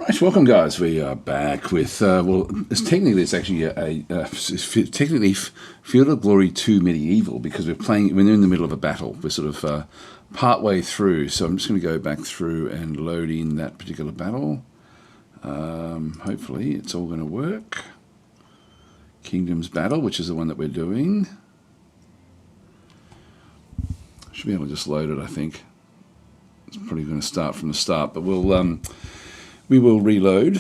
Right, welcome guys. We are back with, it's actually technically Field of Glory 2 Medieval, because we're in the middle of a battle. We're sort of part way through, so I'm just going to go back through and load in that particular battle. Hopefully it's all going to work. Kingdoms Battle, which is the one that we're doing. Should be able to just load it, I think. It's probably going to start from the start, but we will reload.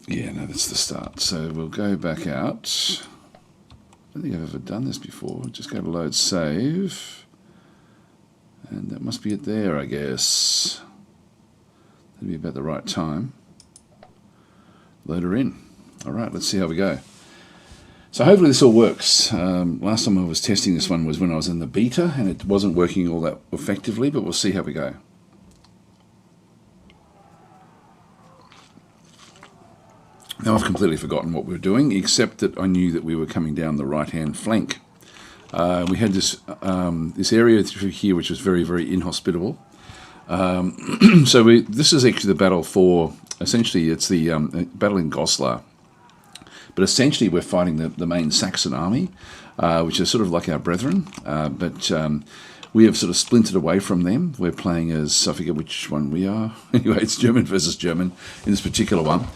Yeah, no, that's the start. So we'll go back out. I don't think I've ever done this before. Just go to load save. And that must be it there, I guess. That'll be about the right time. Load her in. All right, let's see how we go. So hopefully this all works. Last time I was testing this one was when I was in the beta, and it wasn't working all that effectively, but we'll see how we go. Now I've completely forgotten what we were doing, except that I knew that we were coming down the right-hand flank. We had this area through here which was very, very inhospitable. This is actually the battle for, essentially it's the battle in Goslar. But essentially we're fighting the main Saxon army, which is sort of like our brethren, but we have sort of splintered away from them. We're playing as, I forget which one we are. Anyway, it's German versus German in this particular one.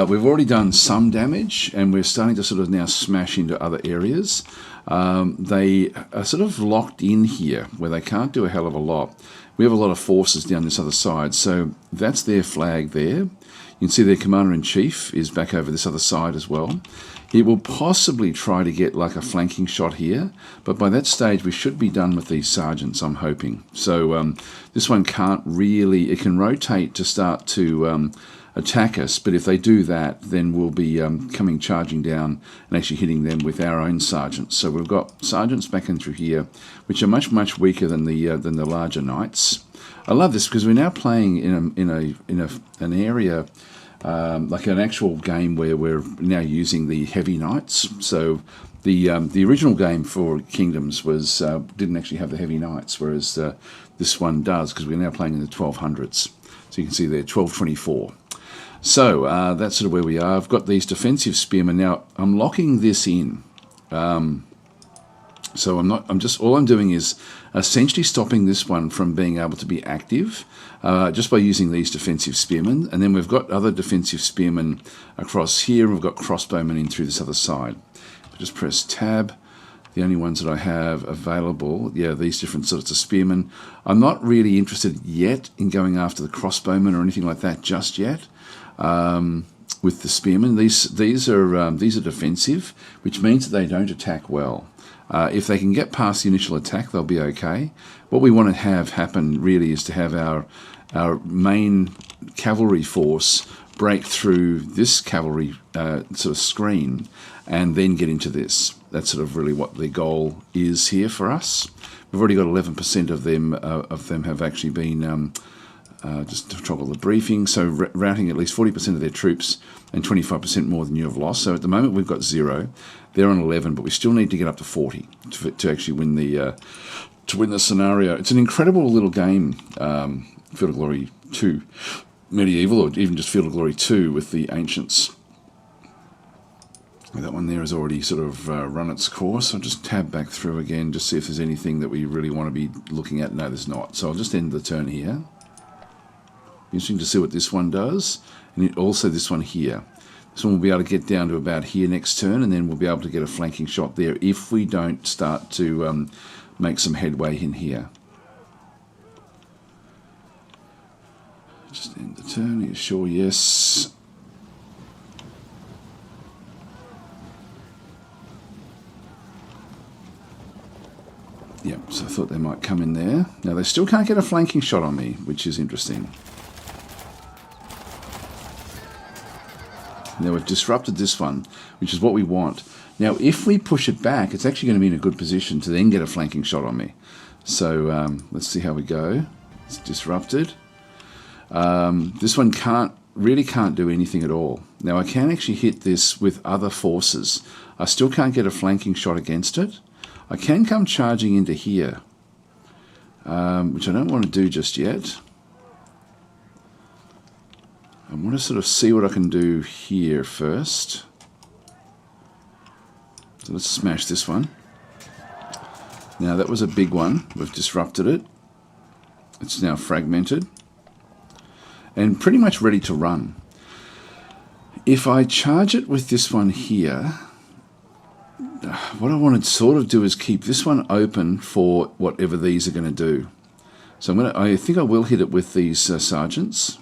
We've already done some damage, and we're starting to sort of now smash into other areas. They are sort of locked in here, where they can't do a hell of a lot. We have a lot of forces down this other side, so that's their flag there. You can see their commander-in-chief is back over this other side as well. He will possibly try to get like a flanking shot here, but by that stage we should be done with these sergeants, I'm hoping. So this one can't really, it can rotate to start to attack us, but if they do that, then we'll be coming charging down and actually hitting them with our own sergeants. So we've got sergeants back in through here, which are much, much weaker than the larger knights. I love this because we're now playing in an area like an actual game where we're now using the heavy knights. So the original game for Kingdoms was didn't actually have the heavy knights, whereas this one does, because we're now playing in the 1200s. So you can see there 1224. So that's sort of where we are. I've got these defensive spearmen now. I'm locking this in. So all I'm doing is essentially stopping this one from being able to be active just by using these defensive spearmen. And then we've got other defensive spearmen across here, and we've got crossbowmen in through this other side. I just press tab. The only ones that I have available, yeah, these different sorts of spearmen. I'm not really interested yet in going after the crossbowmen or anything like that just yet. With the spearmen, these are defensive, which means that they don't attack well. If they can get past the initial attack, they'll be okay. What we want to have happen really is to have our main cavalry force break through this cavalry sort of screen and then get into this. That's sort of really what the goal is here for us. We've already got 11% of them have actually been just to toggle the briefing, so routing at least 40% of their troops and 25% more than you have lost. So at the moment we've got 0. They're on 11, but we still need to get up to 40 to actually win the scenario. It's an incredible little game, Field of Glory 2 Medieval, or even just Field of Glory 2 with the Ancients. That one there has already sort of run its course. I'll just tab back through again, just see if there's anything that we really want to be looking at. No, there's not. So I'll just end the turn here. Interesting to see what this one does, and also this one here. This one will be able to get down to about here next turn, and then we'll be able to get a flanking shot there if we don't start to make some headway in here. Just end the turn. Are you sure? Yes. Yep, so I thought they might come in there. Now they still can't get a flanking shot on me, which is interesting. Now we've disrupted this one, which is what we want. Now if we push it back, it's actually going to be in a good position to then get a flanking shot on me. So let's see how we go. It's disrupted. This one really can't do anything at all. Now I can actually hit this with other forces. I still can't get a flanking shot against it. I can come charging into here. which I don't want to do just yet. I want to sort of see what I can do here first. So let's smash this one. Now that was a big one. We've disrupted it. It's now fragmented and pretty much ready to run. If I charge it with this one here, what I want to sort of do is keep this one open for whatever these are going to do. So I think I will hit it with these sergeants.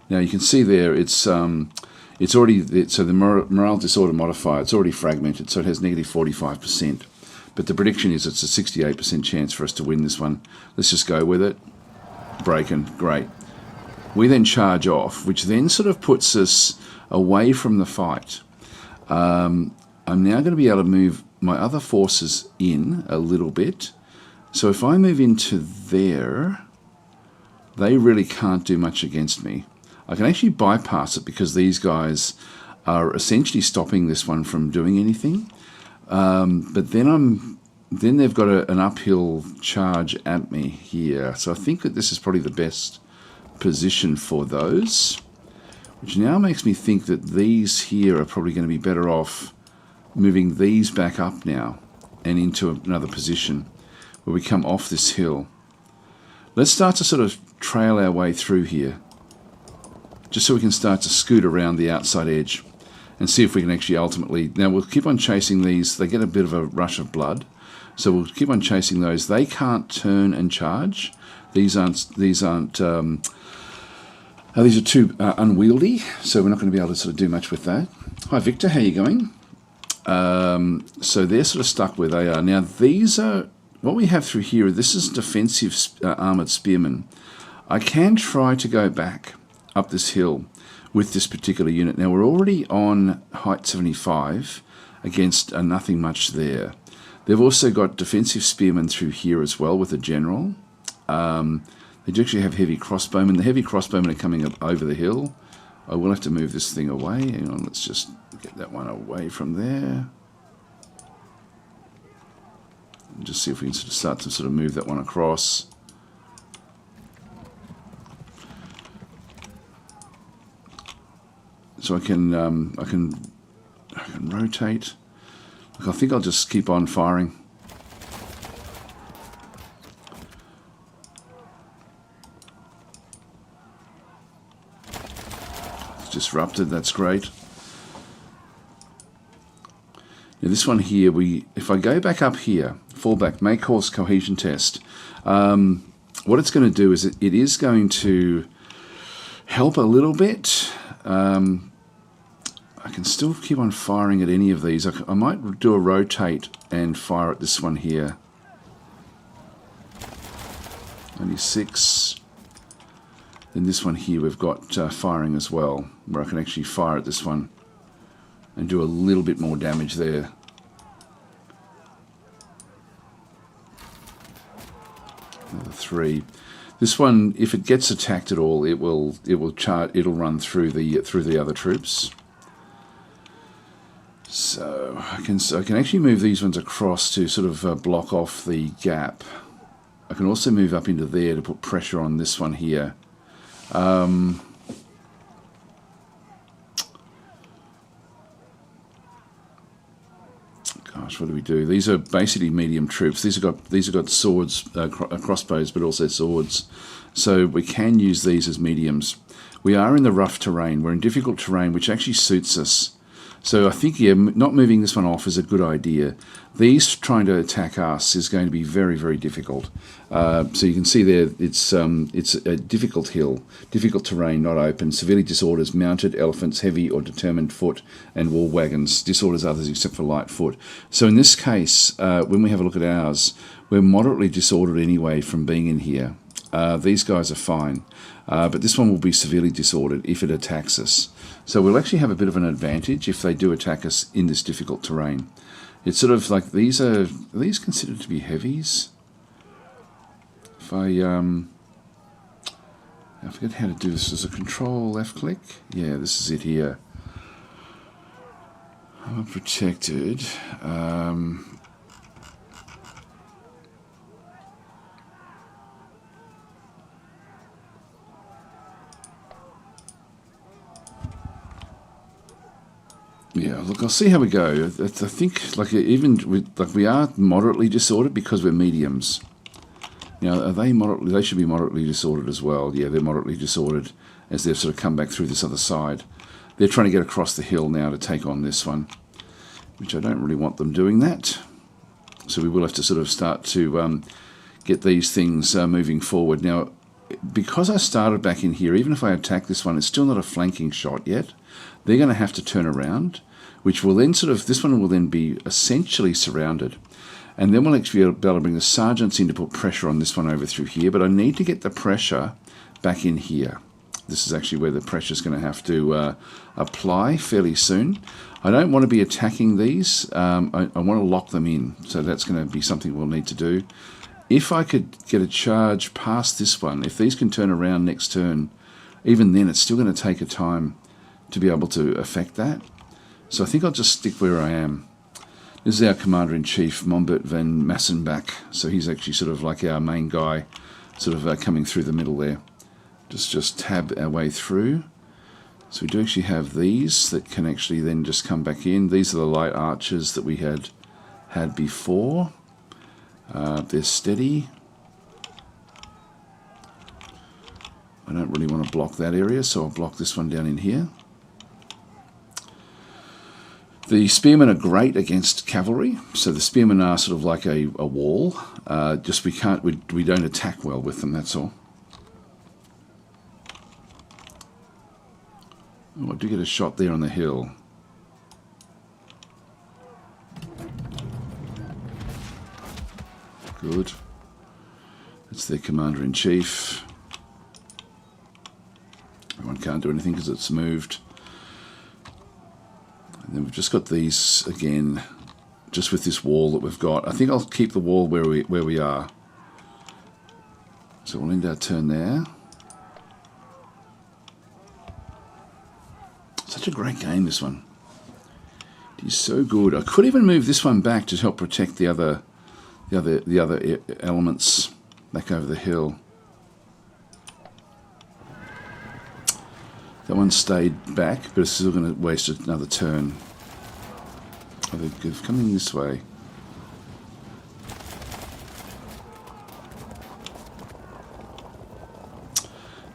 Now you can see there it's already, so the morale disorder modifier, it's already fragmented, so it has negative 45%. But the prediction is it's a 68% chance for us to win this one. Let's just go with it. Breaking, great. We then charge off, which then sort of puts us away from the fight. I'm now going to be able to move my other forces in a little bit. So if I move into there, they really can't do much against me. I can actually bypass it because these guys are essentially stopping this one from doing anything. But then they've got an uphill charge at me here. So I think that this is probably the best position for those, which now makes me think that these here are probably going to be better off moving these back up now and into another position where we come off this hill. Let's start to sort of trail our way through here, just so we can start to scoot around the outside edge and see if we can actually ultimately... Now we'll keep on chasing these. They get a bit of a rush of blood, so we'll keep on chasing those. They can't turn and charge. These are too unwieldy, so we're not going to be able to sort of do much with that. Hi Victor, how you going? So they're sort of stuck where they are. Now these are... What we have through here, this is defensive armoured spearmen. I can try to go back up this hill with this particular unit. Now we're already on height 75 against nothing much there. They've also got defensive spearmen through here as well with a general. They do actually have heavy crossbowmen. The heavy crossbowmen are coming up over the hill. I will have to move this thing away. Hang on, let's just get that one away from there. And just see if we can start to sort of move that one across. So I can rotate. Look, I think I'll just keep on firing. It's disrupted. That's great. Now this one here, if I go back up here, fall back, make course cohesion test. What it's going to do is it is going to help a little bit. I can still keep on firing at any of these. I might do a rotate and fire at this one here. Only 6. Then this one here we've got firing as well, where I can actually fire at this one and do a little bit more damage there. Another 3. This one, if it gets attacked at all, it'll run through the other troops. So I can actually move these ones across to sort of block off the gap. I can also move up into there to put pressure on this one here. Gosh, what do we do? These are basically medium troops. These have got swords, crossbows, but also swords. So we can use these as mediums. We are in the rough terrain. We're in difficult terrain, which actually suits us. So I think, yeah, not moving this one off is a good idea. These trying to attack us is going to be very, very difficult. So you can see there, it's a difficult hill, difficult terrain, not open. Severely disorders, mounted elephants, heavy or determined foot, and war wagons. Disorders others except for light foot. So in this case, when we have a look at ours, we're moderately disordered anyway from being in here. These guys are fine, but this one will be severely disordered if it attacks us. So we'll actually have a bit of an advantage if they do attack us in this difficult terrain. It's sort of like are these considered to be heavies? If I forget how to do this. As a control left click. Yeah, this is it here. I'm protected. Yeah, look, I'll see how we go. I think like we are moderately disordered because we're mediums. Now, are they moderately? They should be moderately disordered as well. Yeah, they're moderately disordered as they've sort of come back through this other side. They're trying to get across the hill now to take on this one, which I don't really want them doing that. So we will have to sort of start to get these things moving forward. Now, because I started back in here, even if I attack this one, it's still not a flanking shot yet. They're going to have to turn around, which will then this one will then be essentially surrounded. And then we'll actually be able to bring the sergeants in to put pressure on this one over through here. But I need to get the pressure back in here. This is actually where the pressure is going to have to apply fairly soon. I don't want to be attacking these. I want to lock them in. So that's going to be something we'll need to do. If I could get a charge past this one, if these can turn around next turn, even then it's still going to take a time to be able to affect that. So I think I'll just stick where I am. This is our Commander-in-Chief, Mombert van Massenbach. So he's actually sort of like our main guy, sort of coming through the middle there. Just tab our way through. So we do actually have these that can actually then just come back in. These are the light archers that we had before. They're steady. I don't really want to block that area, so I'll block this one down in here. The spearmen are great against cavalry, so the spearmen are sort of like a wall. Just we don't attack well with them, that's all. Oh, I do get a shot there on the hill. Good. That's their Commander-in-Chief. Everyone can't do anything because it's moved. And then we've just got these again, just with this wall that we've got. I think I'll keep the wall where we are. So we'll end our turn there. Such a great game, this one. It is so good. I could even move this one back to help protect the other elements back over the hill. That one stayed back, but it's still going to waste another turn. Oh, they're coming this way.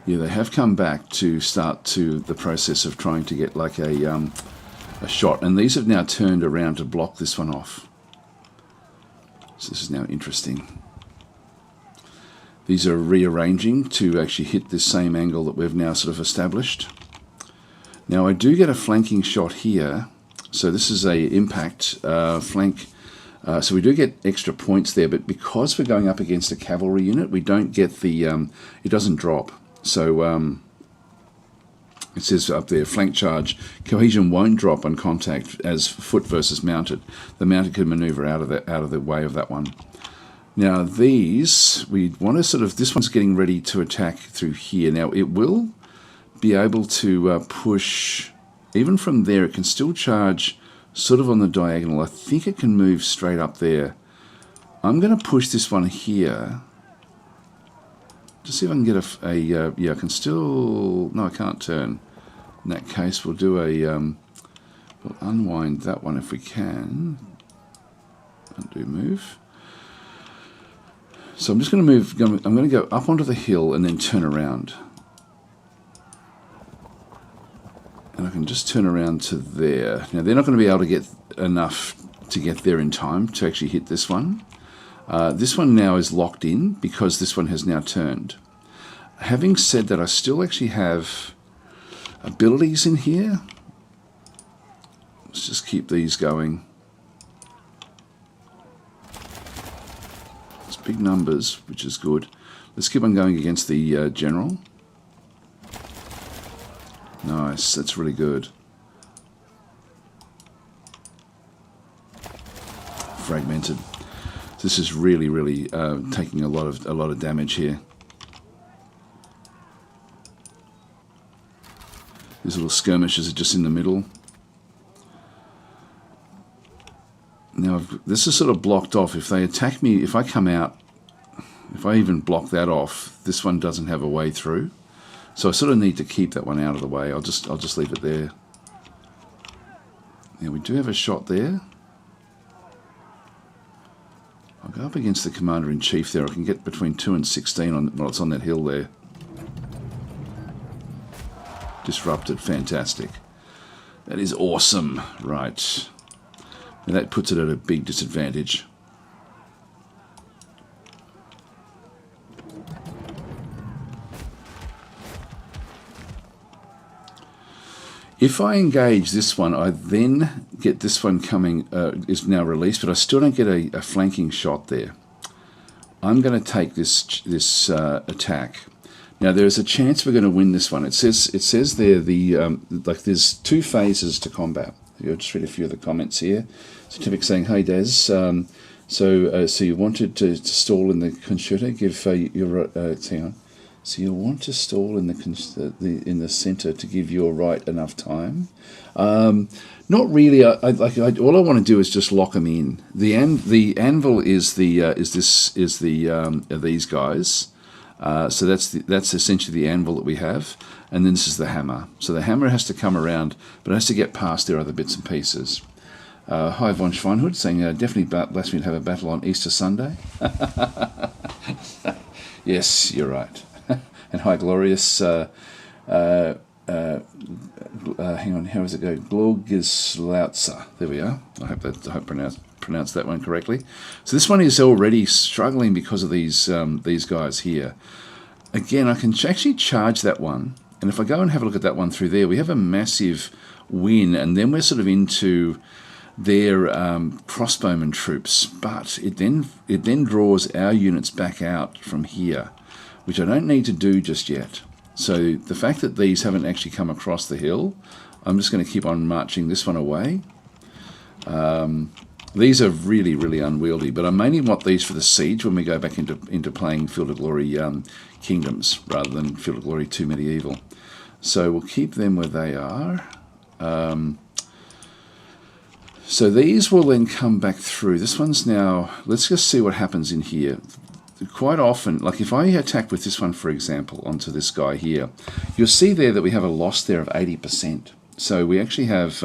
Yeah, they have come back to start to the process of trying to get like a shot, and these have now turned around to block this one off. So this is now interesting. These are rearranging to actually hit this same angle that we've now sort of established. Now I do get a flanking shot here, so this is a impact flank. So we do get extra points there, but because we're going up against a cavalry unit, we don't get the, it doesn't drop. So it says up there, flank charge, cohesion won't drop on contact as foot versus mounted. The mounted can maneuver out of the way of that one. Now these, we want to sort of, this one's getting ready to attack through here. Now it will be able to push, even from there, it can still charge sort of on the diagonal. I think it can move straight up there. I'm going to push this one here. Just see if I can get yeah, I can still, no I can't turn. In that case we'll do we'll unwind that one if we can. Undo move. So I'm just going to move, I'm going to go up onto the hill and then turn around. And I can just turn around to there. Now they're not going to be able to get enough to get there in time to actually hit this one. This one now is locked in because this one has now turned. Having said that, I still actually have abilities in here. Let's just keep these going. It's big numbers, which is good. Let's keep on going against the general. Nice, that's really good. Fragmented. This is really, really taking a lot of damage here. These little skirmishes are just in the middle. Now this is sort of blocked off. If they attack me, if I come out, if I even block that off, this one doesn't have a way through. So I sort of need to keep that one out of the way. I'll just leave it there. Now we do have a shot there. I'll go up against the Commander-in-Chief there. I can get between 2 and 16 on, well, it's on that hill there. Disrupted, fantastic. That is awesome. Right. And that puts it at a big disadvantage. If I engage this one, I then get this one coming, is now released, but I still don't get a flanking shot there. I'm going to take this attack. Now there's a chance we're going to win this one. It says there like there's 2 phases to combat. I'll just read a few of the comments here. Scientific saying, "Hey Des, so you wanted to stall in the concerto? Give your hang on. So you'll want to stall in the centre to give your right enough time." Not really. All I want to do is just lock them in. The anvil is these guys. So that's essentially the anvil that we have, and then this is the hammer. So the hammer has to come around, but it has to get past their other bits and pieces. Hi Von Schweinhut saying definitely blasphemy to have a battle on Easter Sunday. Yes, you're right. And hi, Glorious. Hang on, how does it go? Glogislautza. There we are. I hope I pronounced that one correctly. So this one is already struggling because of these guys here. Again, I can actually charge that one, and if I go and have a look at that one through there, we have a massive win, and then we're sort of into their crossbowmen troops. But it then draws our units back out from here, which I don't need to do just yet. So the fact that these haven't actually come across the hill, I'm just going to keep on marching this one away. These are really, really unwieldy, but I mainly want these for the siege when we go back into playing Field of Glory Kingdoms rather than Field of Glory 2 Medieval. So we'll keep them where they are. So these will then come back through. This one's now, let's just see what happens in here. Quite often, like if I attack with this one, for example, onto this guy here, you'll see there that we have a loss there of 80%. So we actually have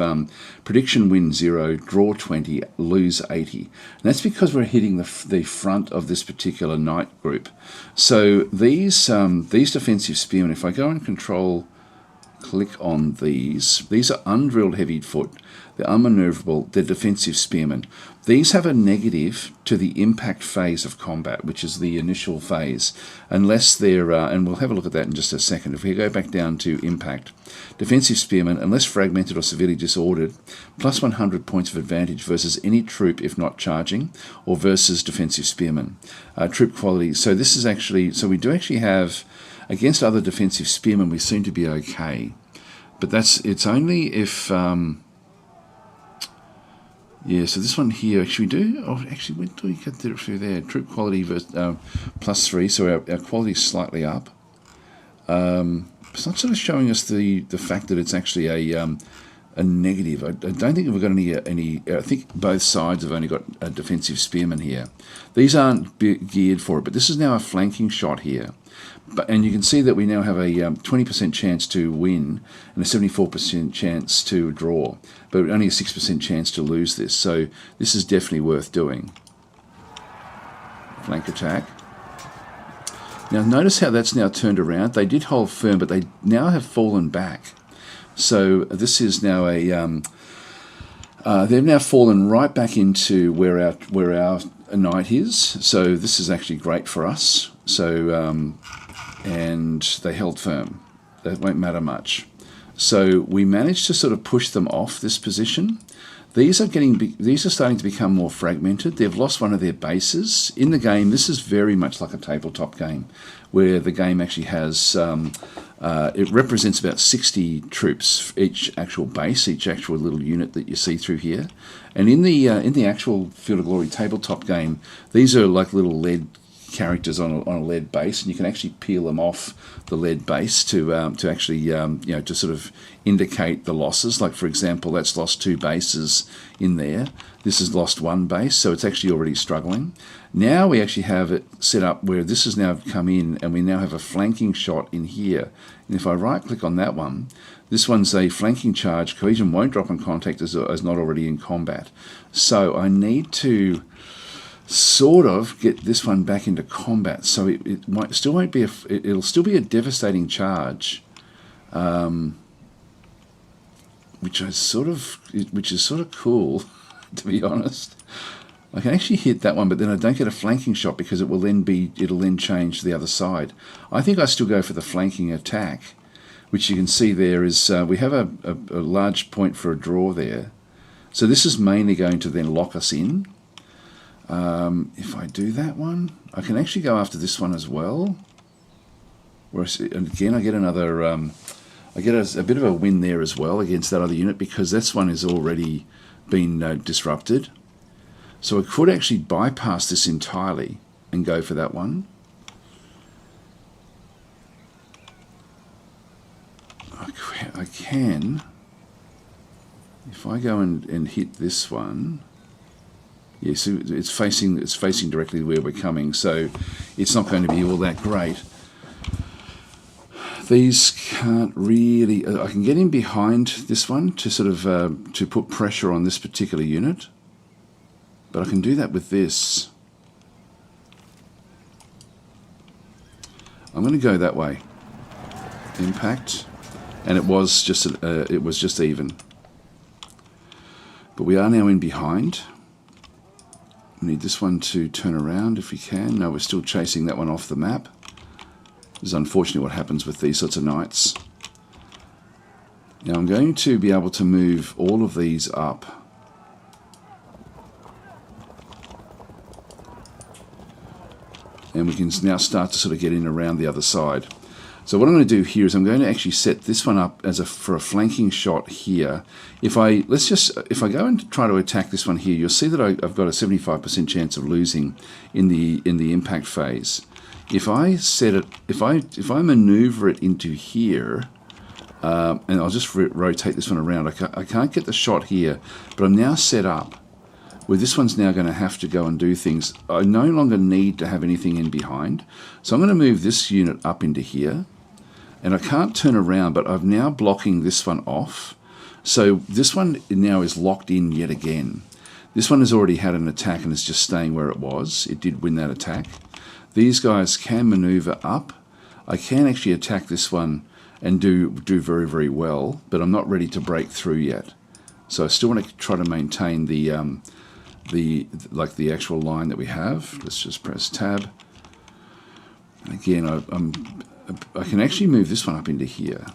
prediction win 0, draw 20, lose 80. And that's because we're hitting the front of this particular knight group. So these defensive spearmen, if I go and click on these are undrilled heavy foot. They're unmaneuverable. They're defensive spearmen. These have a negative to the impact phase of combat, which is the initial phase, unless they're, and we'll have a look at that in just a second. If we go back down to impact, defensive spearmen, unless fragmented or severely disordered, plus 100 points of advantage versus any troop if not charging, or versus defensive spearmen. Troop quality. So this is actually, so we do actually have, against other defensive spearmen, we seem to be okay. But it's only if, yeah, so this one here, actually we do, oh, actually, when do we get through there? Troop quality versus, plus 3, so our quality is slightly up. It's not sort of showing us the fact that it's actually a negative. I don't think we've got any. I think both sides have only got a defensive spearman here. These aren't geared for it, but this is now a flanking shot here. And you can see that we now have a 20% chance to win and a 74% chance to draw, but only a 6% chance to lose this. So this is definitely worth doing. Flank attack. Now notice how that's now turned around. They did hold firm, but they now have fallen back. So this is now a they've now fallen right back into where our knight is. So this is actually great for us. So and they held firm. That won't matter much. So we managed to sort of push them off this position. These are starting to become more fragmented. They've lost one of their bases. In the game, this is very much like a tabletop game, where the game actually has, it represents about 60 troops, each actual base, each actual little unit that you see through here. And in the actual Field of Glory tabletop game, these are like little lead characters on a lead base, and you can actually peel them off the lead base to actually to sort of indicate the losses. Like for example, that's lost 2 bases in there. This has lost 1 base, so it's actually already struggling. Now we actually have it set up where this has now come in, and we now have a flanking shot in here. And if I right click on that one, This one's a flanking charge. Cohesion won't drop on contact as not already in combat. So I need to sort of get this one back into combat. So it might still won't be it'll still be a devastating charge, which is sort of cool, to be honest. I can actually hit that one, but then I don't get a flanking shot because it'll then change to the other side. I think I still go for the flanking attack, which you can see there is we have a large point for a draw there. So this is mainly going to then lock us in. If I do that one, I can actually go after this one as well. Whereas, and again, I get another, I get a bit of a win there as well against that other unit because this one has already been disrupted. So I could actually bypass this entirely and go for that one. I can, if I go and hit this one, yeah, so it's facing directly where we're coming, so it's not going to be all that great. These can't really, I can get in behind this one to sort of to put pressure on this particular unit. But I can do that with this. I'm going to go that way. Impact, and it was just even. But we are now in behind. We need this one to turn around if we can. No, we're still chasing that one off the map. This is unfortunately what happens with these sorts of knights. Now I'm going to be able to move all of these up. And we can now start to sort of get in around the other side. So what I'm going to do here is I'm going to actually set this one up as for a flanking shot here. If I go and try to attack this one here, you'll see that I've got a 75% chance of losing in the impact phase. If I set it, if I maneuver it into here, and I'll just rotate this one around. I can't get the shot here, but I'm now set up. Where this one's now going to have to go and do things. I no longer need to have anything in behind. So I'm going to move this unit up into here. And I can't turn around, but I'm now blocking this one off. So this one now is locked in yet again. This one has already had an attack and is just staying where it was. It did win that attack. These guys can maneuver up. I can actually attack this one and do very, very well, but I'm not ready to break through yet. So I still want to try to maintain the actual line that we have. Let's just press tab. Again, I can actually move this one up into here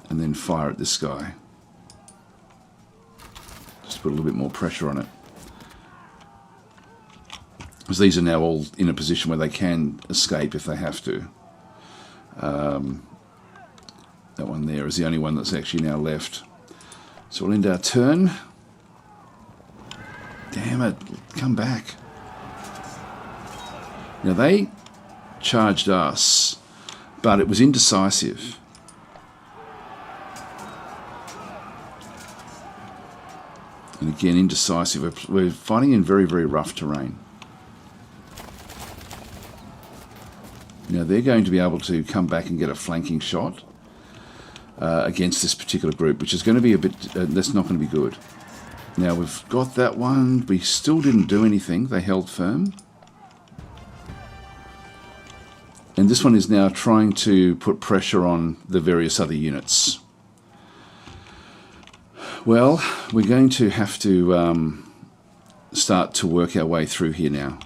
and then fire at this guy. Just put a little bit more pressure on it. Because these are now all in a position where they can escape if they have to. That one there is the only one that's actually now left. So we'll end our turn. Damn it, come back. Now they charged us, but it was indecisive. And again, indecisive. We're fighting in very, very rough terrain. Now they're going to be able to come back and get a flanking shot against this particular group, which is going to be a bit, that's not going to be good. Now we've got that one. We still didn't do anything. They held firm. And this one is now trying to put pressure on the various other units. Well, we're going to have to start to work our way through here now.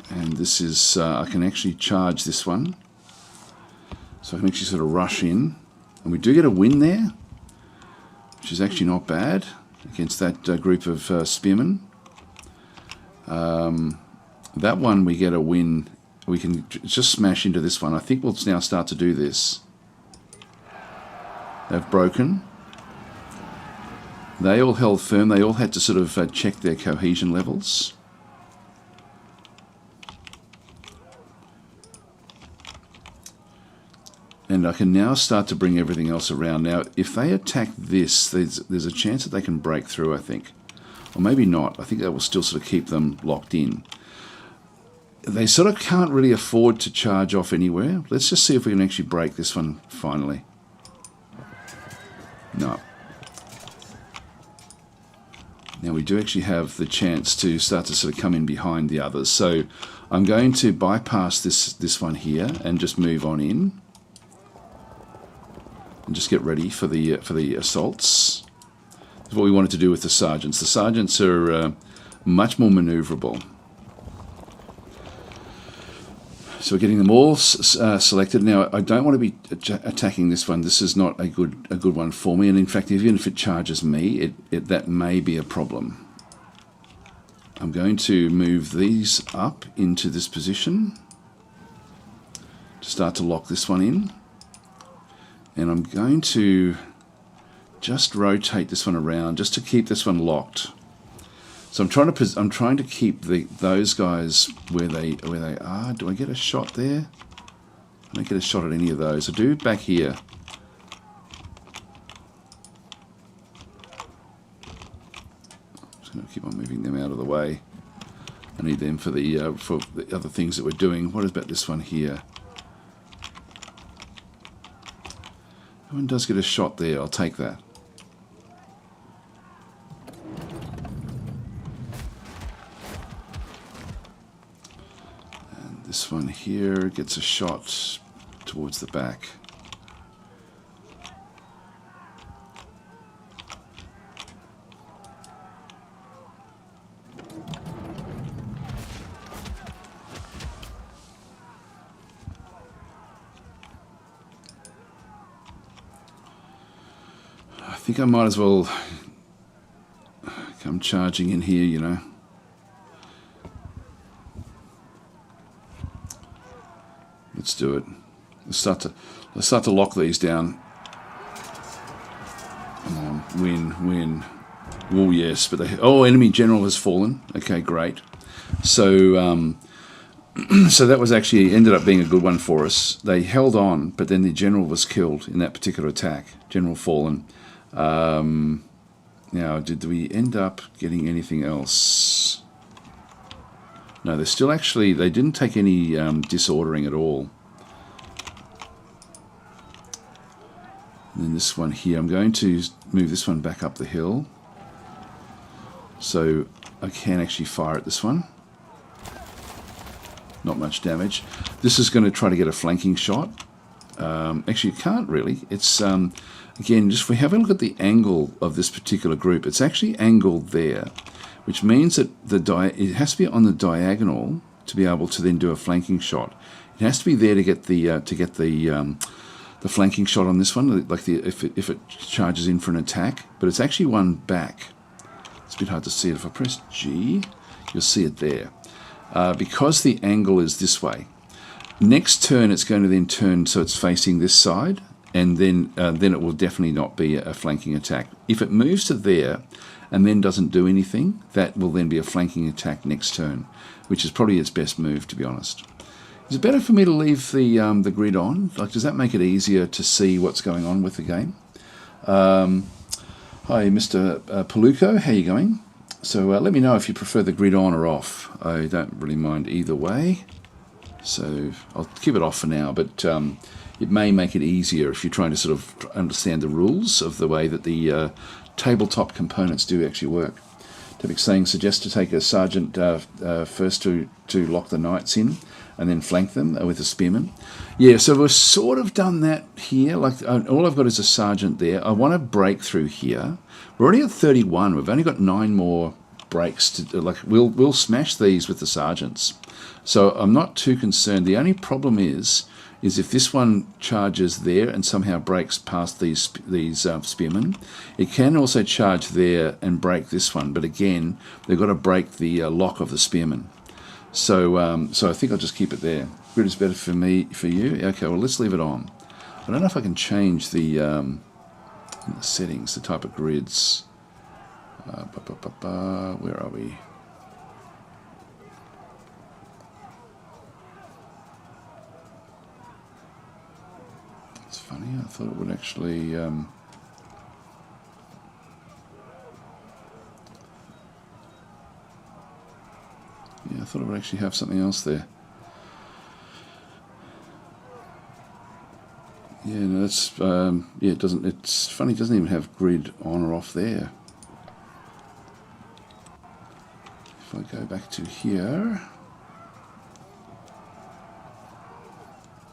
And this is, I can actually charge this one. So I can actually sort of rush in. And we do get a win there, which is actually not bad against that group of spearmen. That one we get a win. We can just smash into this one. I think we'll now start to do this. They've broken. They all held firm. They all had to sort of check their cohesion levels. And I can now start to bring everything else around. Now, if they attack this, there's a chance that they can break through, I think. Or maybe not. I think that will still sort of keep them locked in. they sort of can't really afford to charge off anywhere. Let's just see if we can actually break this one finally. No. Now we do actually have the chance to start to sort of come in behind the others. So I'm going to bypass this one here and just move on in. And just get ready for the assaults. That's what we wanted to do with the sergeants. The sergeants are much more maneuverable. So we're getting them all selected. Now, I don't want to be attacking this one. This is not a good one for me. And in fact, even if it charges me, that may be a problem. I'm going to move these up into this position to start to lock this one in. And I'm going to just rotate this one around just to keep this one locked. So I'm trying to keep those guys where they are. Do I get a shot there? I don't get a shot at any of those. I do back here. I'm just going to keep on moving them out of the way. I need them for the other things that we're doing. What about this one here? That one does get a shot there. I'll take that. This one here gets a shot towards the back. I think I might as well come charging in here, you know. Let's do it. Let's start to lock these down. Come on, win. Oh yes, but enemy general has fallen. Okay, great. So so that was actually ended up being a good one for us. They held on, but then the general was killed in that particular attack. General fallen. Now, did we end up getting anything else? No, they're still actually, they didn't take any disordering at all. And then this one here, I'm going to move this one back up the hill. So I can actually fire at this one. Not much damage. This is going to try to get a flanking shot. Actually, you can't really. It's, again, just if we have a look at the angle of this particular group, it's actually angled there, which means that it has to be on the diagonal to be able to then do a flanking shot. It has to be there to get the flanking shot on this one, like if it charges in for an attack. But it's actually one back. It's a bit hard to see it. If I press G, you'll see it there. Because the angle is this way. Next turn, it's going to then turn so it's facing this side, and then it will definitely not be a flanking attack. If it moves to there and then doesn't do anything, that will then be a flanking attack next turn, which is probably its best move, to be honest. Is it better for me to leave the grid on? Like, does that make it easier to see what's going on with the game? Hi, Mr. Paluco, how you going? So let me know if you prefer the grid on or off. I don't really mind either way. So I'll keep it off for now, but it may make it easier if you're trying to sort of understand the rules of the way that the tabletop components do actually work. Tepic's saying, suggest to take a sergeant first to lock the knights in and then flank them with a spearman. Yeah, so we've sort of done that here. Like all I've got is a sergeant there. I want to break through here. We're already at 31. We've only got 9 more breaks to like. We'll smash these with the sergeants. So I'm not too concerned. The only problem is if this one charges there and somehow breaks past these spearmen, it can also charge there and break this one. But again, they've got to break the lock of the spearmen. So so I think I'll just keep it there. Grid is better for you. Okay, well let's leave it on. I don't know if I can change the settings, the type of grids. Where are we? It's funny, I thought it would actually yeah, I thought it would actually have something else there. Yeah, no, that's yeah. It doesn't. It's funny. It doesn't even have grid on or off there. If I go back to here,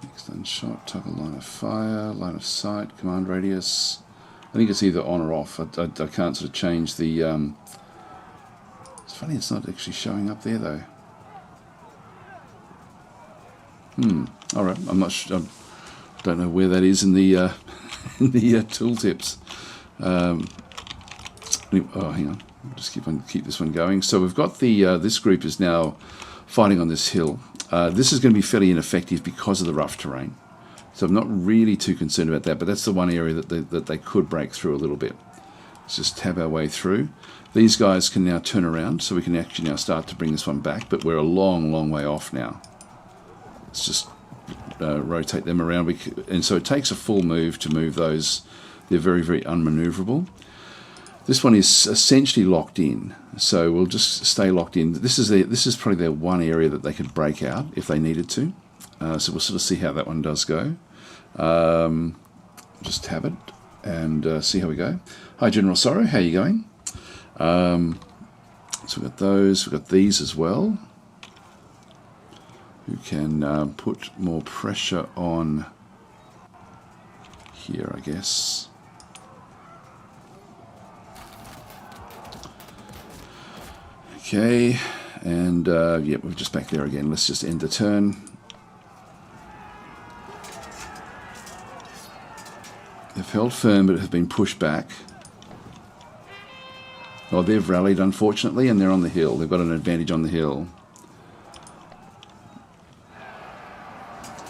next unshot, toggle line of fire, line of sight, command radius. I think it's either on or off. I can't sort of change the. It's funny. It's not actually showing up there though. All right. I'm not sure. Don't know where that is in the in the tooltips. Oh, hang on. I'll just keep this one going. So we've got the this group is now fighting on this hill. This is going to be fairly ineffective because of the rough terrain. So I'm not really too concerned about that. But that's the one area that they could break through a little bit. Let's just tab our way through. These guys can now turn around, so we can actually now start to bring this one back. But we're a long, long way off now. Let's just rotate them around, and so it takes a full move to move those. They're very, very unmaneuverable. This one is essentially locked in, so we'll just stay locked in. This is probably their one area that they could break out if they needed to. So we'll sort of see how that one does go. Just tab it and see how we go. Hi, General Sorrow, how are you going? So we've got those. We've got these as well, who can put more pressure on here, I guess. Okay, and yeah, we're just back there again. Let's just end the turn. They've held firm, but have been pushed back. Oh, they've rallied, unfortunately, and they're on the hill. They've got an advantage on the hill.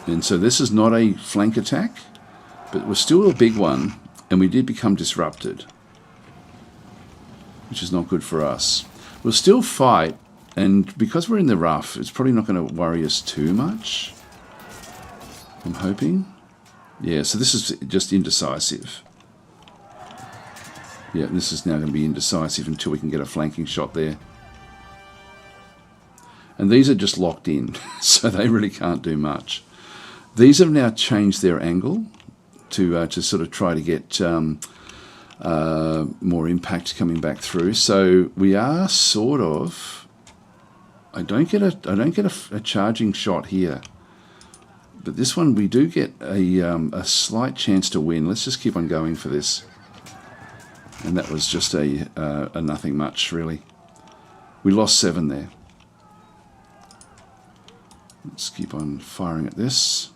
And so this is not a flank attack, but it was still a big one, and we did become disrupted, which is not good for us. We'll still fight, and because we're in the rough, it's probably not going to worry us too much, I'm hoping. Yeah, so this is just indecisive. Yeah, this is now going to be indecisive until we can get a flanking shot there. And these are just locked in, so they really can't do much. These have now changed their angle to sort of try to get more impact coming back through. So we are sort of. I don't get a charging shot here, but this one we do get a slight chance to win. Let's just keep on going for this. And that was just a nothing much really. We lost 7 there. Let's keep on firing at this.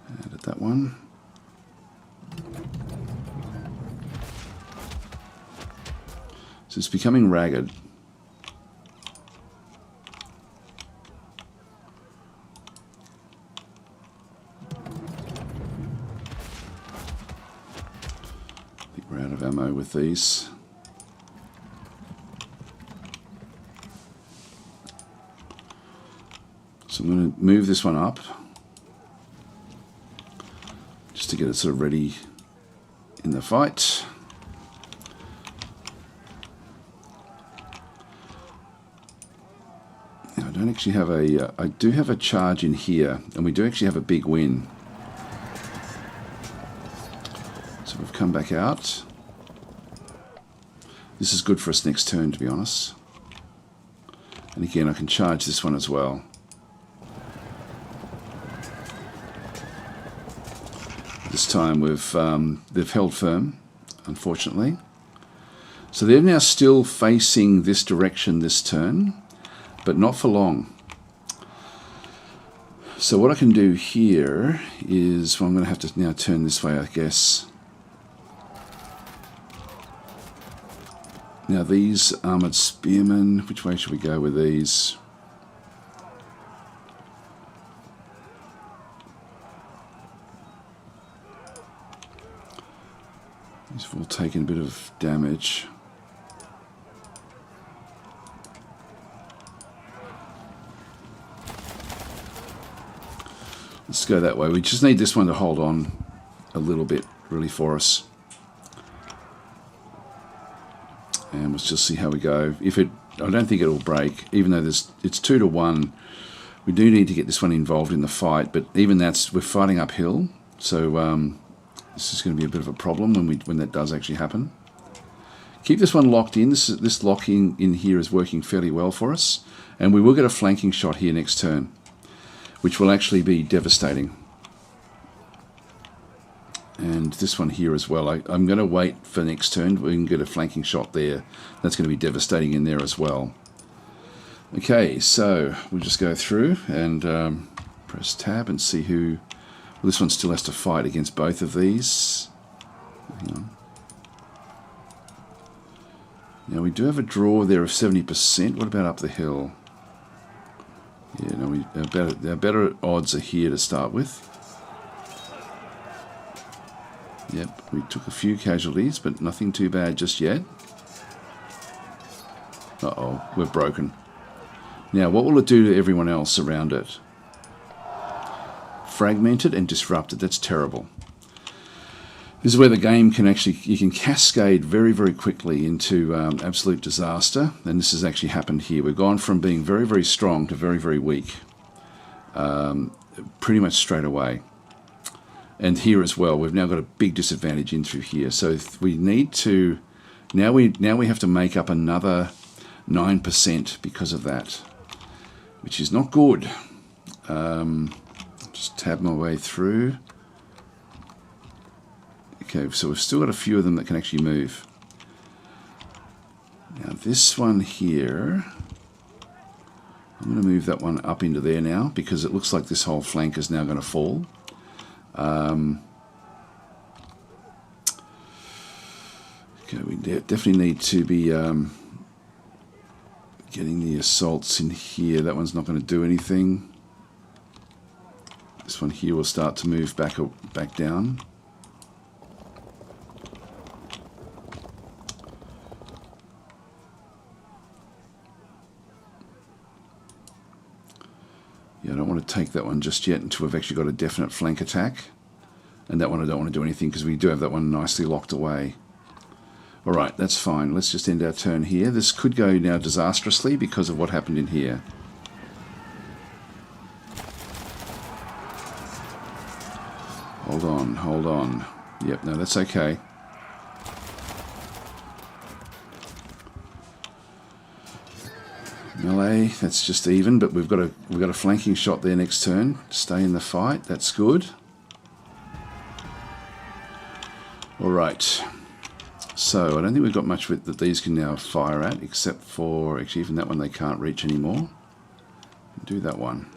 And at that one. So it's becoming ragged. I think we're out of ammo with these. So I'm going to move this one up just to get it sort of ready in the fight. Now I don't actually have I do have a charge in here, and we do actually have a big win. So we've come back out. This is good for us next turn, to be honest. And again, I can charge this one as well. This time they've held firm, unfortunately. So they're now still facing this direction this turn, but not for long. So what I can do here is, well, I'm going to have to now turn this way, I guess. Now these armoured spearmen, which way should we go with these? These have all taken a bit of damage. Let's go that way. We just need this one to hold on a little bit, really, for us. And let's just see how we go. If it, I don't think it'll break, even though it's 2 to 1 We do need to get this one involved in the fight, but even we're fighting uphill, so this is going to be a bit of a problem when that does actually happen. Keep this one locked in. This locking in here is working fairly well for us, and we will get a flanking shot here next turn, which will actually be devastating. And this one here as well. I'm going to wait for next turn. We can get a flanking shot there. That's going to be devastating in there as well. Okay, so we'll just go through and press tab and see who... Well, this one still has to fight against both of these. Hang on. Now we do have a draw there of 70%. What about up the hill? Yeah, no, our better odds are here to start with. Yep, we took a few casualties, but nothing too bad just yet. Uh-oh, we're broken. Now, what will it do to everyone else around it? Fragmented and disrupted. That's terrible. This is where the game can actually... You can cascade very, very quickly into absolute disaster. And this has actually happened here. We've gone from being very, very strong to very, very weak. Pretty much straight away. And here as well, we've now got a big disadvantage in through here. So we need to... Now we have to make up another 9% because of that, which is not good. Just tab my way through. Okay, so we've still got a few of them that can actually move. Now this one here, I'm going to move that one up into there now because it looks like this whole flank is now going to fall. Okay, we definitely need to be getting the assaults in here. That one's not going to do anything. This one here will start to move back down. Yeah, I don't want to take that one just yet until we've actually got a definite flank attack. And that one I don't want to do anything because we do have that one nicely locked away. Alright, that's fine. Let's just end our turn here. This could go now disastrously because of what happened in here. Hold on, hold on. Yep, no, that's okay. Melee, that's just even, but we've got a flanking shot there next turn. Stay in the fight, that's good. Alright. So, I don't think we've got much that these can now fire at, except for, actually even that one they can't reach anymore. Do that one.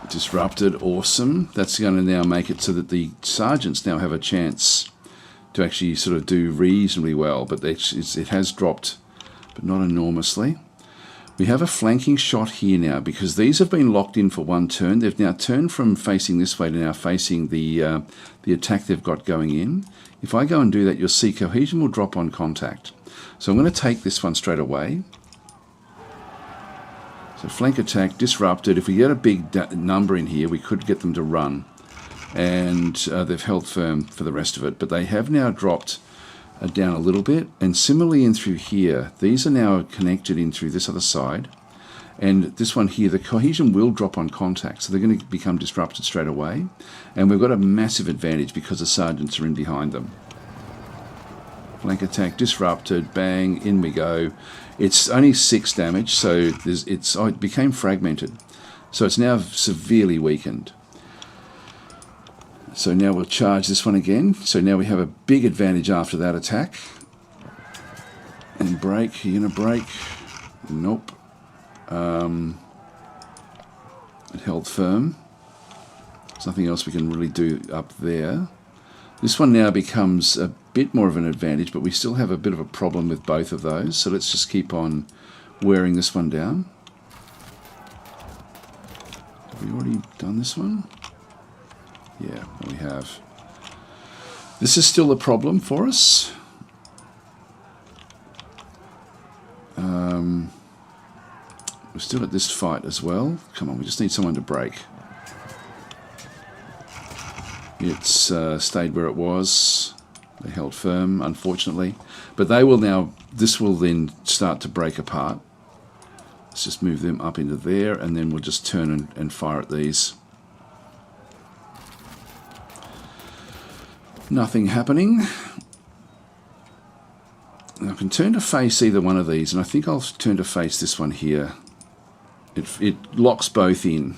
Disrupted, awesome. That's going to now make it so that the sergeants now have a chance to actually sort of do reasonably well, but it has dropped, but not enormously. We have a flanking shot here now because these have been locked in for one turn. They've now turned from facing this way to now facing the attack they've got going in. If I go and do that, you'll see cohesion will drop on contact. So I'm going to take this one straight away. So flank attack, disrupted. If we get a big number in here, we could get them to run. And they've held firm for the rest of it. But they have now dropped down a little bit. And similarly in through here, these are now connected in through this other side. And this one here, the cohesion will drop on contact. So they're going to become disrupted straight away. And we've got a massive advantage because the sergeants are in behind them. Flank attack, disrupted, bang, in we go. It's only 6 damage, so it became fragmented. So it's now severely weakened. So now we'll charge this one again. So now we have a big advantage after that attack. And break, you're going to break. Nope. It held firm. There's nothing else we can really do up there. This one now becomes a bit more of an advantage, but we still have a bit of a problem with both of those. So let's just keep on wearing this one down. Have we already done this one? Yeah, we have. This is still a problem for us. We're still at this fight as well. Come on, we just need someone to break. It's stayed where it was. They held firm, unfortunately. But they will now, this will then start to break apart. Let's just move them up into there, and then we'll just turn and fire at these. Nothing happening. I can turn to face either one of these, and I think I'll turn to face this one here. It locks both in.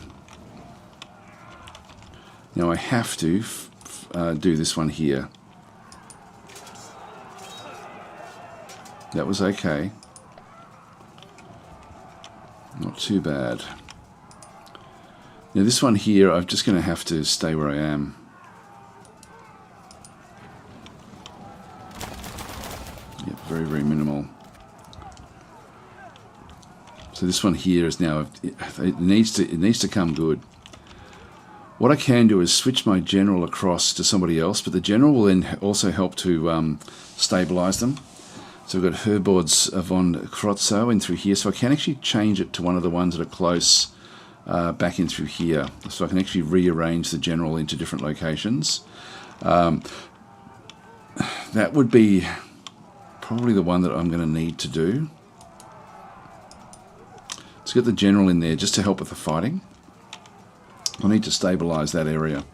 Now I have to do this one here. That was okay. Not too bad. Now this one here, I'm just going to have to stay where I am. Yep, very, very minimal. So this one here is now, it needs to come good. What I can do is switch my general across to somebody else, but the general will then also help to stabilize them. So we've got Herbods von Krotzow in through here, so I can actually change it to one of the ones that are close back in through here. So I can actually rearrange the general into different locations. That would be probably the one that I'm going to need to do. Let's get the general in there just to help with the fighting. I need to stabilize that area.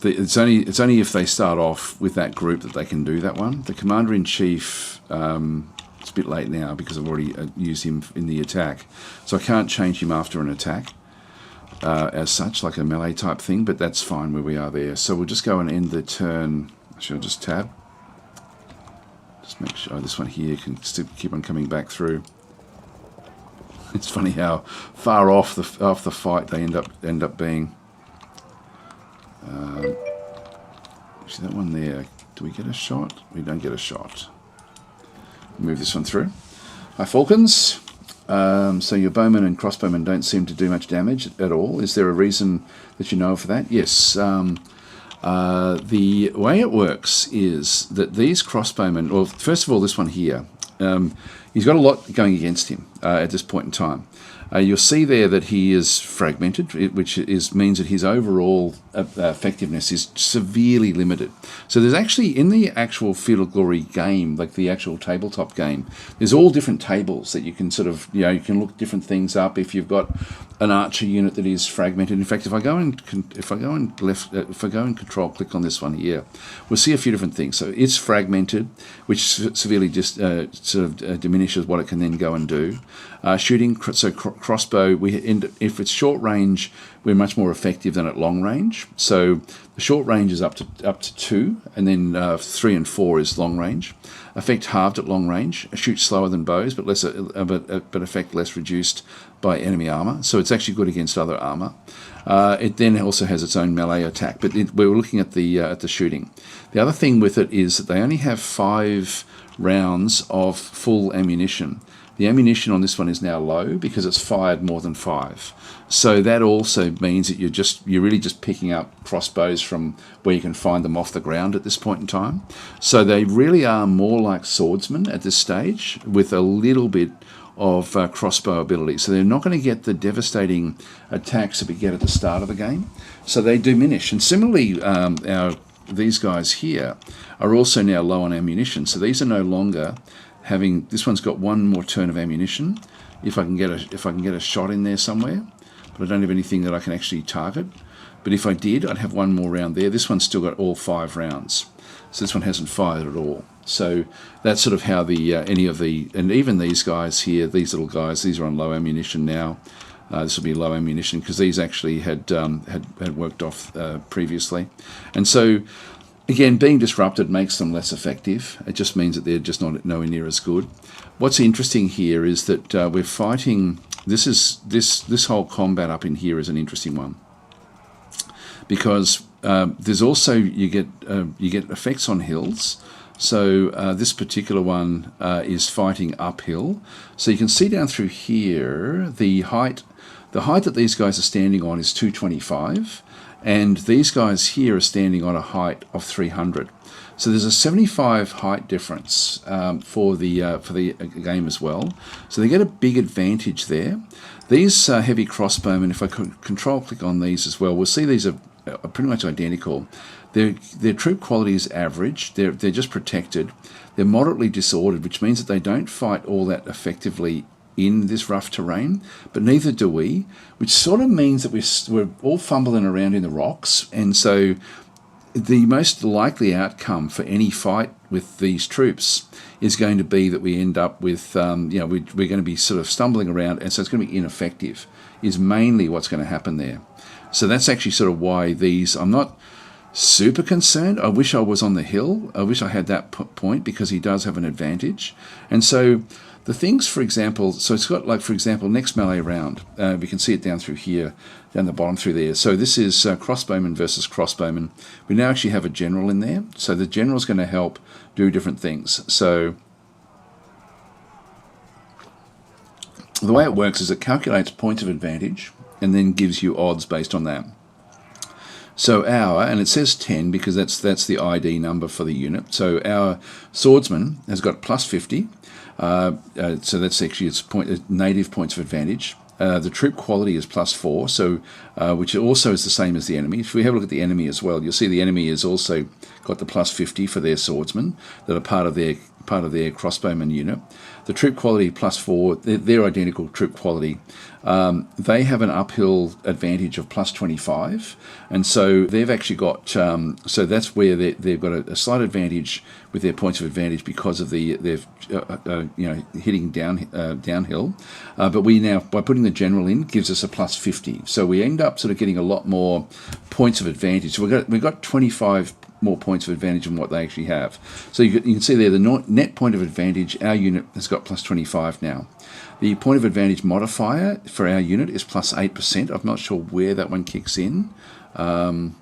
It's only if they start off with that group that they can do that one. The Commander-in-Chief, it's a bit late now because I've already used him in the attack. So I can't change him after an attack as such, like a melee type thing, but that's fine where we are there. So we'll just go and end the turn. Actually, I'll just tab. Just make sure this one here can still keep on coming back through. It's funny how far off the fight they end up being. See that one there? Do we get a shot? We don't get a shot. Move this one through. Hi Falcons. So your bowmen and crossbowmen don't seem to do much damage at all. Is there a reason that you know for that? Yes. The way it works is that these crossbowmen, well, first of all, this one here, he's got a lot going against him at this point in time. You'll see there that he is fragmented, which means that his overall effectiveness is severely limited. So there's actually, in the actual Field of Glory game, like the actual tabletop game, there's all different tables that you can sort of, you can look different things up. If you've got an archer unit that is fragmented, in fact, if I go and control click on this one here, we'll see a few different things. So it's fragmented, which severely just diminishes what it can then go and do. Shooting, so crossbow, if it's short range, we're much more effective than at long range. So the short range is up to 2, and then 3 and 4 is long range. Effect halved at long range. Shoot slower than bows, but but effect less reduced by enemy armor. So it's actually good against other armor. It then also has its own melee attack, but we're looking at the shooting. The other thing with it is that they only have 5 rounds of full ammunition. The ammunition on this one is now low because it's fired more than 5. So that also means that you're really just picking up crossbows from where you can find them off the ground at this point in time. So they really are more like swordsmen at this stage with a little bit of crossbow ability. So they're not going to get the devastating attacks that we get at the start of the game. So they diminish. And similarly, these guys here are also now low on ammunition. So these are no longer having, this one's got 1 more turn of ammunition. If I can get a shot in there somewhere, but I don't have anything that I can actually target. But if I did, I'd have 1 more round there. This one's still got all 5 rounds, so this one hasn't fired at all. So that's sort of how and even these guys here, these little guys, these are on low ammunition now. This will be low ammunition because these actually had worked off previously, and so. Again, being disrupted makes them less effective. It just means that they're just nowhere near as good. What's interesting here is that we're fighting. This whole combat up in here is an interesting one because there's also you get effects on hills. So this particular one is fighting uphill. So you can see down through here the height. The height that these guys are standing on is 225. And these guys here are standing on a height of 300. So there's a 75 height difference for the game as well. So they get a big advantage there. These heavy crossbowmen, if I control click on these as well, we'll see these are pretty much identical. Their troop quality is average. They're just protected. They're moderately disordered, which means that they don't fight all that effectively in this rough terrain, but neither do we, which sort of means that we're all fumbling around in the rocks. And so the most likely outcome for any fight with these troops is going to be that we end up with, we're going to be sort of stumbling around, and so it's going to be ineffective, is mainly what's going to happen there. So that's actually sort of why I'm not super concerned. I wish I was on the hill. I wish I had that point, because he does have an advantage. And so the things, for example, so it's got, like, for example, next melee round. We can see it down through here, down the bottom through there. So this is crossbowman versus crossbowman. We now actually have a general in there. So the general's going to help do different things. So the way it works is it calculates points of advantage and then gives you odds based on that. So and it says 10 because that's the ID number for the unit. So our swordsman has got plus 50. So that's actually its native points of advantage. The troop quality is plus 4, so which also is the same as the enemy. If we have a look at the enemy as well, you'll see the enemy has also got the plus 50 for their swordsmen that are part of their crossbowman unit. The troop quality plus 4, they're identical troop quality. They have an uphill advantage of plus 25, and so they've actually got, so that's where they've got a slight advantage with their points of advantage because of their hitting downhill. But we now, by putting the general in, gives us a plus 50. So we end up sort of getting a lot more points of advantage. So we've got 25 more points of advantage than what they actually have. So you can see there the net point of advantage, our unit has got plus 25 now. The point of advantage modifier for our unit is plus 8%. I'm not sure where that one kicks in. I'm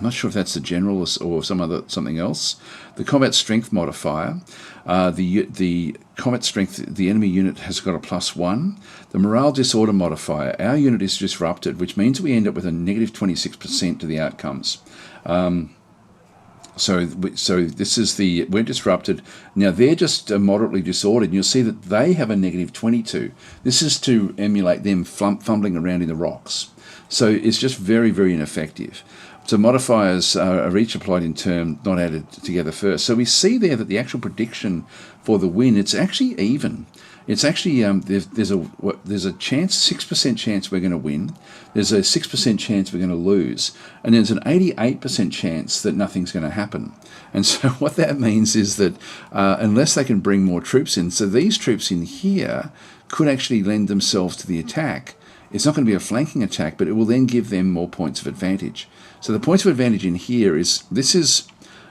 not sure if that's the general or something else. The combat strength modifier, the combat strength, the enemy unit has got a plus 1. The morale disorder modifier, our unit is disrupted, which means we end up with a negative 26% to the outcomes. So this is we're disrupted. Now they're just moderately disordered, and you'll see that they have a negative 22. This is to emulate them fumbling around in the rocks. So it's just very, very ineffective. So modifiers are each applied in turn, not added together first. So we see there that the actual prediction for the win, it's actually even. It's actually, there's a chance, 6% chance we're going to win. There's a 6% chance we're going to lose. And there's an 88% chance that nothing's going to happen. And so what that means is that unless they can bring more troops in, so these troops in here could actually lend themselves to the attack. It's not going to be a flanking attack, but it will then give them more points of advantage. So the points of advantage in here this is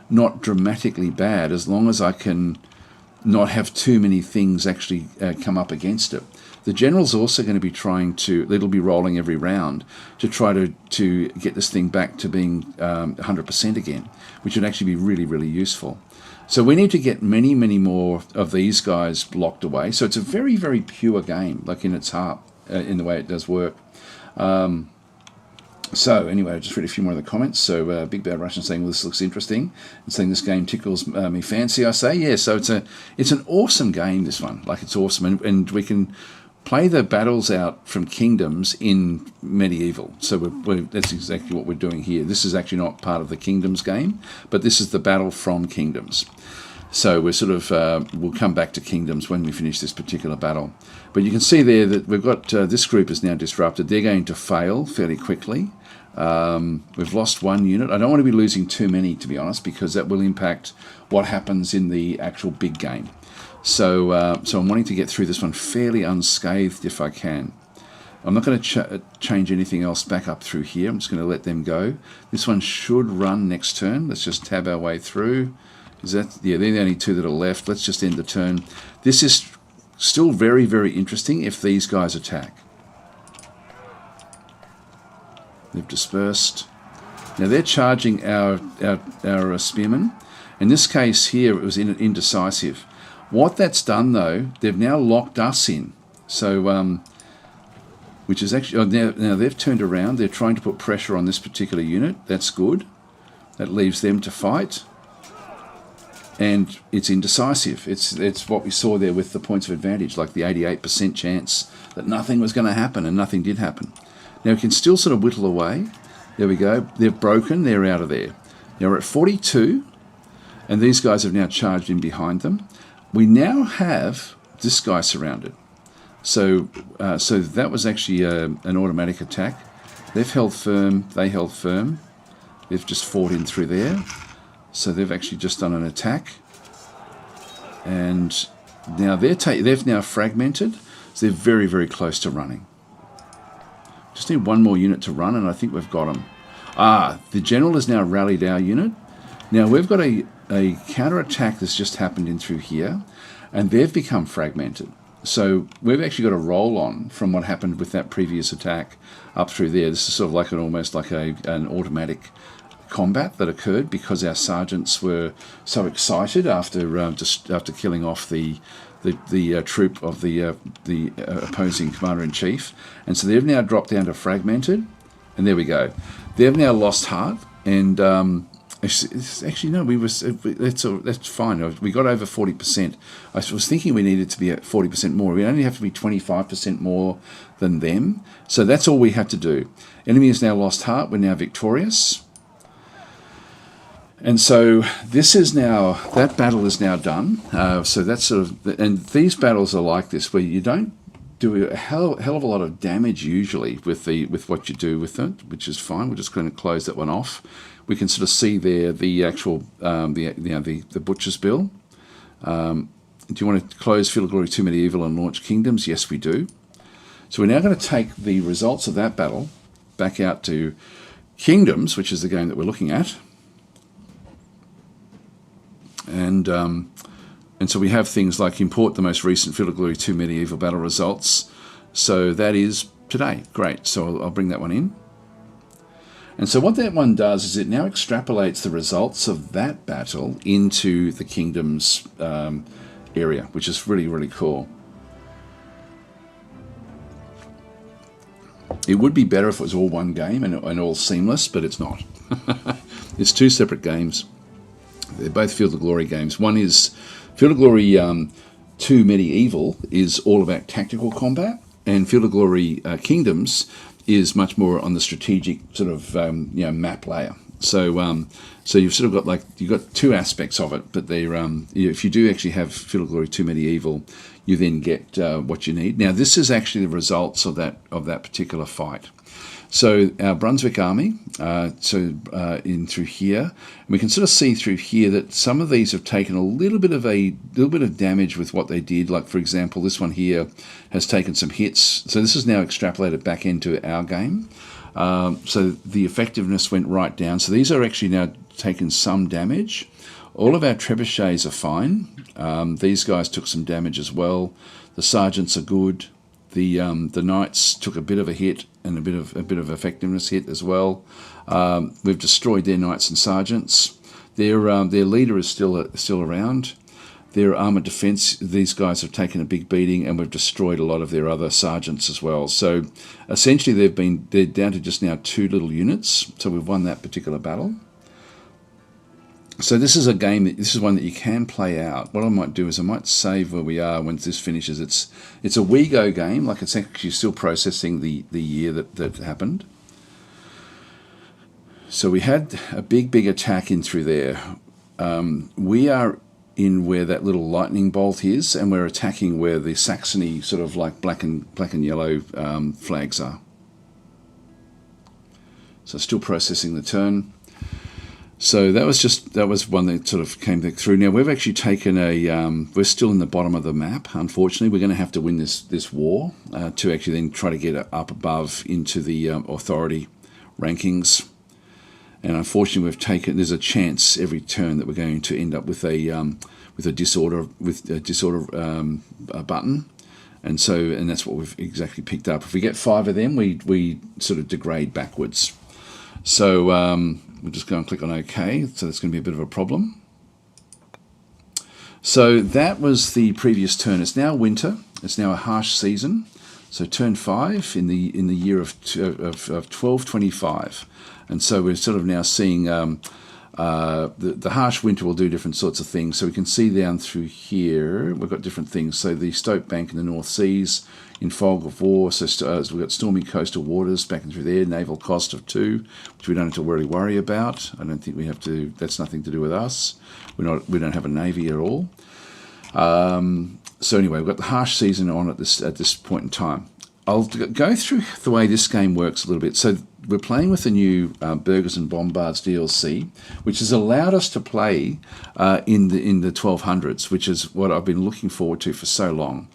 not dramatically bad as long as I can not have too many things actually come up against it. The general's also going to be it'll be rolling every round to try to get this thing back to being 100% again, which would actually be really, really useful. So we need to get many, many more of these guys locked away. So it's a very, very pure game, like in its heart, in the way it does work. So anyway, I just read a few more of the comments. So Big Bad Russian saying, well, this looks interesting, and saying this game tickles me fancy. I say, yeah. So it's an awesome game, this one. Like, it's awesome, and we can play the battles out from kingdoms in medieval. So that's exactly what we're doing here. This is actually not part of the kingdoms game, but this is the battle from kingdoms. So we're sort of, we'll come back to kingdoms when we finish this particular battle. But you can see there that we've got, this group is now disrupted. They're going to fail fairly quickly. We've lost one unit. I don't want to be losing too many, to be honest, because that will impact what happens in the actual big game. So, so I'm wanting to get through this one fairly unscathed if I can. I'm not going to change anything else back up through here. I'm just going to let them go. This one should run next turn. Let's just tab our way through. Yeah, they're the only two that are left. Let's just end the turn. This is still very, very interesting if these guys attack. They've dispersed. Now they're charging our spearmen. In this case here, it was indecisive. What that's done, though, they've now locked us in. So, which is actually, now they've turned around. They're trying to put pressure on this particular unit. That's good. That leaves them to fight. And it's indecisive. It's what we saw there with the points of advantage, like the 88% chance that nothing was going to happen, and nothing did happen. Now we can still sort of whittle away. There we go. They've broken. They're out of there. Now we're at 42, and these guys have now charged in behind them. We now have this guy surrounded. So that was actually an automatic attack. They've held firm. They held firm. They've just fought in through there. So they've actually just done an attack. And now they've now fragmented. So they're very, very close to running. Just need one more unit to run, and I think we've got them. The general has now rallied our unit. Now we've got a counter-attack that's just happened in through here, and they've become fragmented. So we've actually got a roll on from what happened with that previous attack up through there. This is sort of like almost like an automatic combat that occurred because our sergeants were so excited after killing off the troop of the opposing commander-in-chief, and so they've now dropped down to fragmented, and there we go. They've now lost heart, and actually no, that's fine. We got over 40%. I was thinking we needed to be at 40% more. We only have to be 25% more than them, so that's all we have to do. Enemy has now lost heart. We're now victorious. And so this is now, that battle is now done. So that's sort of, and these battles are like this, where you don't do a hell of a lot of damage usually with what you do with it, which is fine. We're just going to close that one off. We can sort of see there the actual the butcher's bill. Do you want to close Field of Glory 2 Medieval and launch Kingdoms? Yes, we do. So we're now going to take the results of that battle back out to Kingdoms, which is the game that we're looking at. And so we have things like import the most recent Field of Glory 2 Medieval battle results. So that is today. Great. So I'll bring that one in. And so what that one does is it now extrapolates the results of that battle into the Kingdoms area, which is really, really cool. It would be better if it was all one game and all seamless, but it's not. It's two separate games. They're both Field of Glory games. One is Field of Glory 2 Medieval is all about tactical combat, and Field of Glory Kingdoms is much more on the strategic sort of map layer. So you've sort of got you've got two aspects of it, but they're if you do actually have Field of Glory 2 Medieval, you then get what you need. Now this is actually the results of that particular fight. So our Brunswick army, in through here, we can sort of see through here that some of these have taken a little bit of damage with what they did. Like for example, this one here has taken some hits. So this is now extrapolated back into our game. So the effectiveness went right down. So these are actually now taking some damage. All of our trebuchets are fine. These guys took some damage as well. The sergeants are good. The knights took a bit of a hit and a bit of effectiveness hit as well. We've destroyed their knights and sergeants. Their leader is still around. Their armoured defence, these guys have taken a big beating, and we've destroyed a lot of their other sergeants as well. So essentially they're down to just now 2 little units. So we've won that particular battle. So this is a game this is one that you can play out. What I might do is I might save where we are once this finishes. It's a WeGo game, like it's actually still processing the year that happened. So we had a big attack in through there. We are in where that little lightning bolt is, and we're attacking where the Saxony sort of like black and yellow flags are. So still processing the turn. So that was one that sort of came through. Now we've actually taken we're still in the bottom of the map. Unfortunately, we're going to have to win this war to actually then try to get it up above into the authority rankings. And unfortunately, there's a chance every turn that we're going to end up with a disorder button, and that's what we've exactly picked up. If we get 5 of them, we sort of degrade backwards. So we'll just go and click on OK. So that's going to be a bit of a problem. So that was the previous turn. It's now winter. It's now a harsh season. So turn 5 in the year of 1225, and so we're sort of now seeing a The harsh winter will do different sorts of things. So we can see down through here, we've got different things. So the Stoke Bank in the North Seas, in fog of war, so we've got stormy coastal waters back and through there, naval cost of 2, which we don't have to really worry about. I don't think we have to, that's nothing to do with us. We don't have a navy at all. So anyway, we've got the harsh season on at this point in time. I'll go through the way this game works a little bit. So we're playing with the new Burghers and Bombards DLC, which has allowed us to play in the 1200s, which is what I've been looking forward to for so long.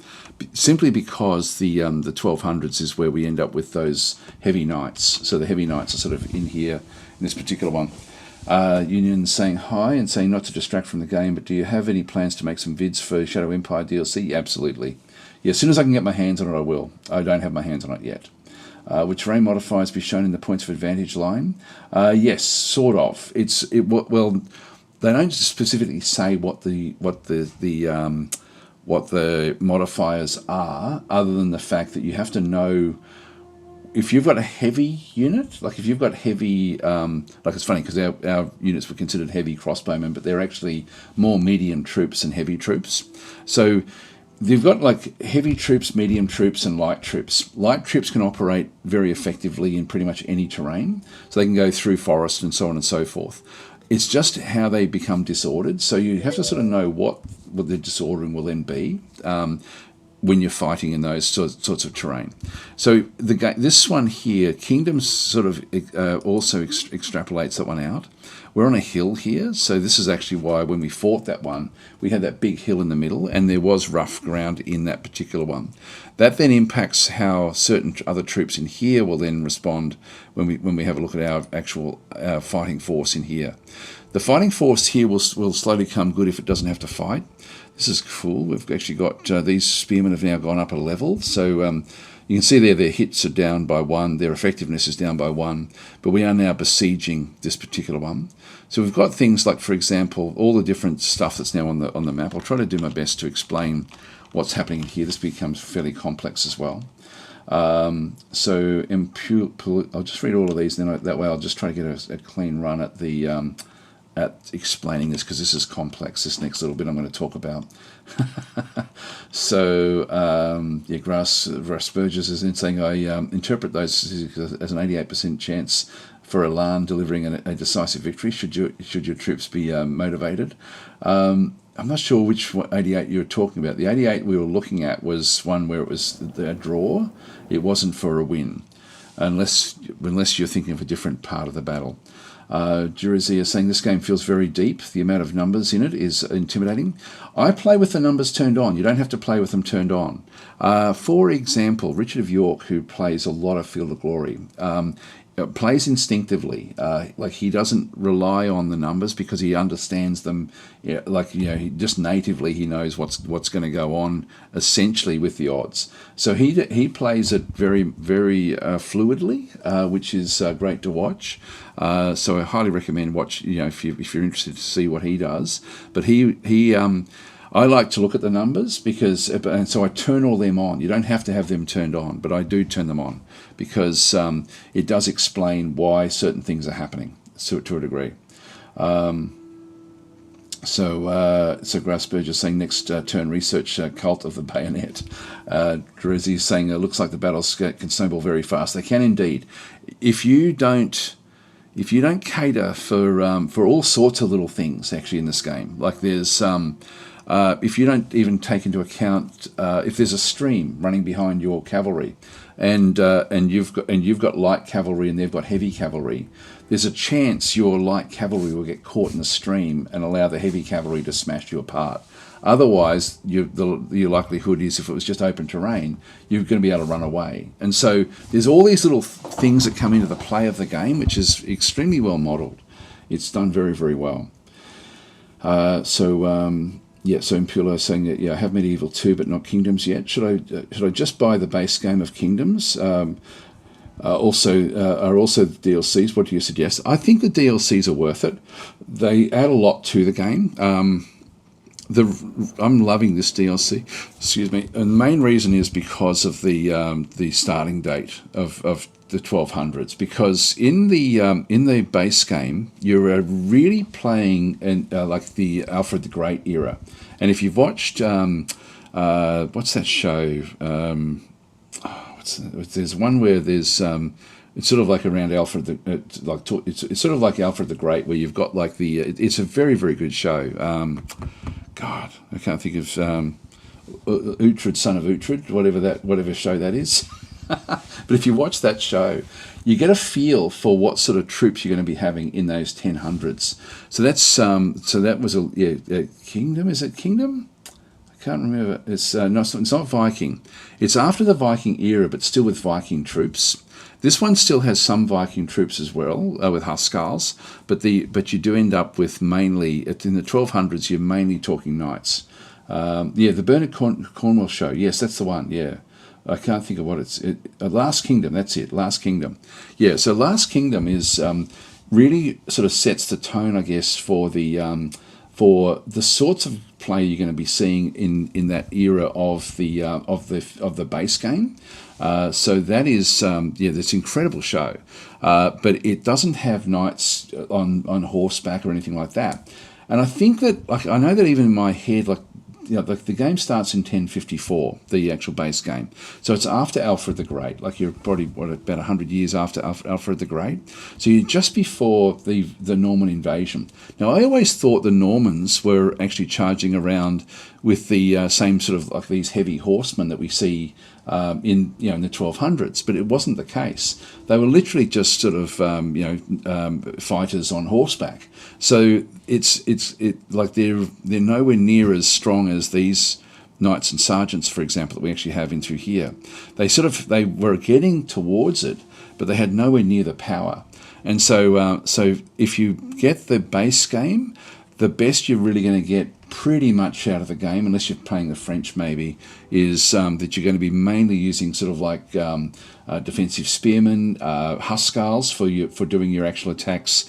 Simply because the 1200s is where we end up with those heavy knights. So the heavy knights are sort of in here in this particular one. Union saying hi and saying not to distract from the game, but do you have any plans to make some vids for Shadow Empire DLC? Absolutely. Yeah, as soon as I can get my hands on it, I will. I don't have my hands on it yet. Would terrain modifiers be shown in the points of advantage line? Yes, sort of. Well, they don't specifically say what the modifiers are, other than the fact that you have to know if you've got a heavy unit, like if you've got heavy, like it's funny because our units were considered heavy crossbowmen, but they're actually more medium troops than heavy troops. So they've got like heavy troops, medium troops, and light troops. Light troops can operate very effectively in pretty much any terrain, so they can go through forest and so on and so forth. It's just how they become disordered, so you have to sort of know what the disordering will then be when you're fighting in those sorts of terrain. So this one here, Kingdoms sort of also extrapolates that one out. We're on a hill here, so this is actually why when we fought that one, we had that big hill in the middle, and there was rough ground in that particular one. That then impacts how certain other troops in here will then respond when we have a look at our actual fighting force in here. The fighting force here will slowly come good if it doesn't have to fight. This is cool. We've actually got these spearmen have now gone up a level, so you can see there their hits are down by 1, their effectiveness is down by 1, but we are now besieging this particular one. So we've got things like, for example, all the different stuff that's now on the map. I'll try to do my best to explain what's happening here. This becomes fairly complex as well. So I'll just read all of these, then that way I'll just try to get a clean run at the at explaining this, because this is complex. This next little bit I'm going to talk about. So yeah, Grass Burgess is in saying I interpret those as an 88% chance for Elan delivering a decisive victory. Should your troops be motivated? I'm not sure which 88 you're talking about. The 88 we were looking at was one where it was a draw. It wasn't for a win, unless you're thinking of a different part of the battle. Jersey is saying this game feels very deep. The amount of numbers in it is intimidating. I play with the numbers turned on. You don't have to play with them turned on. For example, Richard of York, who plays a lot of Field of Glory, plays instinctively. Like he doesn't rely on the numbers because he understands them. He just natively he knows what's going to go on essentially with the odds. So he plays it very very fluidly, which is great to watch. So I highly recommend watch. If you're interested to see what he does. But I like to look at the numbers and so I turn all them on. You don't have to have them turned on, but I do turn them on because it does explain why certain things are happening to a degree. So Grassburg is saying next turn research Cult of the Bayonet. Drizzy is saying it looks like the battles can snowball very fast. They can indeed. If you don't cater for all sorts of little things actually in this game, like there's if you don't even take into account if there's a stream running behind your cavalry, and you've got light cavalry and they've got heavy cavalry, there's a chance your light cavalry will get caught in the stream and allow the heavy cavalry to smash you apart. Otherwise, your likelihood is if it was just open terrain, you're going to be able to run away. And so there's all these little things that come into the play of the game, which is extremely well modelled. It's done very, very well. So Impula is saying that I have Medieval 2 but not Kingdoms yet. Should I just buy the base game of Kingdoms? Also the DLCs. What do you suggest? I think the DLCs are worth it. They add a lot to the game. I'm loving this DLC. Excuse me. And the main reason is because of the starting date of the 1200s. Because in the base game, you're really playing like the Alfred the Great era. And if you've watched what's that show? There's one where there's it's sort of like around Alfred it's sort of like Alfred the Great, where you've got like it's a very, very good show. God, I can't think of Uhtred, son of Uhtred, whatever show that is. But if you watch that show, you get a feel for what sort of troops you're going to be having in those 1000s. So that's so that was a kingdom. Is it kingdom? I can't remember. It's not Viking. It's after the Viking era, but still with Viking troops. This one still has some Viking troops as well, with Huskarls, but you do end up with mainly, in the 1200s, you're mainly talking knights. The Bernard Cornwell show, yes, that's the one, yeah. I can't think of what Last Kingdom, that's it, Last Kingdom. Yeah, so Last Kingdom is really sort of sets the tone, I guess, for the sorts of play you're going to be seeing in that era of the base game. So that is this incredible show, but it doesn't have knights on horseback or anything like that. And I think that, like, I know that even in my head, like, the game starts in 1054, the actual base game. So it's after Alfred the Great. Like, you're probably about 100 years after Alfred the Great. So you're just before the Norman invasion. Now, I always thought the Normans were actually charging around with the same sort of like these heavy horsemen that we see in the 1200s, but it wasn't the case. They were literally just sort of fighters on horseback. So it's like they're nowhere near as strong as these knights and sergeants, for example, that we actually have in through here. They were getting towards it, but they had nowhere near the power. And so if you get the base game, the best you're really going to get pretty much out of the game, unless you're playing the French maybe, is that you're going to be mainly using sort of like defensive spearmen, Huskarls for doing your actual attacks,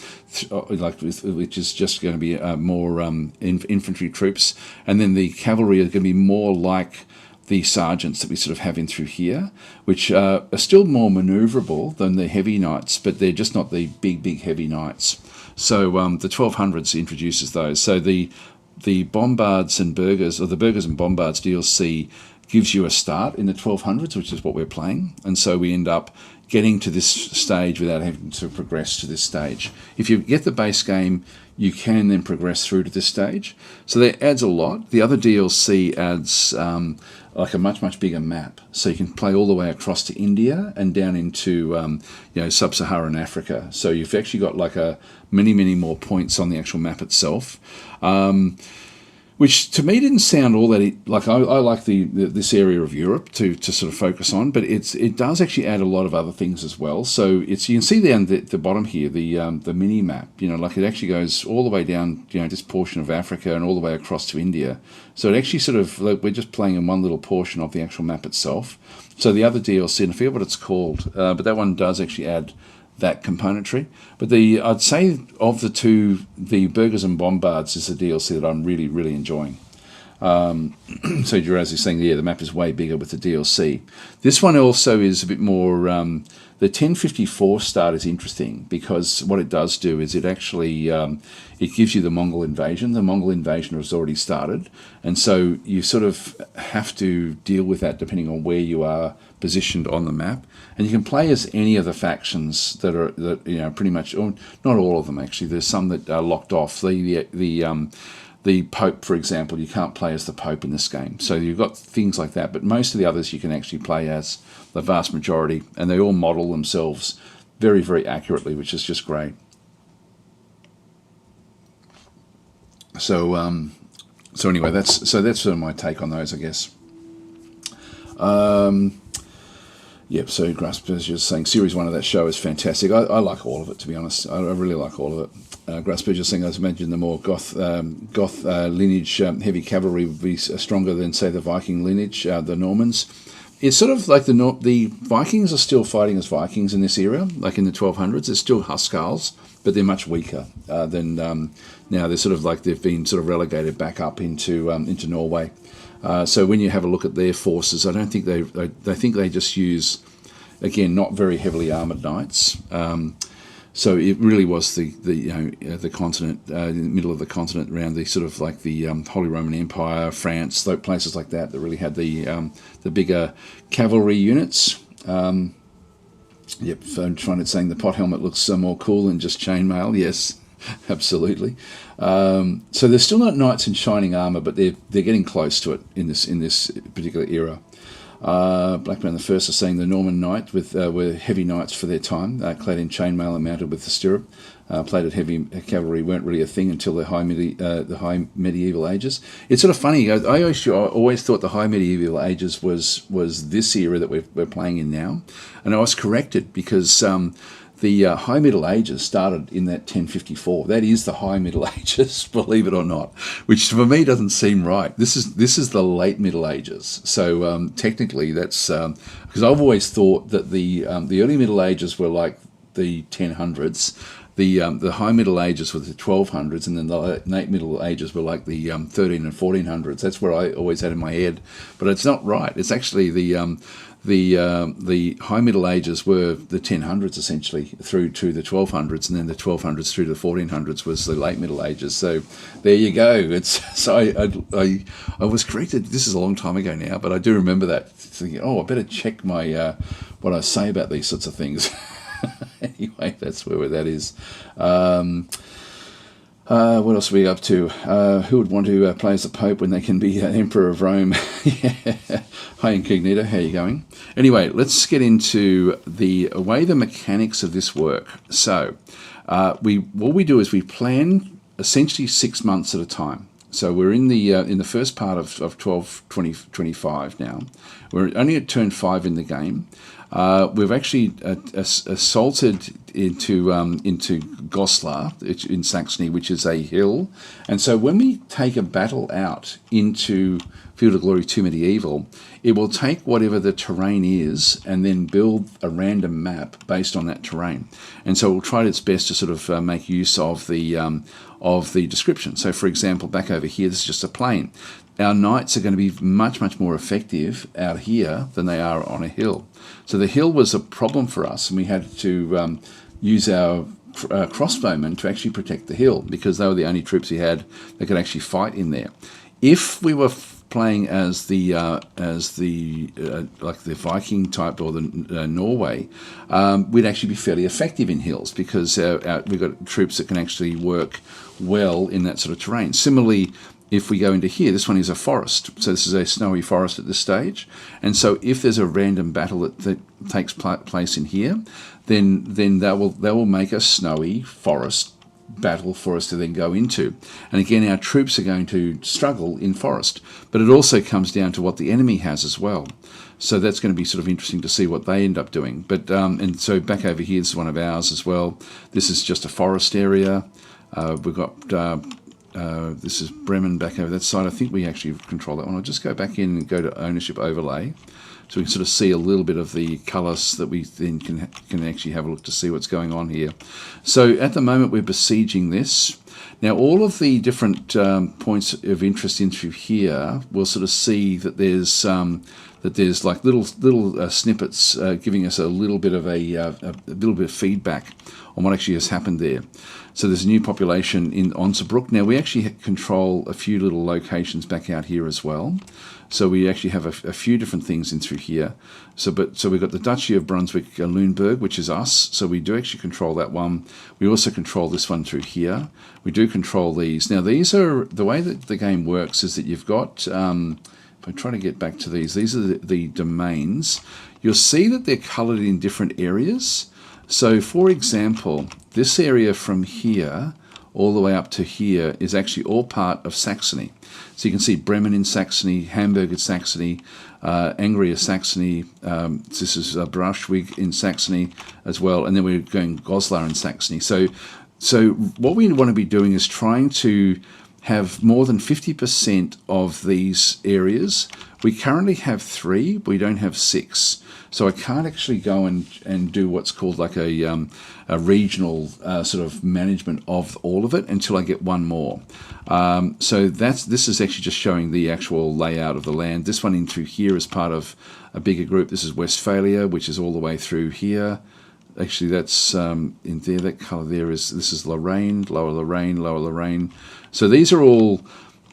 which is just going to be more infantry troops, and then the cavalry are going to be more like the sergeants that we sort of have in through here, which are still more manoeuvrable than the heavy knights, but they're just not the big heavy knights. So the 1200s introduces those. So the Bombards and Burghers, or the Burghers and Bombards DLC, gives you a start in the 1200s, which is what we're playing, and so we end up getting to this stage without having to progress to this stage. If you get the base game, you can then progress through to this stage. So that adds a lot. The other DLC adds like a much bigger map, so you can play all the way across to India and down into sub-Saharan Africa. So you've actually got like a many more points on the actual map itself. Which to me didn't sound all that like I like this area of Europe to sort of focus on, but it does actually add a lot of other things as well. So you can see down the bottom here the mini map. Like it actually goes all the way down this portion of Africa and all the way across to India. So it actually sort of, like, we're just playing in one little portion of the actual map itself. So the other DLC, and I forget what it's called, but that one does actually add that componentry. But I'd say of the two, the Burghers and Bombards is the DLC that I'm really enjoying. So Juraz is saying, the map is way bigger with the DLC. This one also is a bit more, the 1054 start is interesting, because what it does do is it actually, it gives you the Mongol invasion. The Mongol invasion has already started, and so you sort of have to deal with that depending on where you are positioned on the map. And you can play as any of the factions that pretty much, or not all of them actually. There's some that are locked off. The Pope, for example, you can't play as the Pope in this game. So you've got things like that, but most of the others you can actually play as, the vast majority, and they all model themselves very accurately, which is just great. So anyway, that's sort of my take on those, I guess. Yep, so Grasp is just saying Series 1 of that show is fantastic. I like all of it, to be honest. I really like all of it. Grasp is just saying, as mentioned, the more Goth lineage heavy cavalry would be stronger than, say, the Viking lineage, the Normans. It's sort of like the Vikings are still fighting as Vikings in this era, like in the 1200s. They're still Huskars, but they're much weaker than now. They're sort of like they've been sort of relegated back up into Norway. So when you have a look at their forces, I don't think they think they just use, again, not very heavily armoured knights. So it really was the continent, in the middle of the continent, around the sort of like the Holy Roman Empire, France, those places like that really had the bigger cavalry units. Yep, so I'm trying to saying the pot helmet looks more cool than just chainmail. Yes, absolutely. So they're still not knights in shining armour, but they're getting close to it in this particular era. Blackburn the First are saying the Norman knight were heavy knights for their time, clad in chainmail and mounted with the stirrup. Plated heavy cavalry weren't really a thing until the high medieval ages. It's sort of funny. I always thought the high medieval ages was this era that we're playing in now, and I was corrected because the High Middle Ages started in that 1054. That is the High Middle Ages, believe it or not, which for me doesn't seem right. This is the Late Middle Ages. So technically, that's because I've always thought that the early Middle Ages were like the 1000s. The High Middle Ages were the 1200s, and then the Late Middle Ages were like the 13 and 1400s. That's what I always had in my head, but it's not right. It's actually the High Middle Ages were the 1000s essentially through to the 1200s, and then the 1200s through to the 1400s was the Late Middle Ages. So there you go. So I was corrected. This is a long time ago now, but I do remember that thinking, I better check my what I say about these sorts of things. Anyway, that's where that is. What else are we up to? Who would want to play as the Pope when they can be Emperor of Rome? Yeah. Hi, Incognito. How are you going? Anyway, let's get into the way the mechanics of this work. So, what we do is we plan essentially 6 months at a time. So we're in the first part of 1225 now. We're only at turn 5 in the game. We've actually assaulted into Goslar in Saxony, which is a hill. And so when we take a battle out into Field of Glory 2 Medieval, it will take whatever the terrain is and then build a random map based on that terrain. And so it will try its best to sort of make use of the description. So, for example, back over here, this is just a plain. Our knights are going to be much, much more effective out here than they are on a hill. So the hill was a problem for us, and we had to use our crossbowmen to actually protect the hill because they were the only troops we had that could actually fight in there. If we were playing as the like the Viking type or the Norway, we'd actually be fairly effective in hills because we've got troops that can actually work well in that sort of terrain. Similarly, if we go into here, this one is a forest. So this is a snowy forest at this stage. And so if there's a random battle that takes place in here, then that will make a snowy forest battle for us to then go into. And again, our troops are going to struggle in forest. But it also comes down to what the enemy has as well. So that's going to be sort of interesting to see what they end up doing. But and so back over here, this is one of ours as well. This is just a forest area. We've got... this is Bremen back over that side. I think we actually control that one. I'll just go back in and go to ownership overlay so we can sort of see a little bit of the colours that we then can actually have a look to see what's going on here. So at the moment we're besieging this. Now all of the different points of interest in through here, we'll sort of see that there's like little snippets giving us a little bit of feedback on what actually has happened there. So there's a new population in Onsebrook. Now we actually control a few little locations back out here as well. So we actually have a few different things in through here. So we've got the Duchy of Brunswick, Lüneburg, which is us. So we do actually control that one. We also control this one through here. We do control these. Now these are the way that the game works is that you've got. If I try to get back to these are the domains. You'll see that they're coloured in different areas. So, for example, this area from here all the way up to here is actually all part of Saxony. So you can see Bremen in Saxony, Hamburg in Saxony, Angria Saxony, this is Braunschweig in Saxony as well, and then we're going Goslar in Saxony. So what we want to be doing is trying to have more than 50% of these areas. We currently have 3, we don't have 6. So I can't actually go and do what's called like a regional sort of management of all of it until I get one more. So this is actually just showing the actual layout of the land. This one in through here is part of a bigger group. This is Westphalia, which is all the way through here. Actually, that's in there. That colour there this is Lorraine, Lower Lorraine, Lower Lorraine. So these are all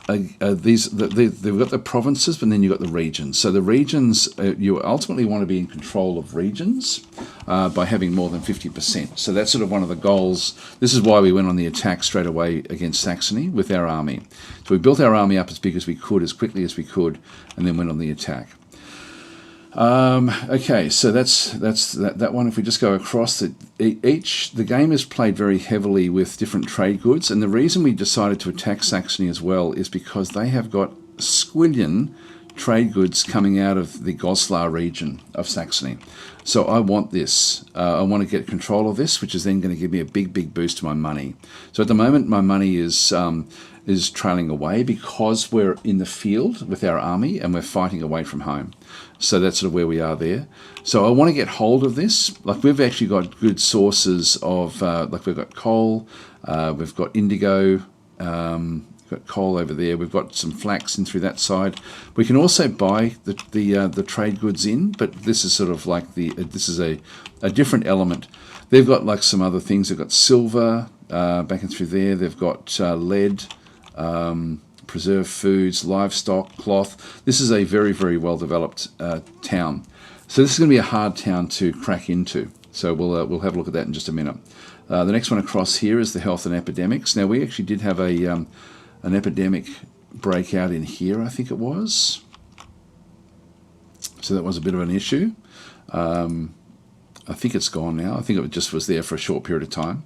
they've got the provinces, but then you've got the regions. So the regions, you ultimately want to be in control of regions by having more than 50%. So that's sort of one of the goals. This is why we went on the attack straight away against Saxony with our army. So we built our army up as big as we could, as quickly as we could, and then went on the attack. Okay, so that's that one. If we just go across, the game is played very heavily with different trade goods, and the reason we decided to attack Saxony as well is because they have got squillion trade goods coming out of the Goslar region of Saxony. So I want this. I want to get control of this, which is then going to give me a big boost to my money. So at the moment, my money is trailing away because we're in the field with our army and we're fighting away from home. So that's sort of where we are there. So I want to get hold of this. Like we've actually got good sources of, like we've got coal, we've got indigo, we've got coal over there. We've got some flax in through that side. We can also buy the trade goods in, but this is sort of like this is a different element. They've got like some other things. They've got silver back and through there. They've got lead. Preserved foods, livestock, cloth. This is a very well developed town. So this is going to be a hard town to crack into. So we'll have a look at that in just a minute. The next one across here is the health and epidemics. Now we actually did have an epidemic breakout in here, I think it was. So that was a bit of an issue. I think it's gone now. I think it just was there for a short period of time.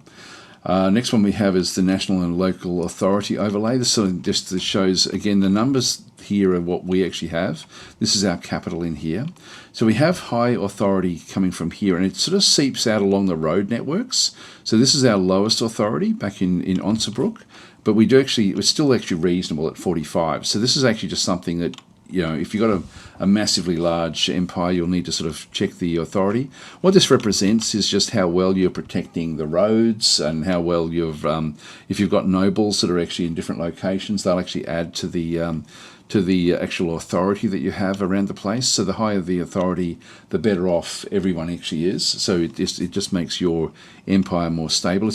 Next one we have is the national and local authority overlay. This sort of just shows, again, the numbers here are what we actually have. This is our capital in here. So we have high authority coming from here, and it sort of seeps out along the road networks. So this is our lowest authority back in Onsebrook, but we're still actually reasonable at 45. So this is actually just something that, you know, if you've got a massively large empire, you'll need to sort of check the authority. What this represents is just how well you're protecting the roads and how well if you've got nobles that are actually in different locations, they'll actually add to the actual authority that you have around the place. So the higher the authority, the better off everyone actually is. So it just makes your empire more stable.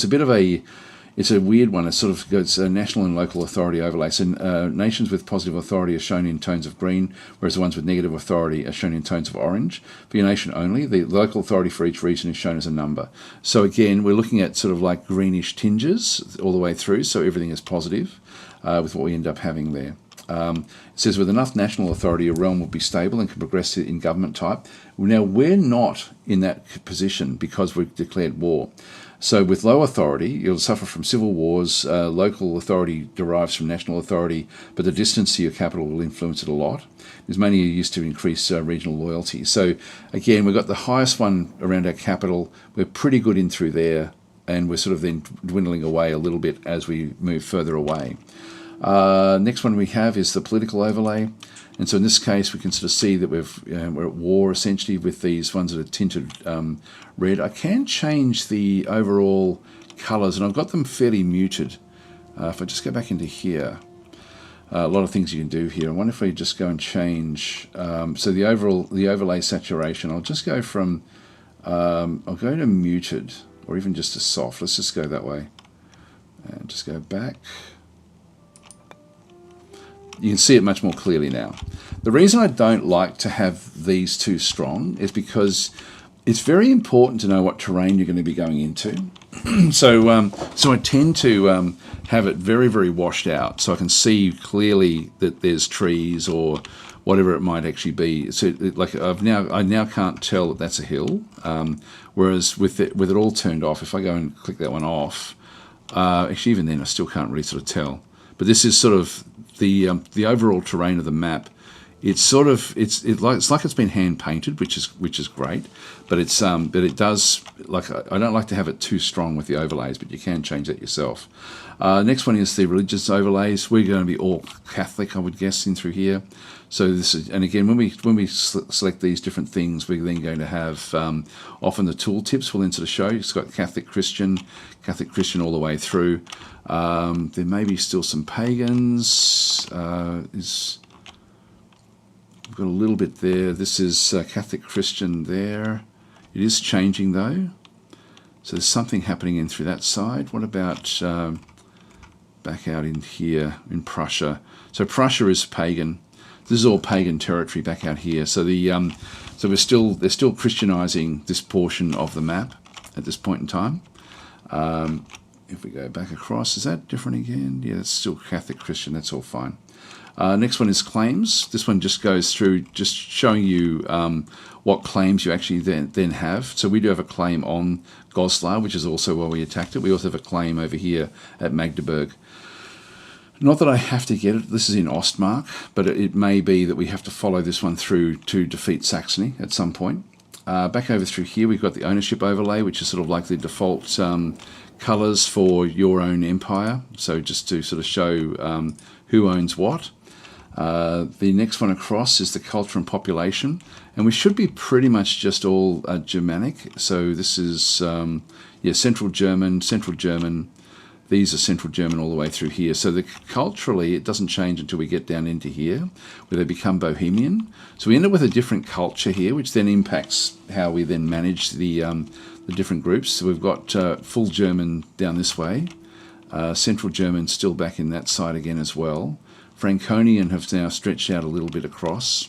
It's a weird one. It sort of goes a national and local authority overlay. So nations with positive authority are shown in tones of green, whereas the ones with negative authority are shown in tones of orange. For your nation only, the local authority for each region is shown as a number. So again, we're looking at sort of like greenish tinges all the way through, so everything is positive with what we end up having there. It says, with enough national authority, a realm will be stable and can progress in government type. Now, we're not in that position because we've declared war. So with low authority, you'll suffer from civil wars. Local authority derives from national authority, but the distance to your capital will influence it a lot. There's mainly used to increase regional loyalty. So again, we've got the highest one around our capital. We're pretty good in through there, and we're sort of then dwindling away a little bit as we move further away. Next one we have is the political overlay. And so in this case, we can sort of see that we're at war essentially with these ones that are tinted red. I can change the overall colours, and I've got them fairly muted. If I just go back into here, a lot of things you can do here. I wonder if we just go and change. So the overlay saturation, I'll just go from, I'll go to muted, or even just to soft. Let's just go that way. And just go back. You can see it much more clearly now. The reason I don't like to have these too strong is because it's very important to know what terrain you're going to be going into. So I tend to have it very washed out, so I can see clearly that there's trees or whatever it might actually be. So I now can't tell that that's a hill. Whereas with it all turned off, if I go and click that one off, actually even then I still can't really sort of tell. But this is sort of the overall terrain of the map it's sort of it's like it's been hand painted, which is great, but it does, like, I don't like to have it too strong with the overlays, but you can change that yourself. Next one is the religious overlays. We're going to be all Catholic, I would guess, in through here. So this is, and again, when we select these different things, we're then going to have often the tooltips will then sort of show. It's got Catholic Christian all the way through. There may be still some pagans. We've got a little bit there. This is Catholic Christian there. It is changing though. So there's something happening in through that side. What about back out in here in Prussia? So Prussia is pagan. This is all pagan territory back out here. So they're still Christianizing this portion of the map at this point in time. If we go back across, is that different again? Yeah, it's still Catholic Christian. That's all fine. Next one is claims. This one just goes through just showing you what claims you actually then have. So we do have a claim on Goslar, which is also where we attacked it. We also have a claim over here at Magdeburg. Not that I have to get it. This is in Ostmark, but it may be that we have to follow this one through to defeat Saxony at some point. Back over through here, we've got the ownership overlay, which is sort of like the default colours for your own empire. So just to sort of show who owns what. The next one across is the culture and population, and we should be pretty much just all Germanic. So this is Central German. These are Central German all the way through here. So culturally, it doesn't change until we get down into here, where they become Bohemian. So we end up with a different culture here, which then impacts how we then manage the different groups. So we've got full German down this way, Central German still back in that side again as well. Franconian have now stretched out a little bit across.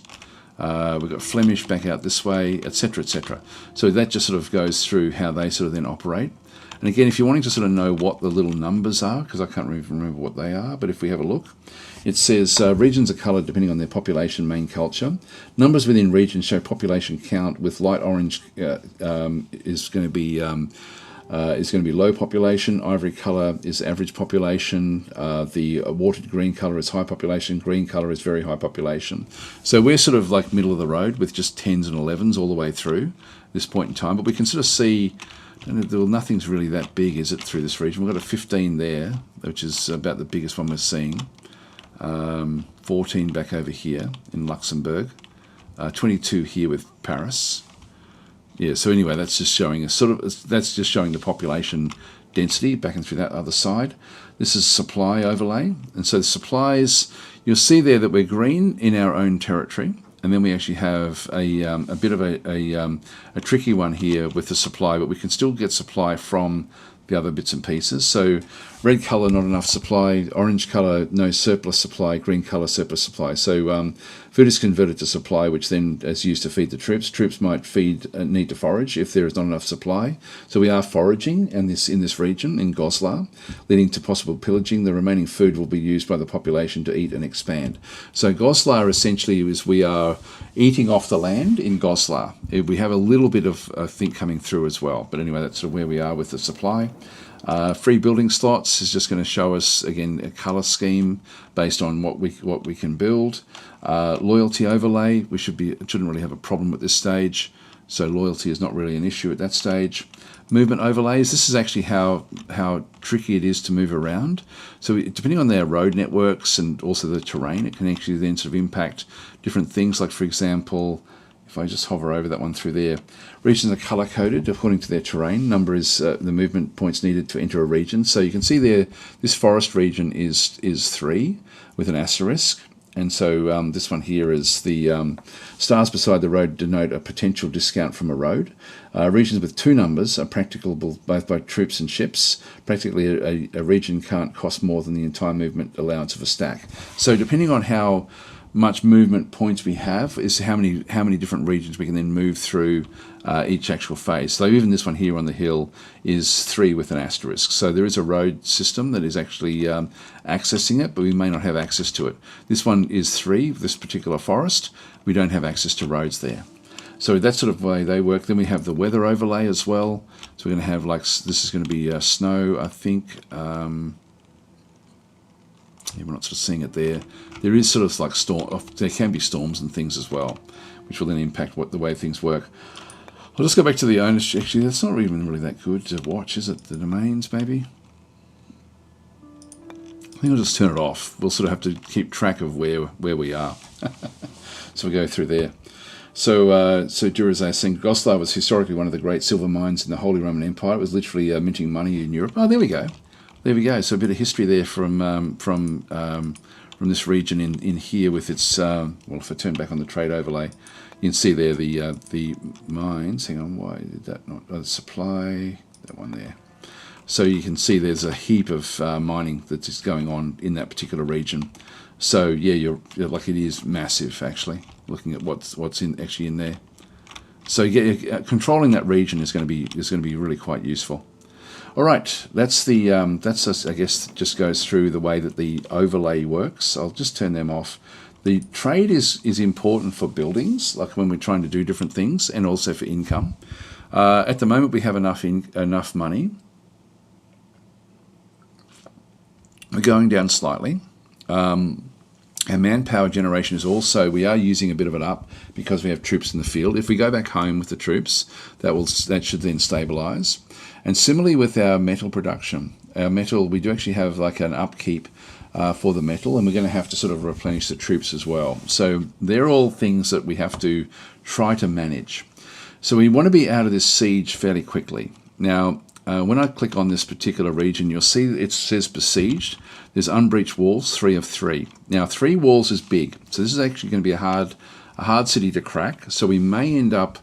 We've got Flemish back out this way, etc., etc. So that just sort of goes through how they sort of then operate. And again, if you're wanting to sort of know what the little numbers are, because I can't even remember what they are, but if we have a look, it says regions are coloured depending on their population, main culture. Numbers within regions show population count, with light orange is going to be low population. Ivory colour is average population. The watered green colour is high population. Green colour is very high population. So we're sort of like middle of the road with just 10s and 11s all the way through this point in time. But we can sort of see, nothing's really that big, is it, through this region? We've got a 15 there, which is about the biggest one we're seeing. 14 back over here in Luxembourg. 22 here with Paris. Yeah, so anyway, that's just showing the population density back and through that other side. This is supply overlay, and so the supplies, you'll see there that we're green in our own territory, and then we actually have a bit of a tricky one here with the supply, but we can still get supply from the other bits and pieces. So red colour, not enough supply. Orange colour, no surplus supply. Green colour, surplus supply. So food is converted to supply, which then is used to feed the troops. Troops might need to forage if there is not enough supply. So we are foraging in this region, in Goslar, leading to possible pillaging. The remaining food will be used by the population to eat and expand. So Goslar essentially is we are eating off the land in Goslar. We have a little bit of, I think, coming through as well. But anyway, that's sort of where we are with the supply. Free building slots is just going to show us, again, a colour scheme based on what we can build. Loyalty overlay, we shouldn't really have a problem at this stage, so loyalty is not really an issue at that stage. Movement overlays, this is actually how tricky it is to move around. So depending on their road networks and also the terrain, it can actually then sort of impact different things, like, for example, if I just hover over that one through there, regions are colour-coded according to their terrain. Number is the movement points needed to enter a region. So you can see there, this forest region is 3 with an asterisk. And so this one here is the stars beside the road denote a potential discount from a road. Regions with 2 numbers are practicable both by troops and ships. Practically, a region can't cost more than the entire movement allowance of a stack. So depending on how much movement points we have is how many different regions we can then move through each actual phase. So even this one here on the hill is 3 with an asterisk. So there is a road system that is actually accessing it, but we may not have access to it. This one is 3, this particular forest. We don't have access to roads there. So that's sort of the way they work. Then we have the weather overlay as well. So we're going to have, like, this is going to be snow, I think. Yeah, we're not sort of seeing it there. There is sort of like there can be storms and things as well, which will then impact the way things work. I'll just go back to the owners. Actually, that's not even really that good to watch, is it? The domains, maybe? I think I'll just turn it off. We'll sort of have to keep track of where we are. So we go through there. So Durazay saying Goslar was historically one of the great silver mines in the Holy Roman Empire. It was literally minting money in Europe. Oh, there we go. There we go. So a bit of history there from this region in here with its. Well, if I turn back on the trade overlay, you can see there the mines. Hang on, why did that not supply? That one there. So you can see there's a heap of mining that is going on in that particular region. So yeah, you're like, it is massive actually. Looking at what's actually in there. So controlling that region is going to be really quite useful. All right, that's I guess just goes through the way that the overlay works. I'll just turn them off. The trade is important for buildings, like when we're trying to do different things, and also for income. At the moment, we have enough money. We're going down slightly. Our manpower generation is also, we are using a bit of it up because we have troops in the field. If we go back home with the troops, that should then stabilise. And similarly with our metal production, we do actually have like an upkeep for the metal, and we're going to have to sort of replenish the troops as well. So they're all things that we have to try to manage. So we want to be out of this siege fairly quickly. Now, when I click on this particular region, you'll see it says besieged. There's unbreached walls, 3 of 3. Now, 3 walls is big, so this is actually going to be a hard city to crack. So we may end up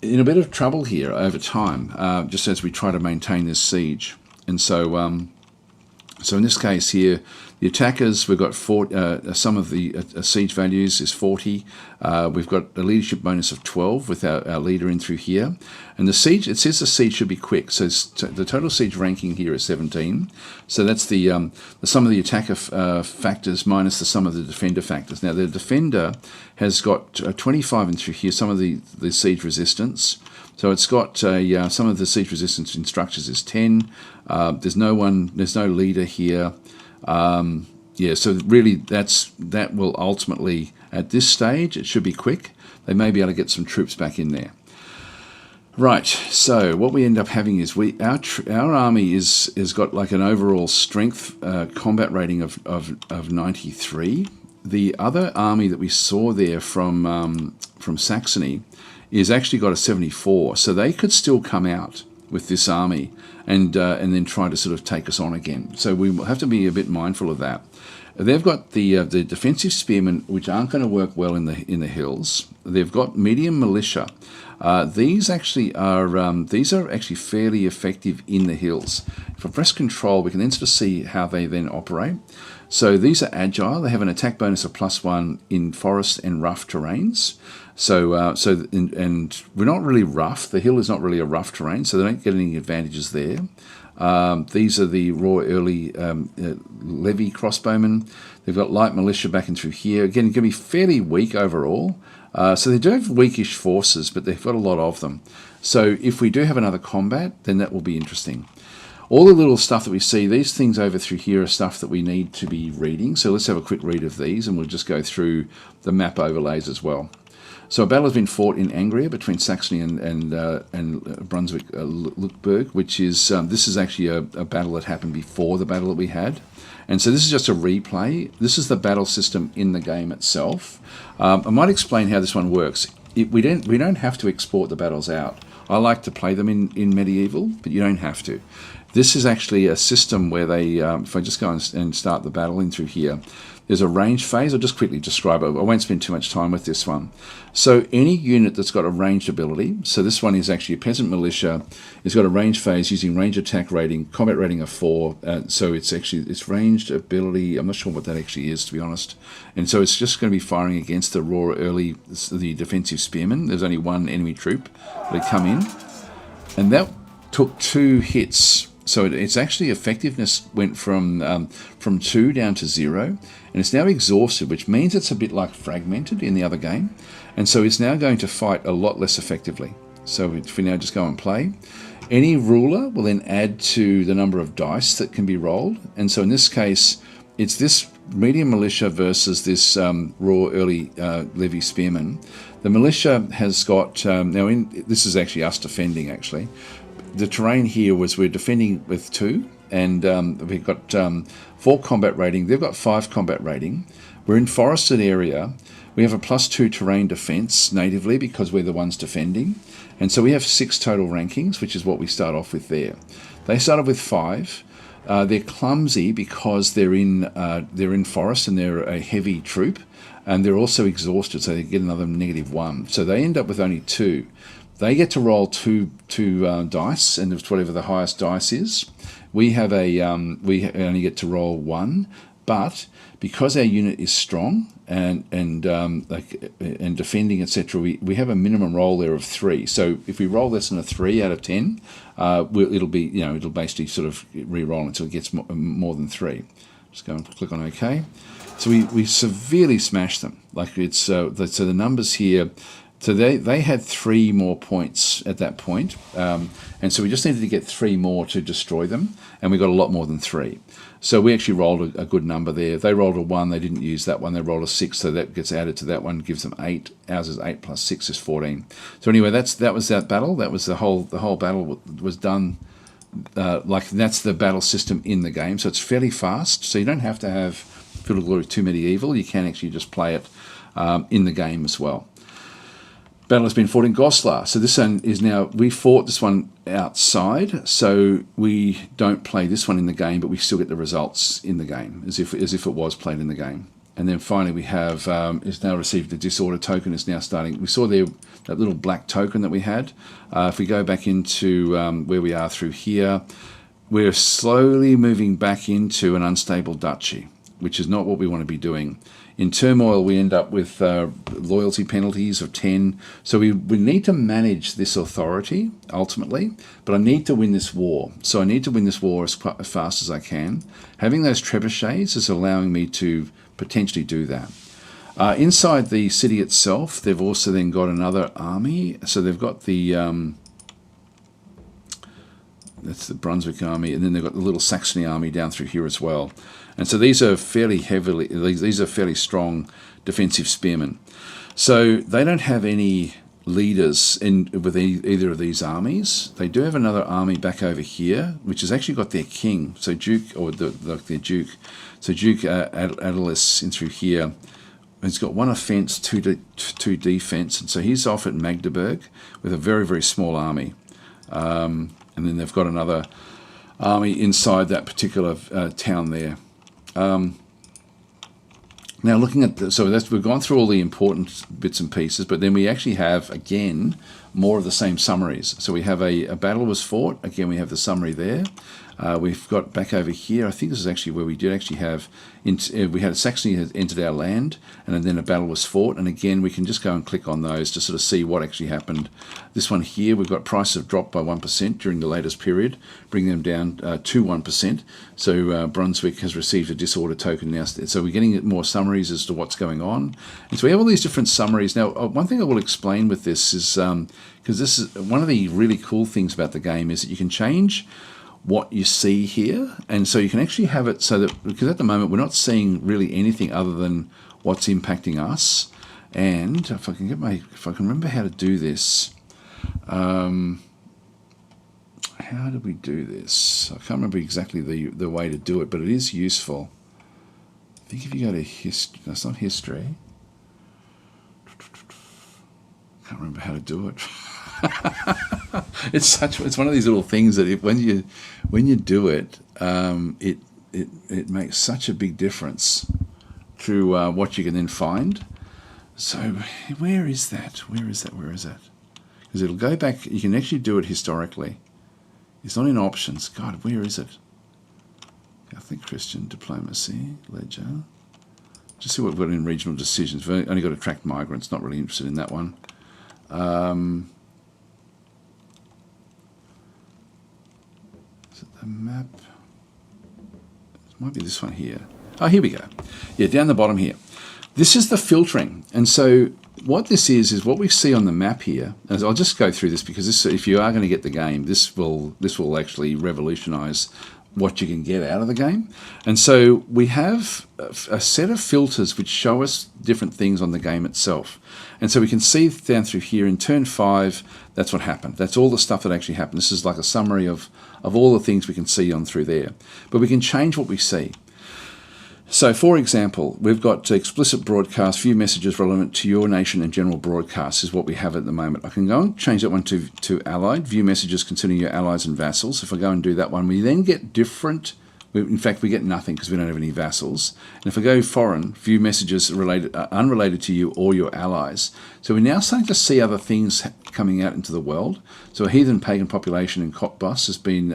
in a bit of trouble here over time, just as we try to maintain this siege. And so, so in this case here, the attackers, we've got some of the siege values is 40. We've got a leadership bonus of 12 with our leader in through here. And the siege, it says the siege should be quick. So the total siege ranking here is 17. So that's the sum of the attacker factors minus the sum of the defender factors. Now the defender has got 25 in through here, some of the siege resistance. So it's got some of the siege resistance in structures is 10. There's no leader here. Yeah, so really that will ultimately, at this stage, it should be quick. They may be able to get some troops back in there. Right, so what we end up having is our army is got like an overall strength combat rating of 93. The other army that we saw there from Saxony is actually got a 74, so they could still come out with this army and then try to sort of take us on again. So we have to be a bit mindful of that. They've got the defensive spearmen, which aren't going to work well in the hills. They've got medium militia. These are actually fairly effective in the hills. If I press Control, we can then sort of see how they then operate. So these are agile. They have an attack bonus of +1 in forest and rough terrains. And we're not really rough. The hill is not really a rough terrain, so they don't get any advantages there. These are the raw early levy crossbowmen. They've got light militia back in through here. Again, going to be fairly weak overall. So they do have weakish forces, but they've got a lot of them. So if we do have another combat, then that will be interesting. All the little stuff that we see, these things over through here are stuff that we need to be reading. So let's have a quick read of these, and we'll just go through the map overlays as well. So a battle has been fought in Angria between Saxony and Brunswick-Lüneburg, which is, this is actually a battle that happened before the battle that we had. And so this is just a replay. This is the battle system in the game itself. I might explain how this one works. We don't have to export the battles out. I like to play them in Medieval, but you don't have to. This is actually a system where they, if I just go and start the battle in through here, there's a range phase. I'll just quickly describe it. I won't spend too much time with this one. So any unit that's got a ranged ability, so this one is actually a peasant militia, it's got a range phase using range attack rating, combat rating of 4. So it's ranged ability. I'm not sure what that actually is, to be honest. And so it's just going to be firing against the raw early, the defensive spearmen. There's only one enemy troop that come in. And that took 2 hits. So its actually effectiveness went from 2 down to 0, and it's now exhausted, which means it's a bit like fragmented in the other game, and so it's now going to fight a lot less effectively. So if we now just go and play, any ruler will then add to the number of dice that can be rolled, and so in this case, it's this medium militia versus this raw early levy spearmen. The militia has got this is actually us defending. Actually, the terrain here was we're defending with 2, and we've got 4 combat rating. They've got 5 combat rating. We're in forested area. We have a +2 terrain defense natively because we're the ones defending, and so we have 6 total rankings, which is what we start off with there. They started with 5. They're clumsy because they're in forest and they're a heavy troop, and they're also exhausted, so they get another -1. So they end up with only 2. They get to roll two dice, and it's whatever the highest dice is. We have we only get to roll 1, but because our unit is strong and defending, etc., we have a minimum roll there of 3. So if we roll less than a 3 out of 10, it'll basically sort of re-roll until it gets more than 3. Just go and click on OK. So we severely smash them. Like so the numbers here. So they had 3 more points at that point, and so we just needed to get 3 more to destroy them, and we got a lot more than 3. So we actually rolled a good number there. They rolled a 1, they didn't use that one. They rolled a 6, so that gets added to that one, gives them 8. Ours is 8 plus 6 is 14. So anyway, that was that battle. That was the whole battle was done. That's the battle system in the game. So it's fairly fast. So you don't have to have Field of Glory 2 Medieval. You can actually just play it in the game as well. Battle has been fought in Goslar. So this one is now, we fought this one outside, so we don't play this one in the game, but we still get the results in the game, as if it was played in the game. And then finally we have, it's now received the disorder token, is now starting. We saw there that little black token that we had. If we go back into where we are through here, we're slowly moving back into an unstable duchy, which is not what we want to be doing. In turmoil, we end up with loyalty penalties of 10. So we need to manage this authority, ultimately, but I need to win this war. So I need to win this war as fast as I can. Having those trebuchets is allowing me to potentially do that. Inside the city itself, they've also then got another army. So they've got the... that's the Brunswick army, and then they've got the little Saxony army down through here as well. And so these are fairly strong defensive spearmen. So they don't have any leaders with either of these armies. They do have another army back over here, which has actually got their king, so Duke, or their Duke. So Duke Adelis in through here. He's got 1 offence, 2 defence, and so he's off at Magdeburg with a very, very small army. And then they've got another army inside that particular town there. Now looking at we've gone through all the important bits and pieces, but then we actually have again more of the same summaries. So we have a battle was fought. Again, we have the summary there. We've got back over here. I think this is actually where we did actually have. We had Saxony has entered our land, and then a battle was fought. And again, we can just go and click on those to sort of see what actually happened. This one here, we've got prices have dropped by 1% during the latest period, bringing them down to 1%. So Brunswick has received a disorder token now. So we're getting more summaries as to what's going on. And so we have all these different summaries. Now, one thing I will explain with this is, because this is one of the really cool things about the game, is that you can change what you see here, and so you can actually have it so that, because at the moment we're not seeing really anything other than what's impacting us. And if I can remember how to do this, how did we do this? I can't remember exactly the way to do it, but it is useful. I think if you go to history, that's not history. Can't remember how to do it. It's one of these little things that when you do it, it makes such a big difference to what you can then find. So where is that? Because it'll go back. You can actually do it historically. It's not in options. God, where is it? Catholic Christian diplomacy ledger. Just see what we've got in regional decisions. We've only got attract migrants. Not really interested in that one. Is it the map? It might be this one here. Oh, here we go. Yeah, down the bottom here. This is the filtering. And so what this is what we see on the map here. And I'll just go through this because this, if you are going to get the game, this will actually revolutionize what you can get out of the game. And so we have a set of filters which show us different things on the game itself. And so we can see down through here in turn 5, that's what happened. That's all the stuff that actually happened. This is like a summary of all the things we can see on through there. But we can change what we see. So, for example, we've got explicit broadcast, view messages relevant to your nation and general broadcast is what we have at the moment. I can go and change that one to allied, view messages concerning your allies and vassals. If I go and do that one, we then get different, in fact, we get nothing because we don't have any vassals. And if I go foreign, view messages unrelated to you or your allies. So we're now starting to see other things coming out into the world. So a heathen pagan population in Cottbus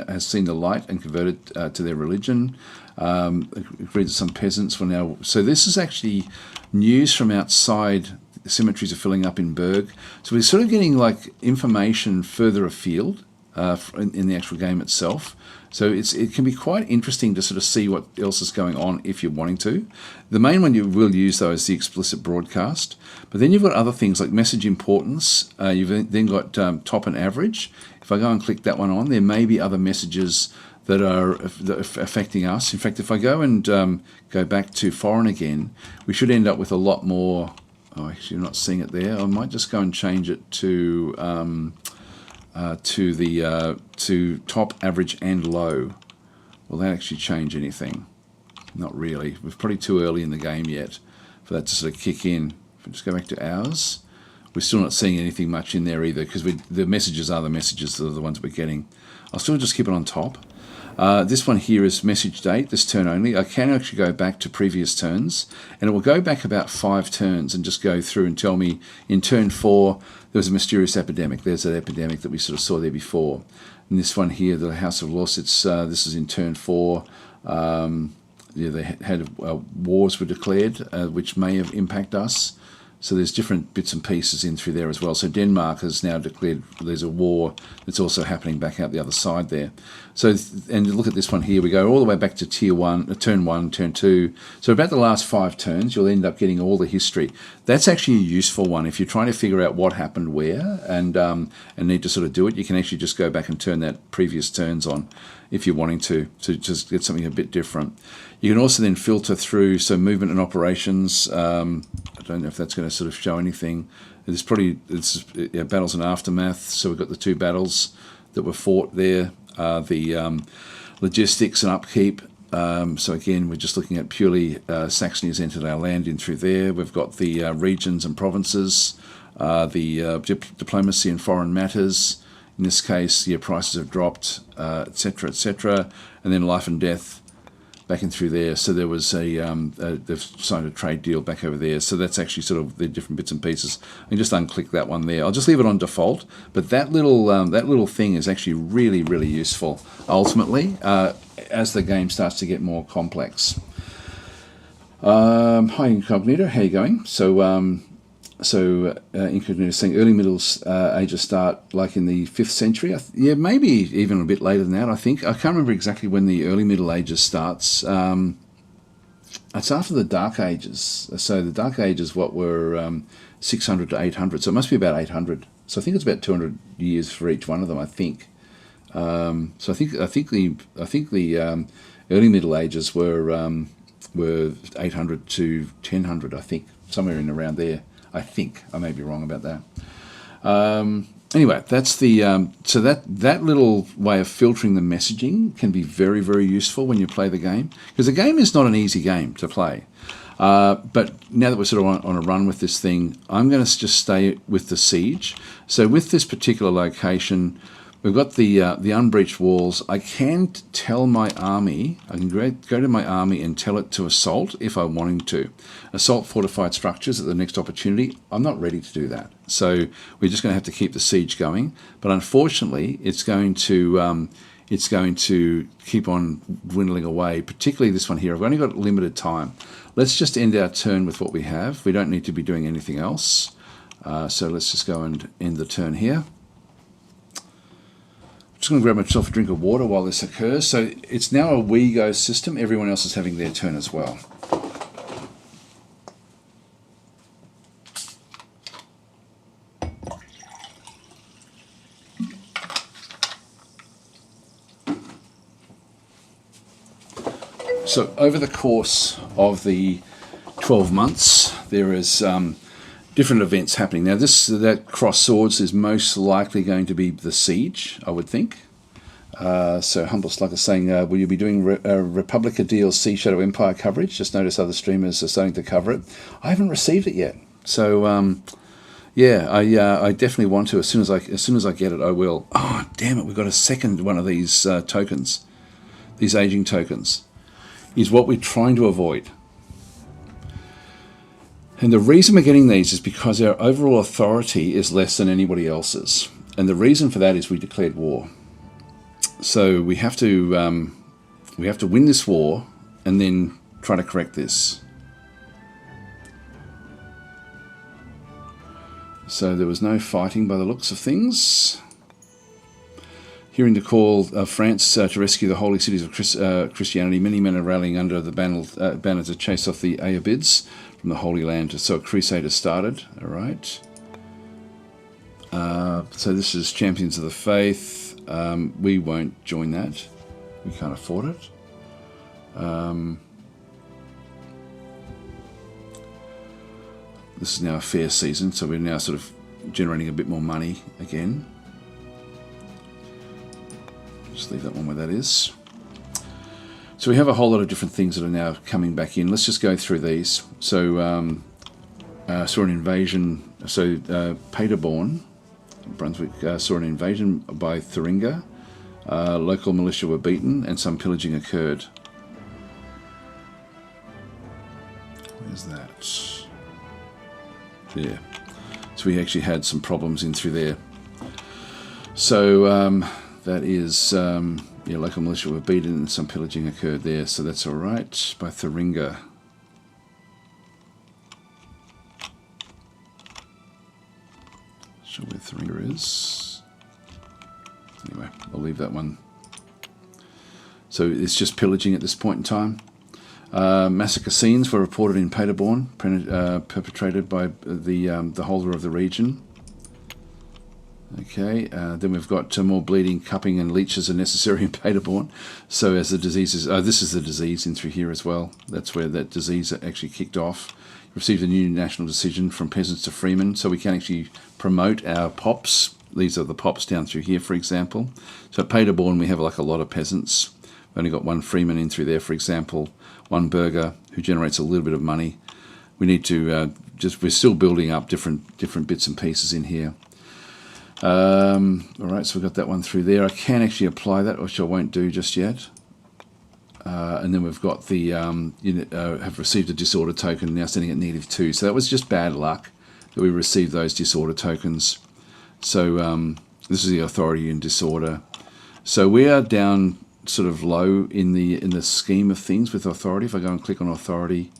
has seen the light and converted to their religion. Agreed that some peasants were now. So this is actually news from outside. The cemeteries are filling up in Berg. So we're sort of getting like information further afield in the actual game itself. So it can be quite interesting to sort of see what else is going on if you're wanting to. The main one you will use though is the explicit broadcast. But then you've got other things like message importance. You've then got top and average. If I go and click that one on, there may be other messages that are affecting us. In fact, if I go and go back to foreign again, we should end up with a lot more. Oh, actually, you're not seeing it there. I might just go and change it to top, average, and low. Will that actually change anything? Not really. We're probably too early in the game yet for that to sort of kick in. If we just go back to ours, we're still not seeing anything much in there either because the messages are the messages that are the ones we're getting. I'll still just keep it on top. This one here is message date, this turn only. I can actually go back to previous turns, and it will go back about 5 turns and just go through and tell me in turn 4 there was a mysterious epidemic. There's that epidemic that we sort of saw there before. And this one here, the House of Loss, this is in turn 4. They had wars were declared, which may have impacted us. So there's different bits and pieces in through there as well. So Denmark has now declared there's a war that's also happening back out the other side there. So, and look at this one here. We go all the way back to turn 1, turn 2. So about the last 5 turns, you'll end up getting all the history. That's actually a useful one. If you're trying to figure out what happened where and need to sort of do it, you can actually just go back and turn that previous turns on if you're wanting to just get something a bit different. You can also then filter through, so movement and operations. I don't know if that's going to sort of show anything. It's battles and aftermath. So we've got the 2 battles that were fought there. The logistics and upkeep. So again, we're just looking at purely Saxony has entered our land in through there. We've got the regions and provinces, the diplomacy and foreign matters. In this case, prices have dropped, etc., etc. And then life and death. Back in through there, so there was they've signed a trade deal back over there. So that's actually sort of the different bits and pieces. I can just unclick that one there. I'll just leave it on default. But that little thing is actually really, really useful. Ultimately, as the game starts to get more complex. Hi Incognito, how you going? So Incognito is saying early Middle Ages start like in the 5th century. Maybe even a bit later than that, I think. I can't remember exactly when the early Middle Ages starts. It's after the Dark Ages. So the Dark Ages, what were 600 to 800. So it must be about 800. So I think it's about 200 years for each one of them, I think. So I think the early Middle Ages were 800 to 1000, I think. Somewhere in around there. I think I may be wrong about that. Anyway, that's the so that little way of filtering the messaging can be very, very useful when you play the game, because the game is not an easy game to play. But now that we're sort of on a run with this thing, I'm going to just stay with the siege. So with this particular location, we've got the unbreached walls. I can tell my army, I can go to my army and tell it to assault if I wanted to. Assault fortified structures at the next opportunity. I'm not ready to do that. So we're just going to have to keep the siege going. But unfortunately, it's going to keep on dwindling away, particularly this one here. I've only got limited time. Let's just end our turn with what we have. We don't need to be doing anything else. So let's just go and end the turn here. Just going to grab myself a drink of water while this occurs. So it's now a we go system. Everyone else is having their turn as well. So over the course of the 12 months, there is different events happening. Now, that cross swords is most likely going to be the siege, I would think. So Humble Slug is saying, will you be doing Republica DLC Shadow Empire coverage? Just notice other streamers are starting to cover it. I haven't received it yet. So, yeah, I definitely want to. As soon as I get it, I will. Oh, damn it, we've got a second one of these tokens. These aging tokens is what we're trying to avoid. And the reason we're getting these is because our overall authority is less than anybody else's. And the reason for that is we declared war. So we have to win this war and then try to correct this. So there was no fighting by the looks of things. Hearing the call of France to rescue the holy cities of Christianity, many men are rallying under the banner to chase off the Ayyubids from the Holy Land. So a crusade has started. All right. So this is Champions of the Faith. We won't join that. We can't afford it. This is now a fair season, so we're now sort of generating a bit more money again. Just leave that one where that is. So we have a whole lot of different things that are now coming back in. Let's just go through these. So saw an invasion. So Paderborn, Brunswick, saw an invasion by Thuringia. Local militia were beaten and some pillaging occurred. Where's that? Yeah. So we actually had some problems in through there. So that is, yeah, local militia were beaten and some pillaging occurred there. So that's all right by Thuringia. Not sure where Thuringia is. Anyway, I'll leave that one. So it's just pillaging at this point in time. Massacre scenes were reported in Paderborn, perpetrated by the holder of the region. Okay, then we've got more bleeding, cupping, and leeches are necessary in Paderborn. So as the diseases, this is the disease in through here as well. That's where that disease actually kicked off. Received a new national decision from peasants to freemen, so we can actually promote our pops. These are the pops down through here, for example. So at Paderborn, we have like a lot of peasants. We've only got one freeman in through there, for example. One burgher who generates a little bit of money. We need to we're still building up different bits and pieces in here. All right, so we've got that one through there. I can actually apply that, which I won't do just yet. And then we've got the have received a disorder token, now standing at -2. So that was just bad luck that we received those disorder tokens. So this is the authority in disorder. So we are down sort of low in the scheme of things with authority. If I go and click on authority,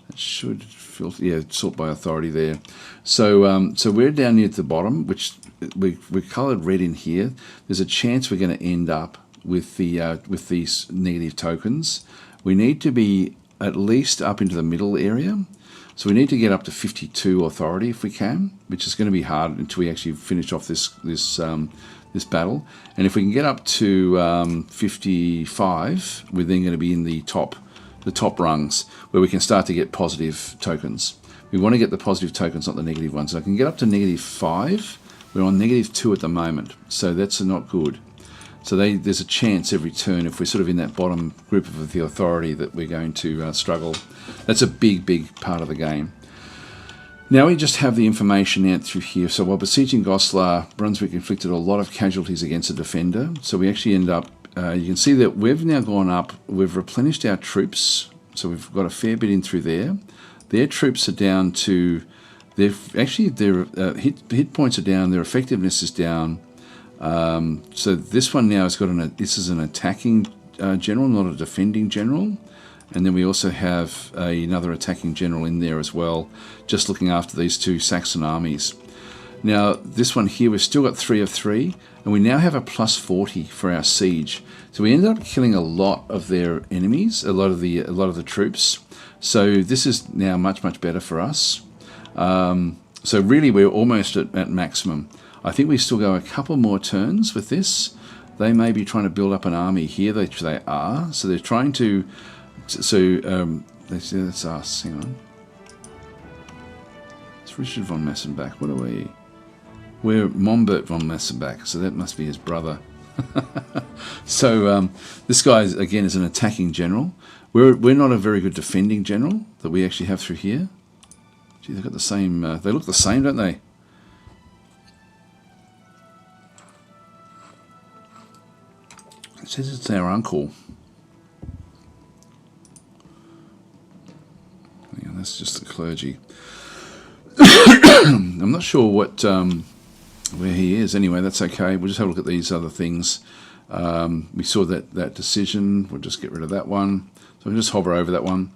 it should filter, yeah, sort by authority there. So so we're down near the bottom, which we're coloured red in here. There's a chance we're going to end up with these negative tokens. We need to be at least up into the middle area. So we need to get up to 52 authority if we can, which is going to be hard until we actually finish off this battle. And if we can get up to 55, we're then going to be in the top rungs where we can start to get positive tokens. We want to get the positive tokens, not the negative ones. So I can get up to -5. We're on -2 at the moment, so that's not good. So there's a chance every turn, if we're sort of in that bottom group of the authority, that we're going to struggle. That's a big part of the game. Now we just have the information out through here. So while besieging Goslar, Brunswick inflicted a lot of casualties against a defender. So we actually end up, you can see that we've now gone up, we've replenished our troops. So we've got a fair bit in through there. Their troops are down to, their hit points are down, their effectiveness is down. So this one now has got this is an attacking general, not a defending general. And then we also have another attacking general in there as well, just looking after these two Saxon armies. Now, this one here, we've still got 3 of 3, and we now have a +40 for our siege. So we ended up killing a lot of their enemies, a lot of the troops. So this is now much better for us. So really, we're almost at maximum. I think we still go a couple more turns with this. They may be trying to build up an army here. They are. So they're trying to that's us. Hang on. It's Richard von Messenbach. What are we? We're Mombert von Messenbach, so that must be his brother. So this guy, again, is an attacking general. We're not a very good defending general that we actually have through here. Gee, they've got the same... they look the same, don't they? It says it's our uncle. Yeah, that's just the clergy. I'm not sure what where he is. Anyway, that's okay. We'll just have a look at these other things. We saw that decision. We'll just get rid of that one. So we'll just hover over that one.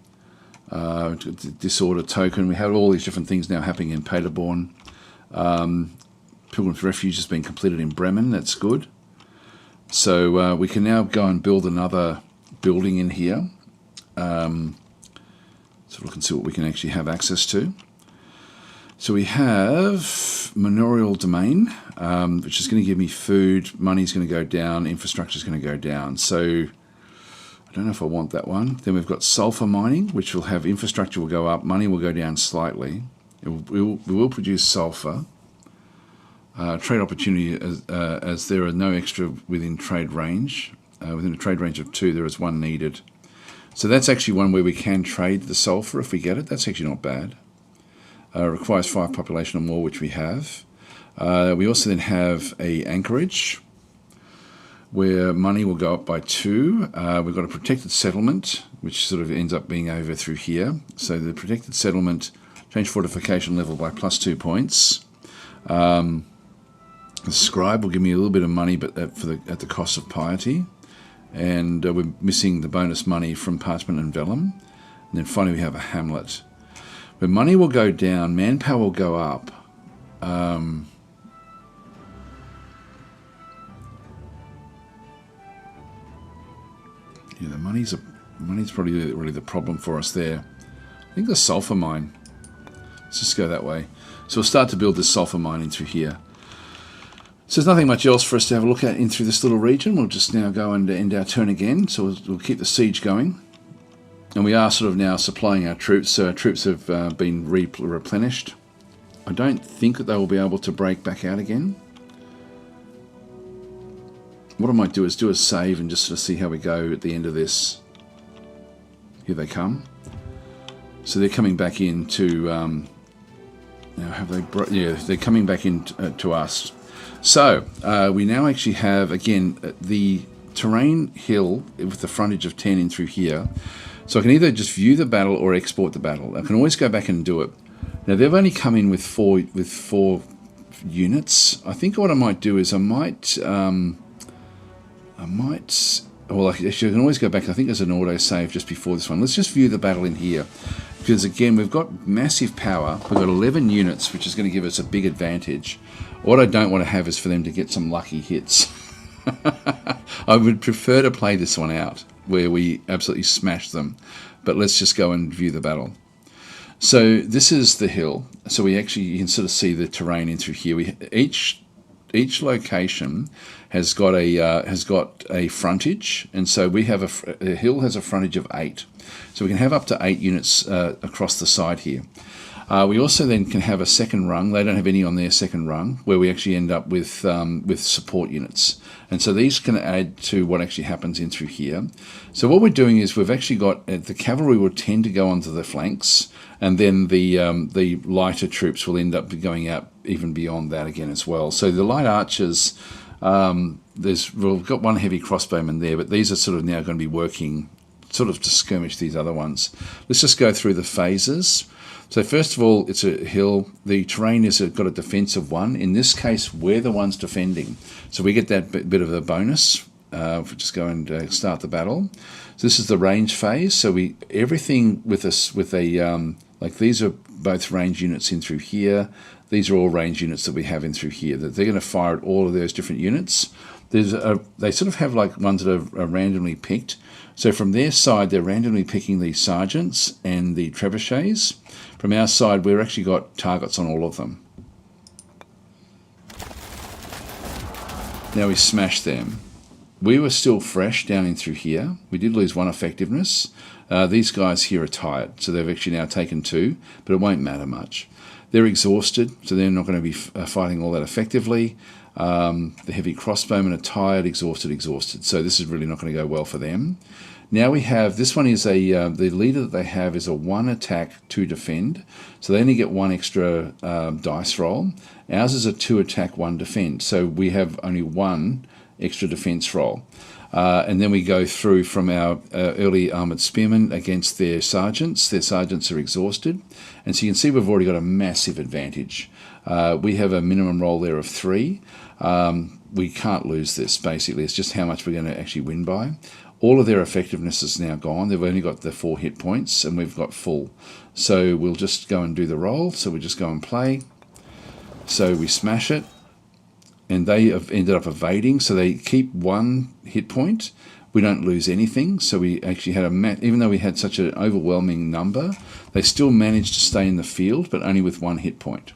Disorder token. We have all these different things now happening in Paderborn. Pilgrim's Refuge has been completed in Bremen. That's good. So we can now go and build another building in here. So look and see what we can actually have access to. So we have manorial domain, which is going to give me food. Money's going to go down. Infrastructure is going to go down. So I don't know if I want that one. Then we've got sulfur mining, which will have infrastructure will go up. Money will go down slightly. We will produce sulfur. Trade opportunity, as there are no extra within trade range. Within a trade range of 2, there is 1 needed. So that's actually one where we can trade the sulfur if we get it. That's actually not bad. Requires 5 population or more, which we have. We also then have a anchorage where money will go up by 2. We've got a protected settlement, which sort of ends up being over through here. So the protected settlement, change fortification level by +2 points. The scribe will give me a little bit of money, but at the cost of piety. And we're missing the bonus money from parchment and vellum. And then finally we have a hamlet. But money will go down, manpower will go up. Yeah, the money's probably really the problem for us there. I think the sulfur mine. Let's just go that way. So we'll start to build this sulfur mine into here. So there's nothing much else for us to have a look at in through this little region. We'll just now go and end our turn again. So we'll keep the siege going. And we are sort of now supplying our troops, so our troops have been replenished. I don't think that they will be able to break back out again. What I might do is do a save and just sort of see how we go at the end of this. Here they come. So they're coming back into... now have they... Yeah, they're coming back in to us. So we now actually have, again, the terrain hill with the frontage of 10 in through here. So I can either just view the battle or export the battle. I can always go back and do it. Now they've only come in with four units. I think what I might do is well, actually I can always go back. I think there's an auto save just before this one. Let's just view the battle in here. Because again, we've got massive power. We've got 11 units, which is going to give us a big advantage. What I don't want to have is for them to get some lucky hits. I would prefer to play this one out, where we absolutely smash them. But let's just go and view the battle. So this is the hill. So you can sort of see the terrain in through here. Each location has got a frontage, and so we have a hill has a frontage of 8. So we can have up to 8 units across the side here. We also then can have a second rung. They don't have any on their second rung, where we actually end up with support units. And so these can add to what actually happens in through here. So what we're doing is we've actually got the cavalry will tend to go onto the flanks, and then the lighter troops will end up going out even beyond that again as well. So the light archers, we've got one heavy crossbowman there, but these are sort of now going to be working sort of to skirmish these other ones. Let's just go through the phases. So first of all, it's a hill. The terrain has got a defense of 1. In this case, we're the ones defending. So we get that bit of a bonus. If we just go and start the battle. So this is the range phase. So everything with us with a like these are both range units in through here. These are all range units that we have in through here. That they're going to fire at all of those different units. They sort of have like ones that are randomly picked. So from their side, they're randomly picking the sergeants and the trebuchets. From our side, we've actually got targets on all of them. Now we smash them. we were still fresh down in through here. We did lose 1 effectiveness. These guys here are tired, so they've actually now taken 2, but it won't matter much. They're exhausted, so they're not going to be fighting all that effectively. The heavy crossbowmen are tired, exhausted. So this is really not going to go well for them. Now we have, this one is the leader that they have is a 1 attack, 2 defend. So they only get 1 extra dice roll. Ours is a 2 attack, 1 defend. So we have only 1 extra defense roll. And then we go through from our early armoured spearmen against their sergeants. Their sergeants are exhausted. And so you can see we've already got a massive advantage. We have a minimum roll there of 3. We can't lose this, basically. It's just how much we're going to actually win by. All of their effectiveness is now gone. They've only got the 4 hit points, and we've got full. So we'll just go and do the roll. So we just go and play. So we smash it. And they have ended up evading, so they keep 1 hit point. We don't lose anything, so we actually had even though we had such an overwhelming number, they still managed to stay in the field, but only with 1 hit point.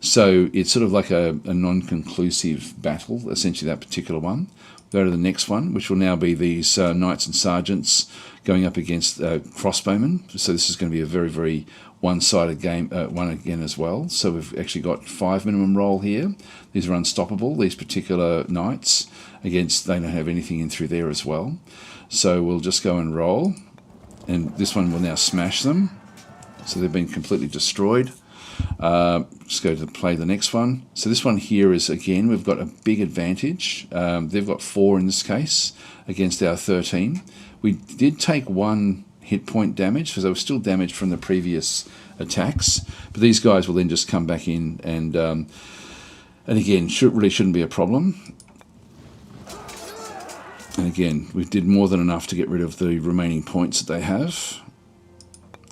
So it's sort of like a non-conclusive battle, essentially that particular one. Go to the next one, which will now be these knights and sergeants going up against crossbowmen. So this is going to be a very, very one-sided game, one again as well. So we've actually got 5 minimum roll here. These are unstoppable, these particular knights. Against, they don't have anything in through there as well. So we'll just go and roll. And this one will now smash them. So they've been completely destroyed. Just go to play the next one. So this one here is, again, we've got a big advantage. They've got 4 in this case against our 13. We did take 1 hit point damage because they were still damaged from the previous attacks. But these guys will then just come back in and again, really shouldn't be a problem. And again, we did more than enough to get rid of the remaining points that they have.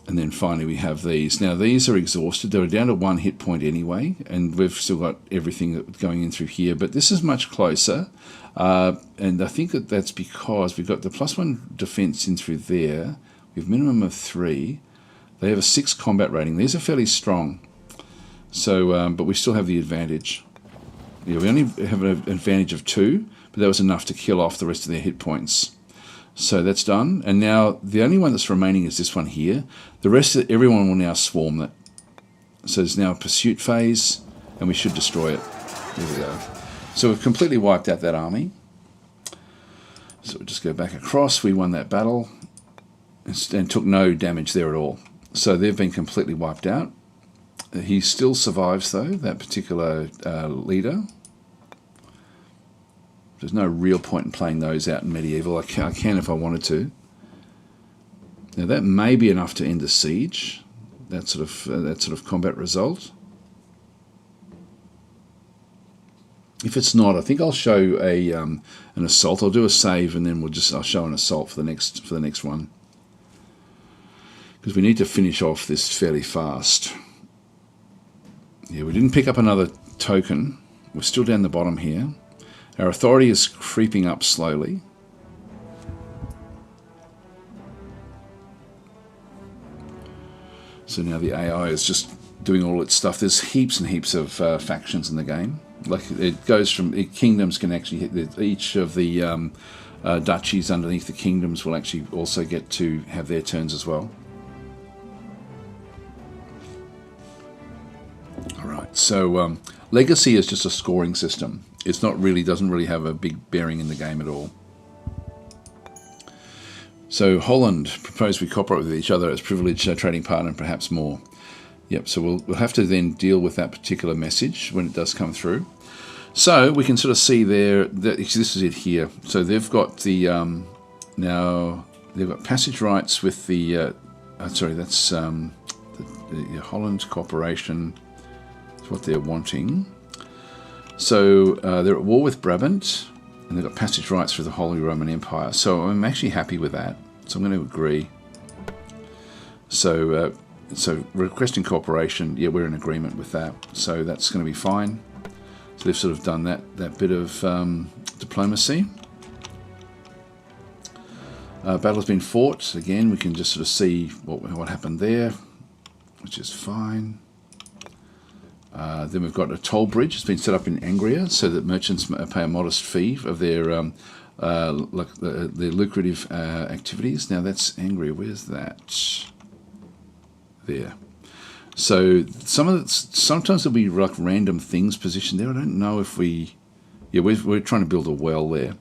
And then finally we have these. Now these are exhausted. They were down to 1 hit point anyway, and we've still got everything going in through here. But this is much closer, and I think that's because we've got the +1 defense in through there. We have minimum of 3. They have a 6 combat rating. These are fairly strong. So, but we still have the advantage. Yeah, we only have an advantage of 2, but that was enough to kill off the rest of their hit points. So that's done, and now the only one that's remaining is this one here. The rest of everyone will now swarm that. So there's now a pursuit phase, and we should destroy it. There we go. So we've completely wiped out that army. So we'll just go back across. We won that battle and took no damage there at all. So they've been completely wiped out. He still survives though, that particular leader. There's no real point in playing those out in medieval. I can if I wanted to. Now that may be enough to end the siege. That sort of combat result. If it's not, I think I'll show an assault. I'll do a save and then I'll show an assault for the next one, because we need to finish off this fairly fast. Yeah, we didn't pick up another token. We're still down the bottom here. Our authority is creeping up slowly. So now the AI is just doing all its stuff. There's heaps and heaps of factions in the game. Like it goes from kingdoms can actually hit each of the duchies underneath the kingdoms will actually also get to have their turns as well. All right. So legacy is just a scoring system. It's not really, doesn't really have a big bearing in the game at all. So Holland proposed we cooperate with each other as privileged trading partner and perhaps more. Yep, so we'll have to then deal with that particular message when it does come through. So we can sort of see there, that this is it here. So they've got the, now they've got passage rights with the, sorry, that's the Holland cooperation is what they're wanting. So they're at war with Brabant, and they've got passage rights for the Holy Roman Empire. So I'm actually happy with that. So I'm going to agree. So requesting cooperation, yeah, we're in agreement with that. So that's going to be fine. So they've sort of done that bit of diplomacy. Battle's been fought. Again, we can just sort of see what happened there, which is fine. Then we've got a toll bridge. It's been set up in Angria so that merchants pay a modest fee of their like the lucrative activities. Now that's angry. Where's that? There. So sometimes there'll be like random things positioned there. I don't know if we... Yeah, we're trying to build a well there.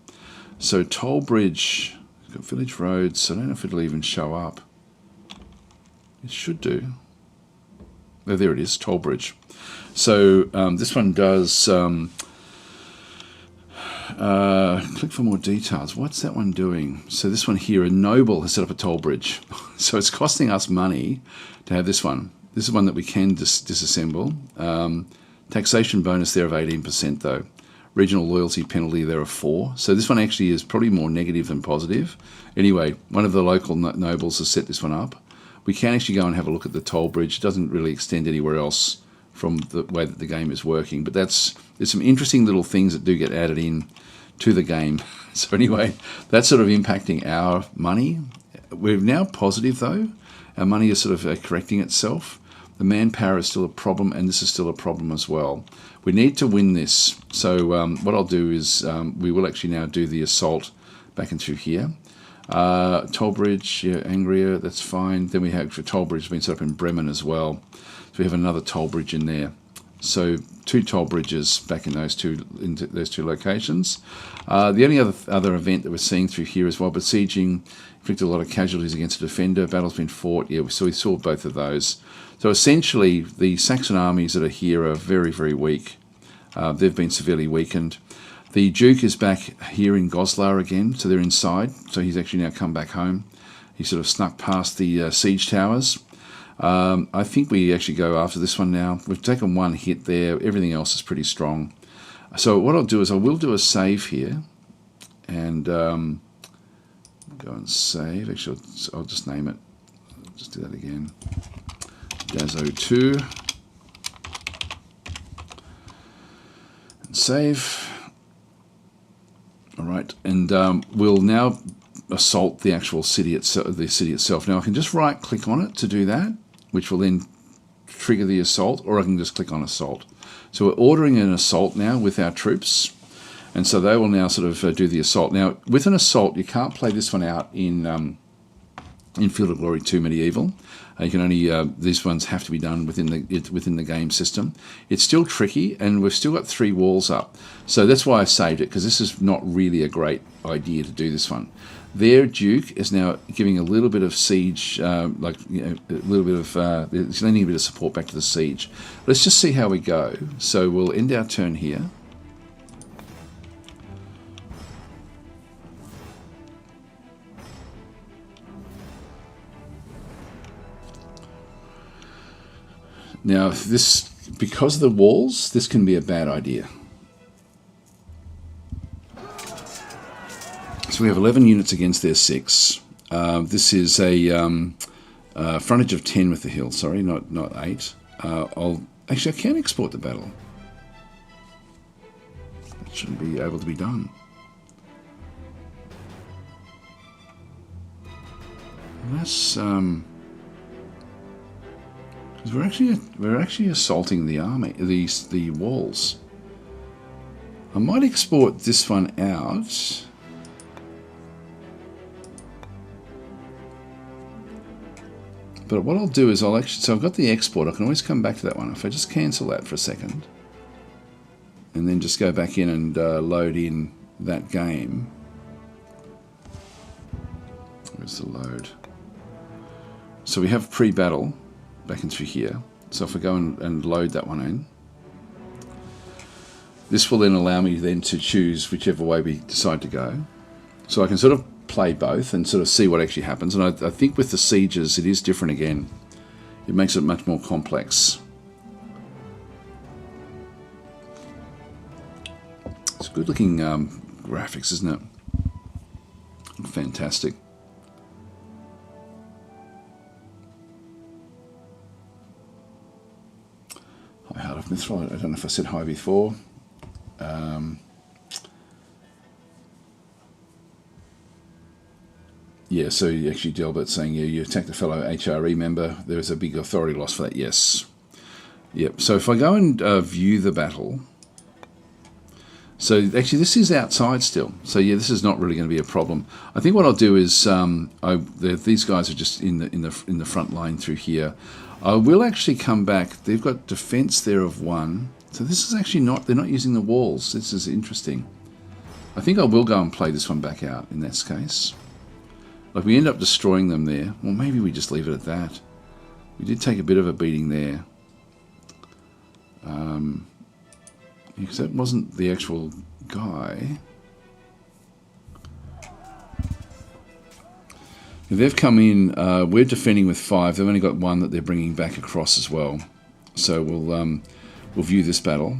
So toll bridge, got village roads. I don't know if it'll even show up. It should do. Oh, there it is, toll bridge. So this one does... click for more details. What's that one doing? So this one here, a noble has set up a toll bridge. So it's costing us money to have this one. This is one that we can disassemble. Taxation bonus there of 18% though. Regional loyalty penalty there of 4. So this one actually is probably more negative than positive. Anyway, one of the local nobles has set this one up. We can actually go and have a look at the toll bridge. It doesn't really extend anywhere else from the way that the game is working. But there's some interesting little things that do get added in to the game. So anyway, that's sort of impacting our money. We're now positive though. Our money is sort of correcting itself. The manpower is still a problem, and this is still a problem as well. We need to win this. So what I'll do is we will actually now do the assault back and through here. Toll bridge, yeah, Angria, that's fine. Then we have a toll bridge been set up in Bremen as well. So we have another toll bridge in there. So 2 toll bridges back in those two locations. The only other event that we're seeing through here is while besieging, inflicted a lot of casualties against a defender. Battle's been fought. Yeah, so we saw both of those. So essentially, the Saxon armies that are here are very, very weak. They've been severely weakened. The Duke is back here in Goslar again, so they're inside. So he's actually now come back home. He sort of snuck past the siege towers. I think we actually go after this one now. We've taken 1 hit there. Everything else is pretty strong. So what I'll do is I will do a save here. And go and save. Actually, I'll just name it. I'll just do that again. DasO2. And save. All right. And we'll now assault the actual city itself. Now I can just right click on it to do that, which will then trigger the assault, or I can just click on assault. So we're ordering an assault now with our troops, and so they will now sort of do the assault. Now with an assault, you can't play this one out in Field of Glory 2 Medieval. You can only these ones have to be done within the game system. It's still tricky, and we've still got 3 walls up. So that's why I saved it, because this is not really a great idea to do this one. Their Duke is now giving a little bit of siege, a little bit of, it's lending a bit of support back to the siege. Let's just see how we go. So we'll end our turn here. Now, this, because of the walls, this can be a bad idea. So we have 11 units against their 6. This is a frontage of 10 with the hill. Sorry, not 8. Actually, I can export the battle. That shouldn't be able to be done. Unless, because we're actually assaulting the army, the walls. I might export this one out. But what I'll do is so I've got the export. I can always come back to that one. If I just cancel that for a second, and then just go back in and load in that game. Where's the load? So we have pre-battle back into here. So if I go and load that one in, this will then allow me then to choose whichever way we decide to go. So I can sort of play both and sort of see what actually happens. And I think with the sieges, it is different again. It makes it much more complex. It's good looking graphics, isn't it? Fantastic. High Heart of Mithril. I don't know if I said high before. Yeah, so you actually Delbert saying you attacked a fellow HRE member. There is a big authority loss for that. Yes. Yep. So if I go and view the battle, So actually, this is outside still. So yeah, this is not really going to be a problem. I think what I'll do is these guys are just in the front line through here. I will actually come back. They've got defense there of 1. So this is actually not. They're not using the walls. This is interesting. I think I will go and play this one back out in this case. Like we end up destroying them there. Well, maybe we just leave it at that. We did take a bit of a beating there. Because that wasn't the actual guy. They've come in. We're defending with 5. They've only got 1 that they're bringing back across as well. So we'll view this battle.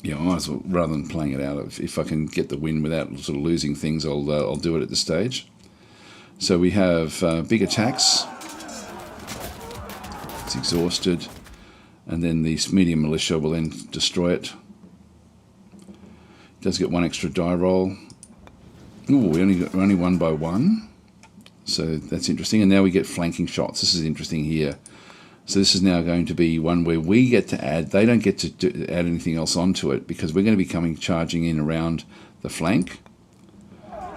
Yeah, I might as well, rather than playing it out, if I can get the win without sort of losing things, I'll do it at this stage. So we have big attacks. It's exhausted. And then the medium militia will then destroy it. It does get 1 extra die roll. Ooh, we only won by 1. So that's interesting. And now we get flanking shots. This is interesting here. So this is now going to be one where we get to add. They don't get to add anything else onto it because we're going to be charging in around the flank.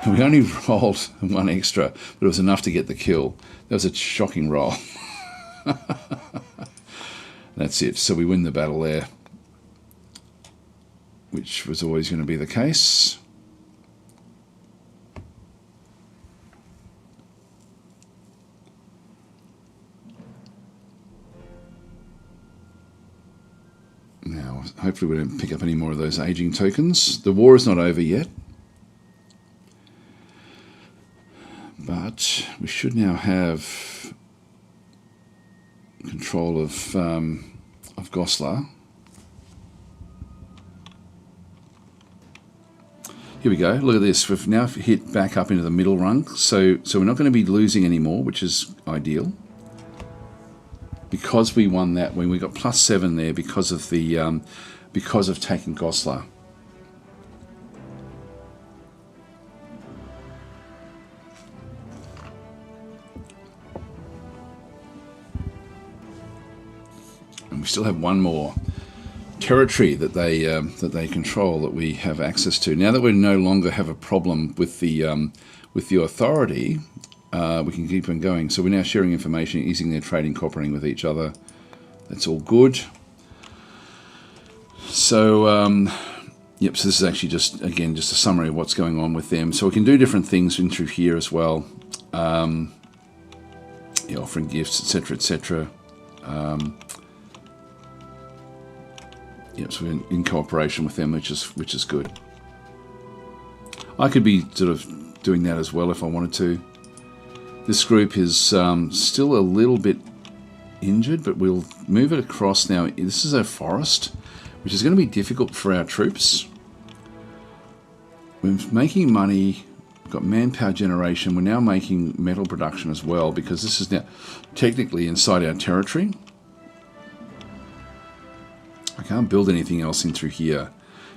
And we only rolled 1 extra, but it was enough to get the kill. That was a shocking roll. That's it. So we win the battle there, which was always going to be the case. Now, hopefully we don't pick up any more of those aging tokens. The war is not over yet. But we should now have control of Goslar. Here we go. Look at this. We've now hit back up into the middle rung. So we're not going to be losing anymore, which is ideal. Because we won that when we got +7 there because of the because of taking Goslar. And we still have 1 more territory that they control that we have access to. Now that we no longer have a problem with the authority. We can keep on going. So we're now sharing information, easing their trading, cooperating with each other. That's all good. So, yep, so this is actually just a summary of what's going on with them. So we can do different things in through here as well. Yeah, offering gifts, etc., etc. Yep, so we're in cooperation with them, which is good. I could be sort of doing that as well if I wanted to. This group is still a little bit injured, but we'll move it across now. This is a forest, which is going to be difficult for our troops. We're making money. We've got manpower generation. We're now making metal production as well because this is now technically inside our territory. I can't build anything else in through here.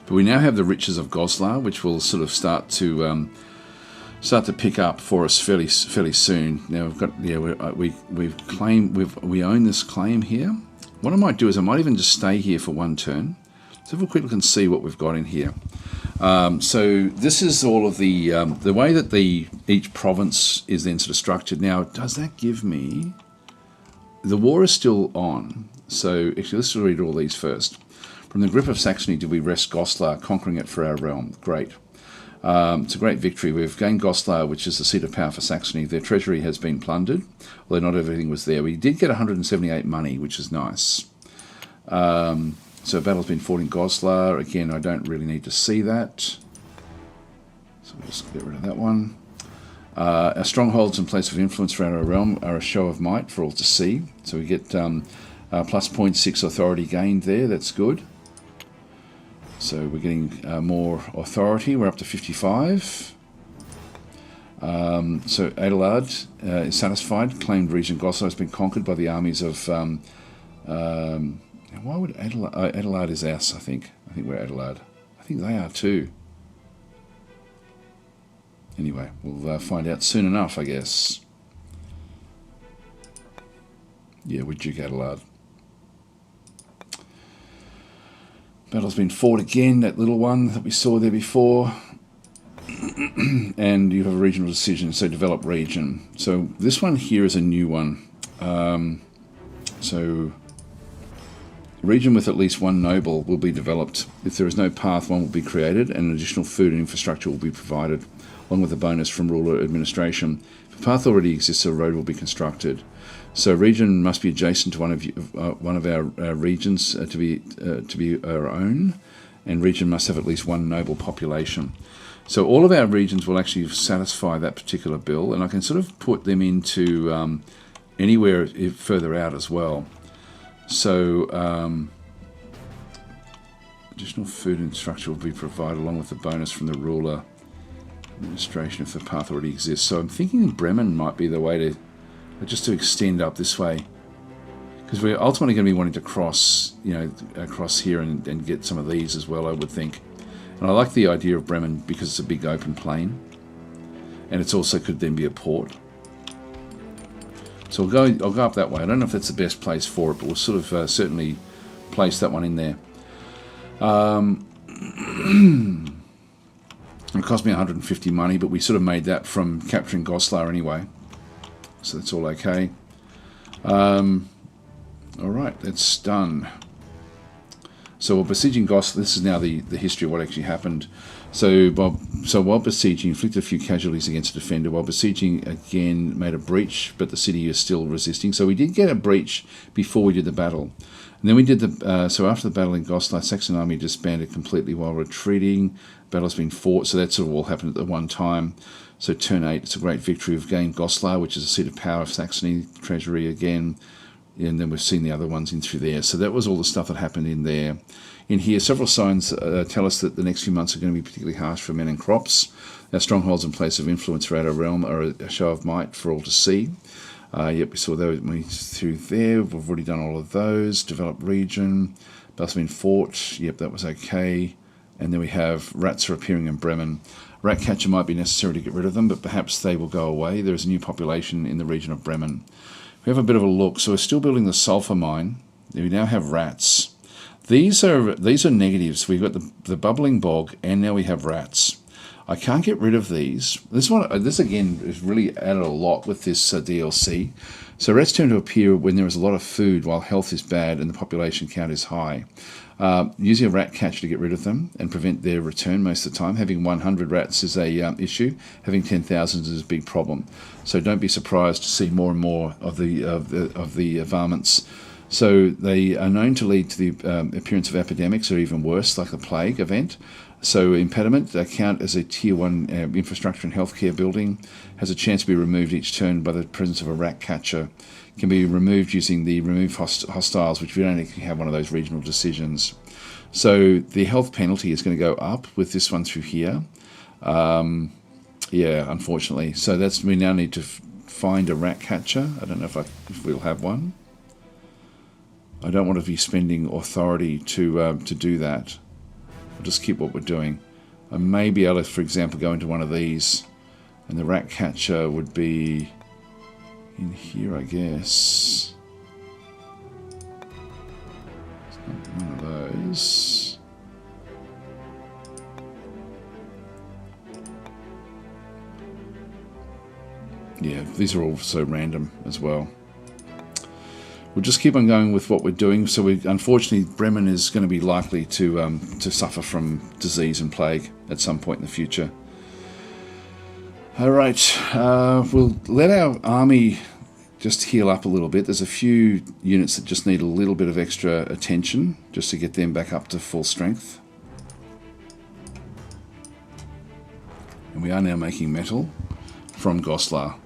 But we now have the riches of Goslar, which will sort of start to pick up for us fairly soon. Now we've got we own this claim here. What I might do is I might even just stay here for 1 turn. Let's have a quick look and see what we've got in here. So this is all of the way that each province is then sort of structured. Now, does that give me? The war is still on. So actually, let's read all these first. From the grip of Saxony did we wrest Goslar, conquering it for our realm. Great. It's a great victory. We've gained Goslar, which is the seat of power for Saxony. Their treasury has been plundered, although not everything was there. We did get 178 money, which is nice. So a battle's been fought in Goslar. Again, I don't really need to see that. So we'll just get rid of that one. Our strongholds and place of influence throughout our realm are a show of might for all to see. So we get plus 0.6 authority gained there. That's good. So we're getting more authority. We're up to 55. So Adelard is satisfied. Claimed region Goslar has been conquered by the armies of... why would Adelard... Adelard is us, I think. I think we're Adelard. I think they are too. Anyway, we'll find out soon enough, I guess. Yeah, we're Duke Adelard. Battle's been fought again, that little one that we saw there before. And you have a regional decision, so develop region. So this one here is a new one. So region with at least one noble will be developed. If there is no path, one will be created, and additional food and infrastructure will be provided, along with a bonus from ruler administration. If a path already exists, a road will be constructed. So region must be adjacent to one of our regions to be our own, and region must have at least one noble population. So all of our regions will actually satisfy that particular bill, and I can sort of put them into anywhere further out as well. So additional food and structure will be provided along with the bonus from the ruler administration if the path already exists. So I'm thinking Bremen might be the way to, just to extend up this way, because we're ultimately going to be wanting to cross, across here and get some of these as well, I would think. And I like the idea of Bremen because it's a big open plain, and it's also could then be a port. So I'll go up that way. I don't know if that's the best place for it, but we'll sort of certainly place that one in there. It cost me 150 money, but we sort of made that from capturing Goslar anyway, so that's all okay. All right, that's done. So while besieging Goslar, this is now the history of what actually happened. So while besieging, inflicted a few casualties against a defender. While besieging, again, made a breach, but the city is still resisting. So we did get a breach before we did the battle. And then we did so after the battle in Goslar, Saxon army disbanded completely while retreating. Battle's been fought, so that sort of all happened at the one time. So turn 8, it's a great victory. We've gained Goslar, which is a seat of power of Saxony, treasury again. And then we've seen the other ones in through there. So that was all the stuff that happened in there. In here, several signs tell us that the next few months are going to be particularly harsh for men and crops. Our strongholds and place of influence throughout our realm are a show of might for all to see. Yep, we saw those through there. We've already done all of those. Developed region. Battle's been fought. Yep, that was okay. And then we have rats are appearing in Bremen. Rat catcher might be necessary to get rid of them, but perhaps they will go away. There is a new population in the region of Bremen. We have a bit of a look. So we're still building the sulfur mine. We now have rats. These are negatives. We've got the bubbling bog, and now we have rats. I can't get rid of these. This again is really added a lot with this DLC. So rats tend to appear when there is a lot of food, while health is bad and the population count is high. Using a rat catcher to get rid of them and prevent their return most of the time. Having 100 rats is a issue. Having 10,000 is a big problem. So don't be surprised to see more and more of the varmints. So they are known to lead to the appearance of epidemics or even worse, like the plague event. So impediment, they count as a tier 1 infrastructure and healthcare building, has a chance to be removed each turn by the presence of a rat catcher. Can be removed using the remove hostiles, which we don't actually have one of those regional decisions. So the health penalty is going to go up with this one through here. Yeah, unfortunately. So we now need to find a rat catcher. I don't know if we'll have one. I don't want to be spending authority to do that. I'll just keep what we're doing. I may be able to, for example, go into one of these, and the rat catcher would be in here, I guess. It's not one of those. Yeah, these are all so random as well. We'll just keep on going with what we're doing. So unfortunately, Bremen is going to be likely to suffer from disease and plague at some point in the future. All right, we'll let our army just heal up a little bit. There's a few units that just need a little bit of extra attention just to get them back up to full strength. And we are now making metal from Goslar.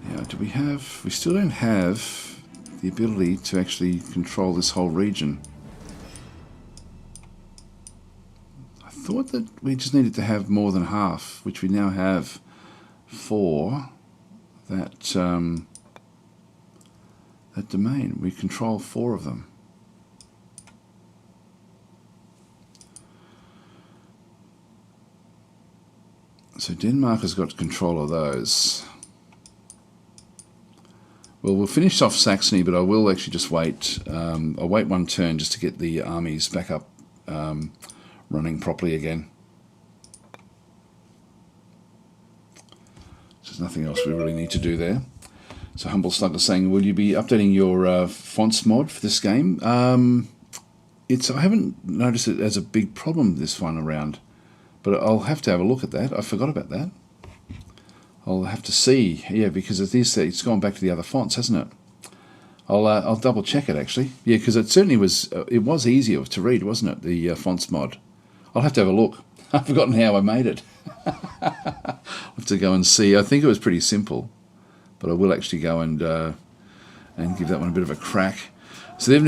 Now, we still don't have the ability to actually control this whole region. I thought that we just needed to have more than half, which we now have for that domain. We control 4 of them. So Denmark has got control of those. Well, we'll finish off Saxony, but I will actually just wait. I'll wait one turn just to get the armies back up running properly again. So there's nothing else we really need to do there. So Humble Slugger saying, will you be updating your fonts mod for this game? I haven't noticed it as a big problem this one around, but I'll have to have a look at that. I forgot about that. I'll have to see, yeah, because it's gone back to the other fonts, hasn't it? I'll double check it actually. Yeah, because it certainly was. It was easier to read, wasn't it? The fonts mod. I'll have to have a look. I've forgotten how I made it. I'll have to go and see. I think it was pretty simple, but I will actually go and give that one a bit of a crack. So they've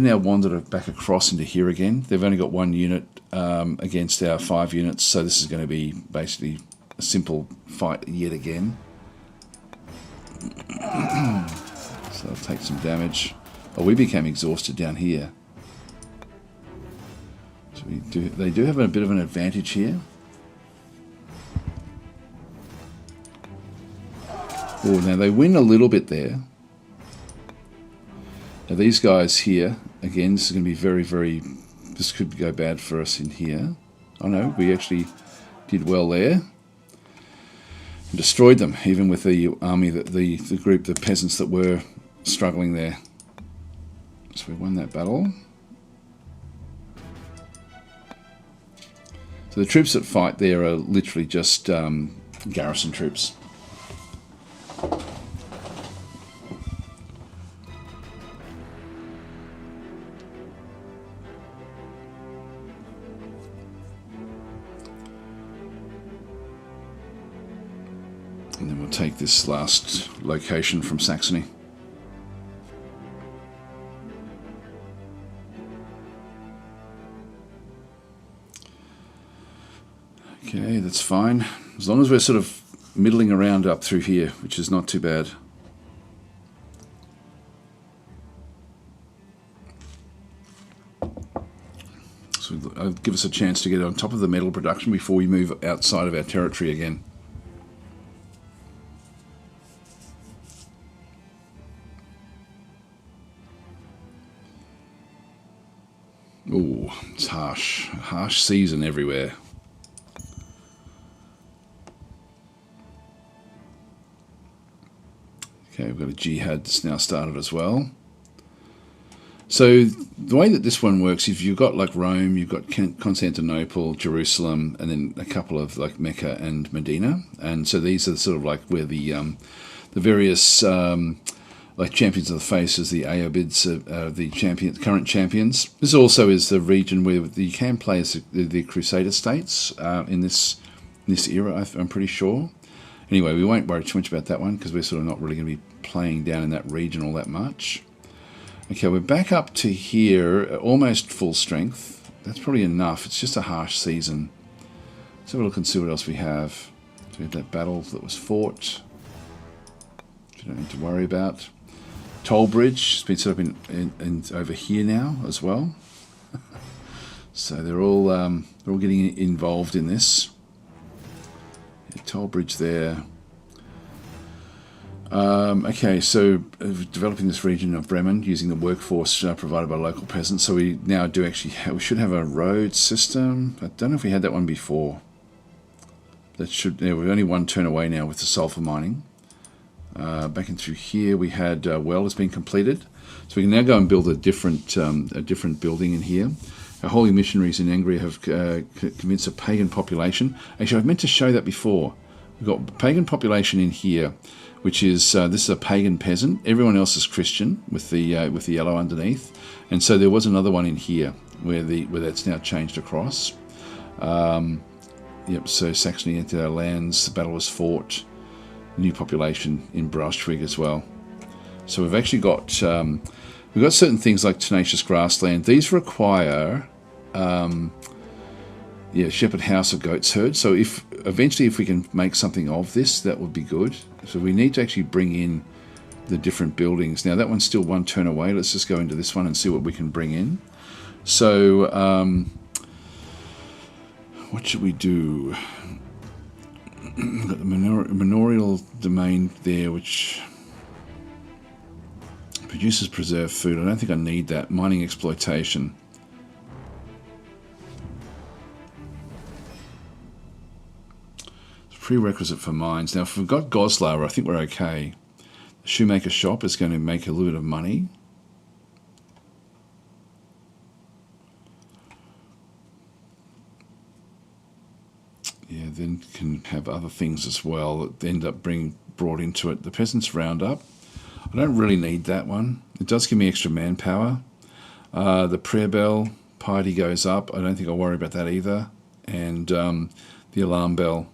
now wandered back across into here again. They've only got one unit against our 5 units, so this is going to be basically a simple fight yet again. So I'll take some damage. Oh, we became exhausted down here. So they do have a bit of an advantage here. Oh, now they win a little bit there. Now these guys here, again, this is going to be very, very... This could go bad for us in here. Oh no, we actually did well there. And destroyed them, even with the army, the group, the peasants that were struggling there. So we won that battle. So the troops that fight there are literally just garrison troops. And then we'll take this last location from Saxony. Okay, that's fine. As long as we're sort of middling around up through here, which is not too bad. So it'll give us a chance to get on top of the metal production before we move outside of our territory again. Oh, it's harsh. Harsh season everywhere. Okay, we've got a jihad that's now started as well. So the way that this one works, if you've got like Rome, you've got Constantinople, Jerusalem, and then a couple of like Mecca and Medina. And so these are sort of like where the various like champions of the faith, as the Ayyubids, the current champions. This also is the region where you can play as the Crusader states in this era, I'm pretty sure. Anyway, we won't worry too much about that one because we're sort of not really going to be playing down in that region all that much. Okay, we're back up to here, almost full strength. That's probably enough. It's just a harsh season. Let's have a look and see what else we have. So we have that battle that was fought, which you don't need to worry about. Toll bridge has been set up in over here now as well. So they're all getting involved in this. Yeah, toll bridge there. Okay, so developing this region of Bremen using the workforce provided by local peasants. So we now do actually we should have a road system. I don't know if we had that one before. That should. Yeah, we're only one turn away now with the sulfur mining. Back in through here, we had well has been completed, so we can now go and build a different building in here. Our holy missionaries in Angria have convinced a pagan population. Actually, I've meant to show that before. We've got pagan population in here, which is this is a pagan peasant. Everyone else is Christian with the yellow underneath, and so there was another one in here where that's now changed across. Yep. So Saxony entered our lands. The battle was fought. New population in Braunschweig as well. So we've actually got certain things like tenacious grassland. These require shepherd house or goats herd. So if eventually we can make something of this, that would be good. So we need to actually bring in the different buildings. Now that one's still one turn away. Let's just go into this one and see what we can bring in. So what should we do? We've got the manorial domain there, which Produces preserved food. I don't think I need that. Mining exploitation. It's a prerequisite for mines. Now, if we've got Goslar, I think we're okay. The shoemaker shop is going to make a little bit of money. Yeah, then can have other things as well that end up being brought into it. The peasants roundup. I don't really need that one. It does give me extra manpower. The prayer bell, piety goes up. I don't think I'll worry about that either. And the alarm bell.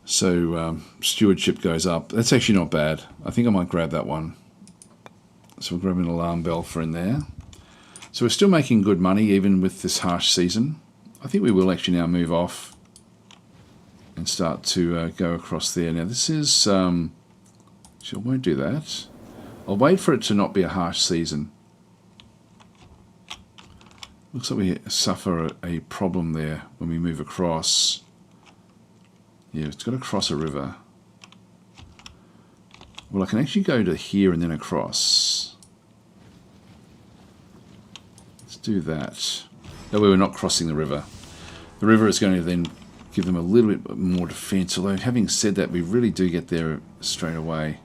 So stewardship goes up. That's actually not bad. I think I might grab that one. So we'll grab an alarm bell for in there. So we're still making good money even with this harsh season. I think we will actually now move off and start to go across there. Now this is, actually I won't do that. I'll wait for it to not be a harsh season. Looks like we suffer a problem there when we move across. Yeah, it's got to cross a river. Well, I can actually go to here and then across. Let's do that. That way we're not crossing the river. The river is going to then give them a little bit more defense, although having said that, we really do get there straight away.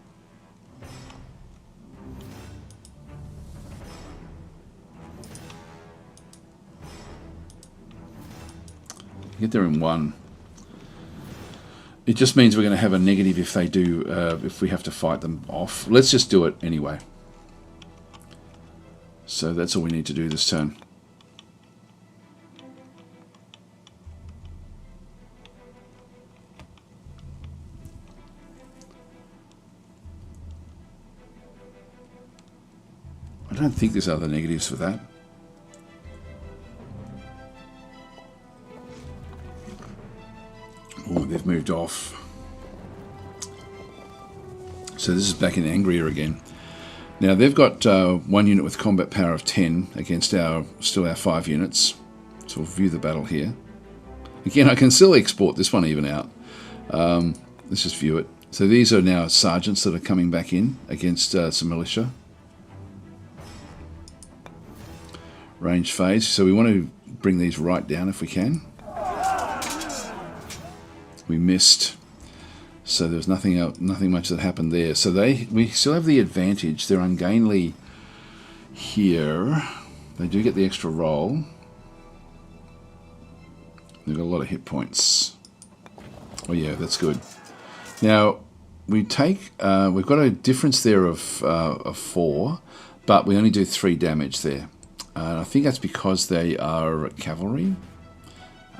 Get there in one. It just means we're going to have a negative if they do, if we have to fight them off. Let's just do it anyway. So that's all we need to do this turn. I don't think there's other negatives for that. Oh, they've moved off. So this is back in Angria again. Now they've got one unit with combat power of 10 against still our 5 units. So we'll view the battle here. Again, I can still export this one even out. Let's just view it. So these are now sergeants that are coming back in against some militia. Range phase. So we want to bring these right down if we can. We missed, so there's nothing much that happened there. So we still have the advantage. They're ungainly here. They do get the extra roll. They've got a lot of hit points. Oh yeah, that's good. Now we take we've got a difference there of 4, but we only do 3 damage there. I think that's because they are cavalry.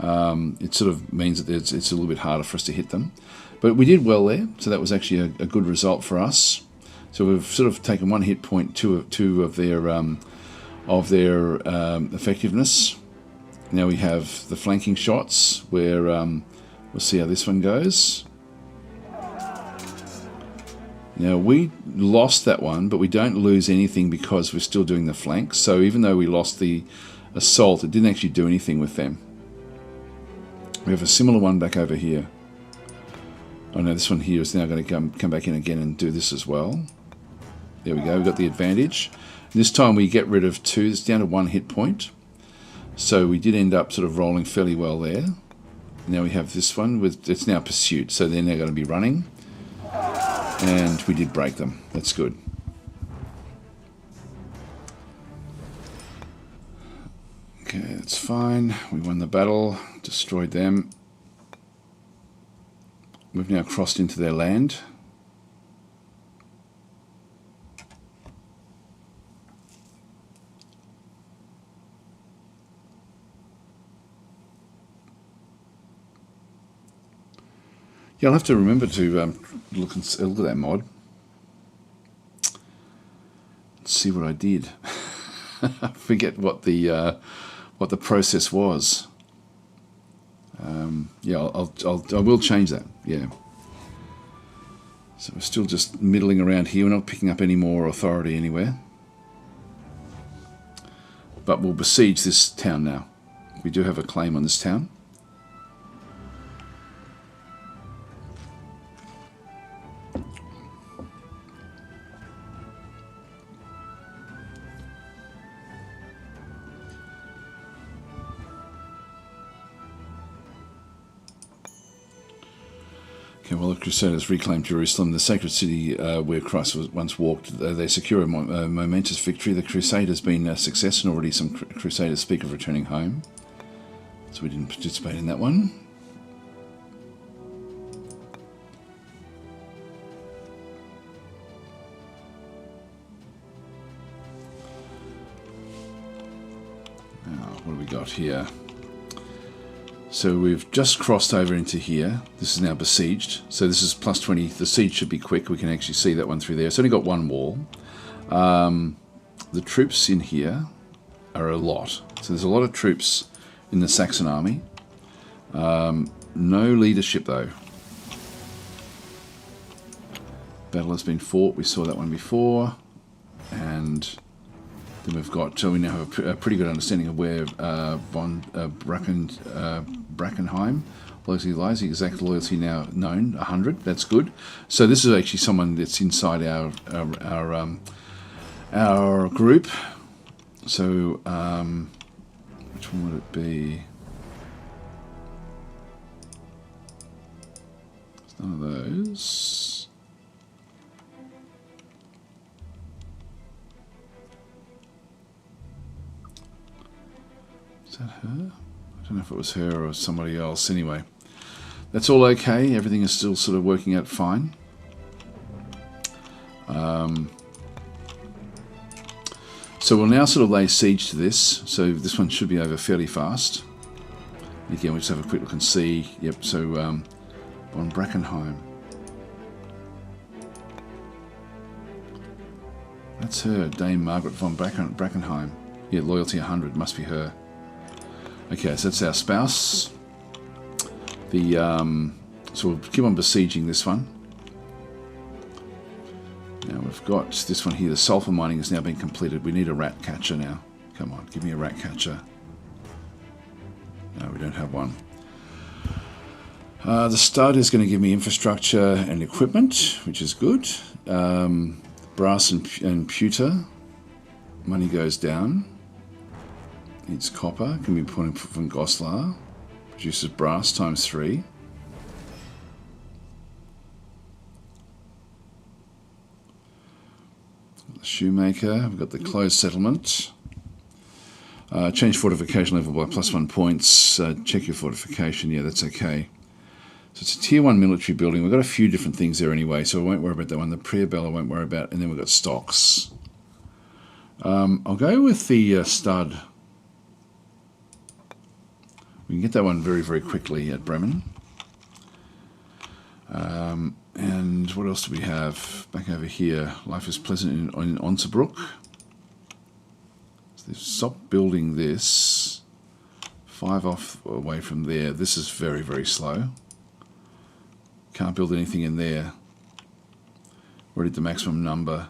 It sort of means that it's a little bit harder for us to hit them. But we did well there, so that was actually a good result for us. So we've sort of taken 1 hit point, two of their effectiveness. Now we have the flanking shots, where we'll see how this one goes. Now we lost that one, but we don't lose anything because we're still doing the flanks. So even though we lost the assault, it didn't actually do anything with them. We have a similar one back over here. Oh no, this one here is now going to come back in again and do this as well. There we go, we've got the advantage. This time we get rid of 2, it's down to 1 hit point. So we did end up sort of rolling fairly well there. Now we have this one, it's now pursuit, so then they're going to be running. And we did break them, that's good. Okay, that's fine. We won the battle, destroyed them. We've now crossed into their land. Yeah, I'll have to remember to look at that mod. Let's see what I did. I forget what the process was. Yeah, I will change that. Yeah. So we're still just middling around here. We're not picking up any more authority anywhere. But we'll besiege this town now. We do have a claim on this town. Okay, well, the Crusaders reclaimed Jerusalem, the sacred city where Christ was once walked. They secure a momentous victory. The crusade has been a success, and already some crusaders speak of returning home. So we didn't participate in that one. Now, what have we got here? So we've just crossed over into here. This is now besieged. So this is plus 20. The siege should be quick. We can actually see that one through there. It's only got one wall. The troops in here are a lot. So there's a lot of troops in the Saxon army. No leadership though. Battle has been fought. We saw that one before. And then we've got, so we now have a pretty good understanding of where Brackenheim loyalty lies. The exact loyalty now known, 100. That's good. So this is actually someone that's inside our group. So which one would it be? It's none of those. Is that her? I don't know if it was her or somebody else. Anyway, that's all okay. Everything is still sort of working out fine. So we'll now sort of lay siege to this. So this one should be over fairly fast. Again, we just have a quick look and see. Yep, so von Brackenheim. That's her, Dame Margaret von Brackenheim. Yeah, loyalty 100, must be her. Okay, so that's our spouse. So we'll keep on besieging this one. Now we've got this one here. The sulfur mining has now been completed. We need a rat catcher now. Come on, give me a rat catcher. No, we don't have one. The stud is going to give me infrastructure and equipment, which is good. Brass and pewter. Money goes down. Needs copper, can be put in from Goslar. Produces brass times 3. The shoemaker, we've got the closed settlement. Change fortification level by +1 points. Check your fortification, yeah, that's okay. So it's a tier 1 military building. We've got a few different things there anyway, so I won't worry about that one. The prayer bell I won't worry about, and then we've got stocks. I'll go with the stud. We can get that one very, very quickly at Bremen. And what else do we have? Back over here. Life is pleasant in Onsebrook. So they've stopped building this. 5 off away from there. This is very, very slow. Can't build anything in there. Already at the maximum number.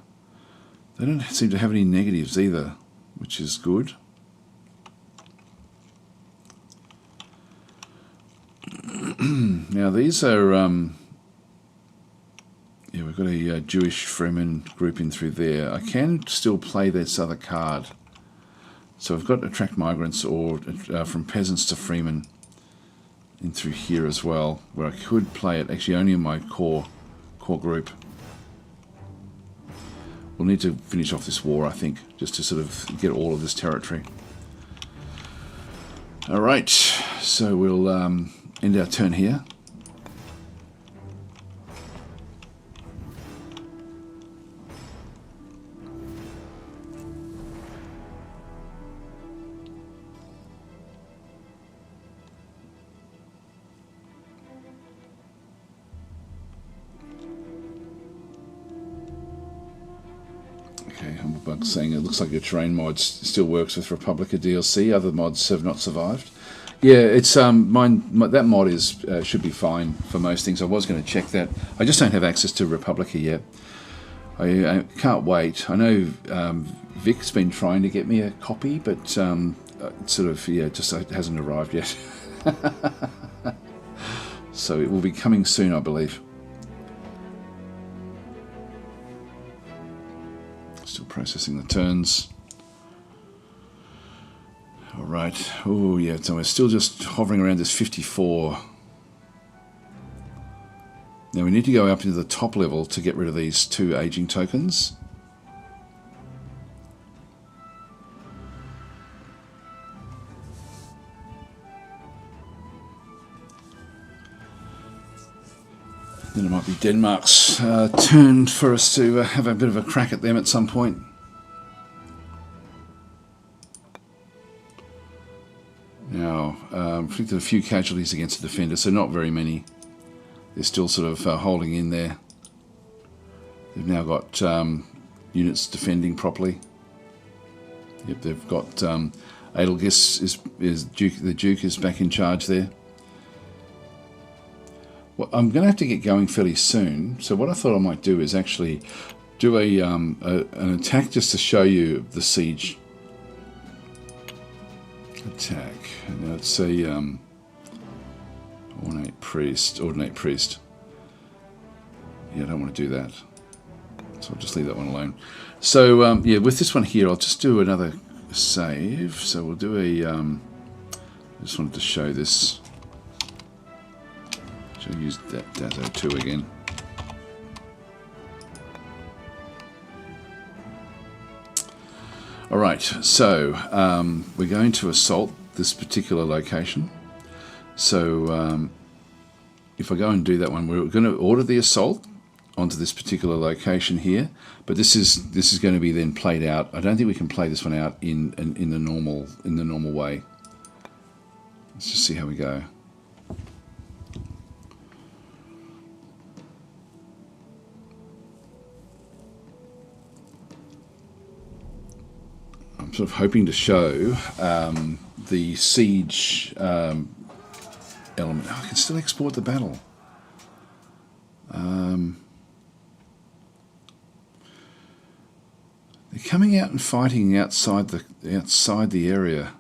They don't seem to have any negatives either, which is good. Now these are, yeah, we've got a Jewish Freeman group in through there. I can still play this other card. So I've got attract migrants or from peasants to freemen in through here as well, where I could play it actually only in my core group. We'll need to finish off this war, I think, just to sort of get all of this territory. All right, so we'll end our turn here. Okay, Humblebug saying it looks like your terrain mods still works with Republica DLC. Other mods have not survived. Yeah, it's that mod is should be fine for most things. I was going to check that. I just don't have access to Republica yet. I can't wait. I know Vic's been trying to get me a copy, but sort of just it hasn't arrived yet. So it will be coming soon, I believe. Still processing the turns. All right. Oh, yeah. So we're still just hovering around this 54. Now, Now we need to go up into the top level to get rid of these 2 aging tokens. Then it might be Denmark's turn for us to have a bit of a crack at them at some point. Now, inflicted a few casualties against the defender, so not very many. They're still sort of holding in there. They've now got units defending properly. Yep, they've got Adelgis is Duke. The Duke is back in charge there. Well, I'm going to have to get going fairly soon. So what I thought I might do is actually do an attack just to show you the siege attack. Now it's a ordinate priest. Yeah, I don't want to do that, so I'll just leave that one alone. So yeah, with this one here, I'll just do another save. So we'll do a. I just wanted to show this. Should I use that Dazo 2 again? All right, so we're going to assault this particular location. So if I go and do that one, we're going to order the assault onto this particular location here. But this is going to be then played out. I don't think we can play this one out in the normal way. Let's just see how we go. I'm sort of hoping to show the siege element. Oh, I can still export the battle. They're coming out and fighting outside the area.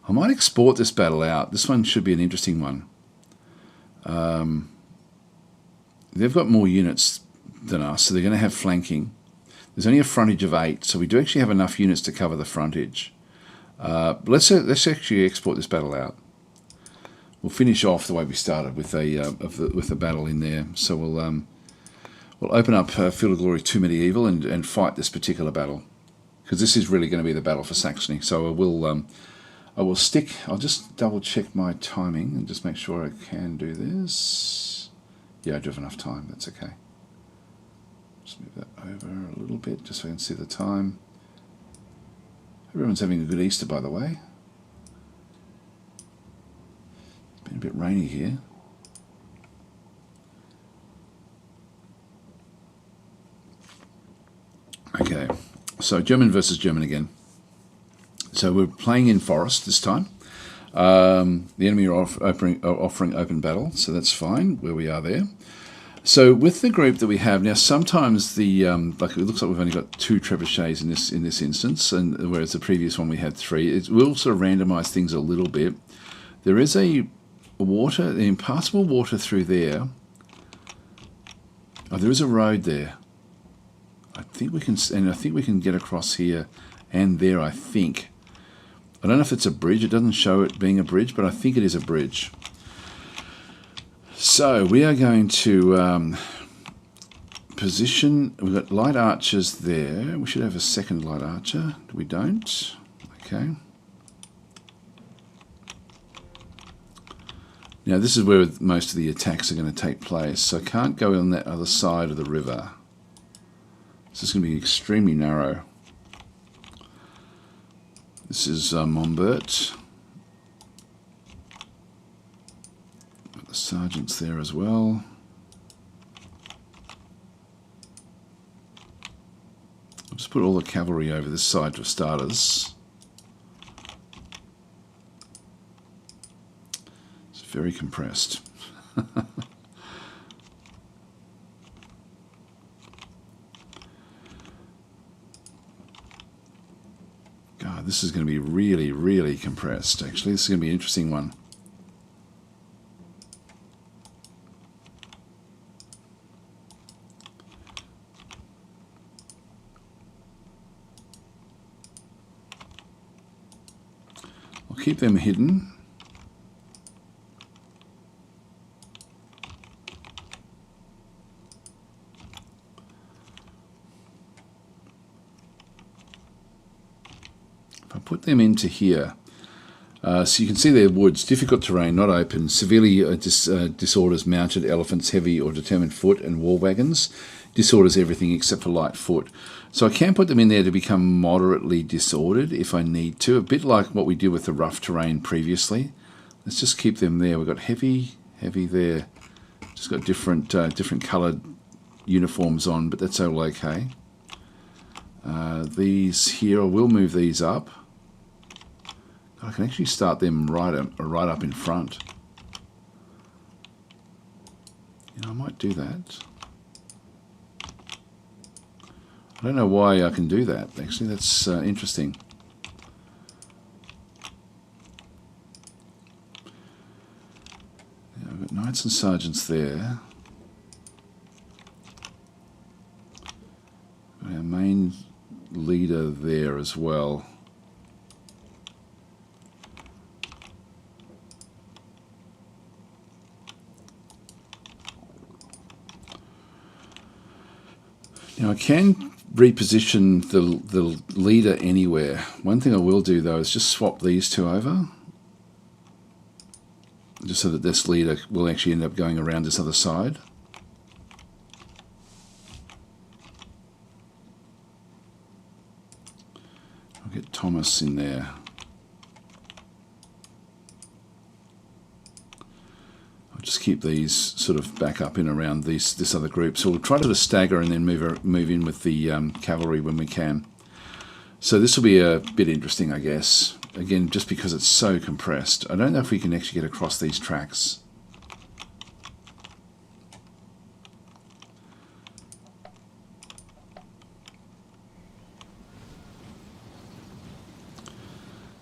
I might export this battle out. This one should be an interesting one. They've got more units than us, so they're going to have flanking. There's only a frontage of 8, so we do actually have enough units to cover the frontage. Let's actually export this battle out. We'll finish off the way we started with a battle in there. So we'll open up Field of Glory 2 Medieval and fight this particular battle, because this is really going to be the battle for Saxony. So I will stick. I'll just double check my timing and just make sure I can do this. Yeah, I do have enough time. That's okay. Just move that over a little bit just so I can see the time. Everyone's having a good Easter, by the way. It's been a bit rainy here. Okay, so German versus German again. So we're playing in forest this time. The enemy are offering open battle, so that's fine where we are there. So with the group that we have now, sometimes the like it looks like we've only got 2 trebuchets in this instance, and whereas the previous one we had 3. It will sort of randomise things a little bit. There is an impassable water through there. Oh, there is a road there. I think we can get across here and there. I think. I don't know if it's a bridge. It doesn't show it being a bridge, but I think it is a bridge. So we are going to position. We've got light archers there. We should have a second light archer. We don't. Okay. Now this is where most of the attacks are going to take place. So I can't go on that other side of the river. This is going to be extremely narrow. This is Montbert. Got the sergeants there as well. I'll just put all the cavalry over this side for starters. It's very compressed. God, this is going to be really, really compressed, actually. This is going to be an interesting one. I'll keep them hidden. put them into here. So you can see there woods, difficult terrain, not open, severely disorders mounted elephants, heavy or determined foot, and war wagons. Disorders everything except for light foot. So I can put them in there to become moderately disordered if I need to, a bit like what we did with the rough terrain previously. Let's just keep them there. We've got heavy there. Just got different coloured uniforms on, but that's all okay. These here, I will move these up. I can actually start them right up in front. I might do that. I don't know why I can do that, actually. That's interesting. Yeah, I've got knights and sergeants there. Got our main leader there as well. Now I can reposition the leader anywhere. One thing I will do though is just swap these two over, just so that this leader will actually end up going around this other side. I'll get Thomas in there. Just keep these sort of back up in around this other group. So we'll try to stagger and then move in with the cavalry when we can. So this will be a bit interesting, I guess. Again, just because it's so compressed. I don't know if we can actually get across these tracks.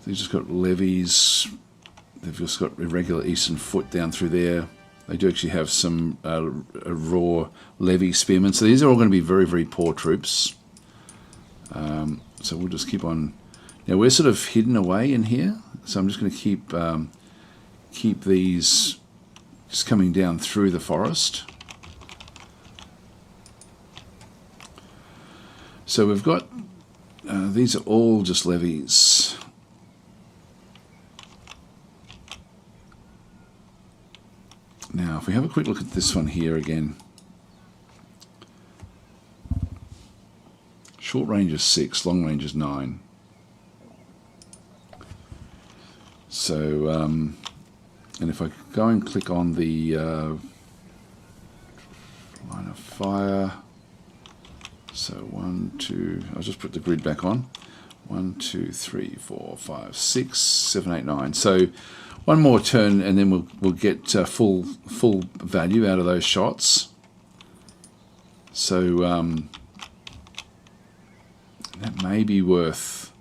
They've just got levies. They've just got irregular eastern foot down through there. They do actually have some raw levy spearmen. So these are all going to be very, very poor troops. So we'll just keep on. Now we're sort of hidden away in here. So I'm just going to keep these just coming down through the forest. So we've got, these are all just levies. Now, if we have a quick look at this one here again, short range is 6, long range is 9. So, and if I go and click on the line of fire, so 1, 2, I'll just put the grid back on. 1, 2, 3, 4, 5, 6, 7, 8, 9. So one more turn, and then we'll get full value out of those shots. So that may be worth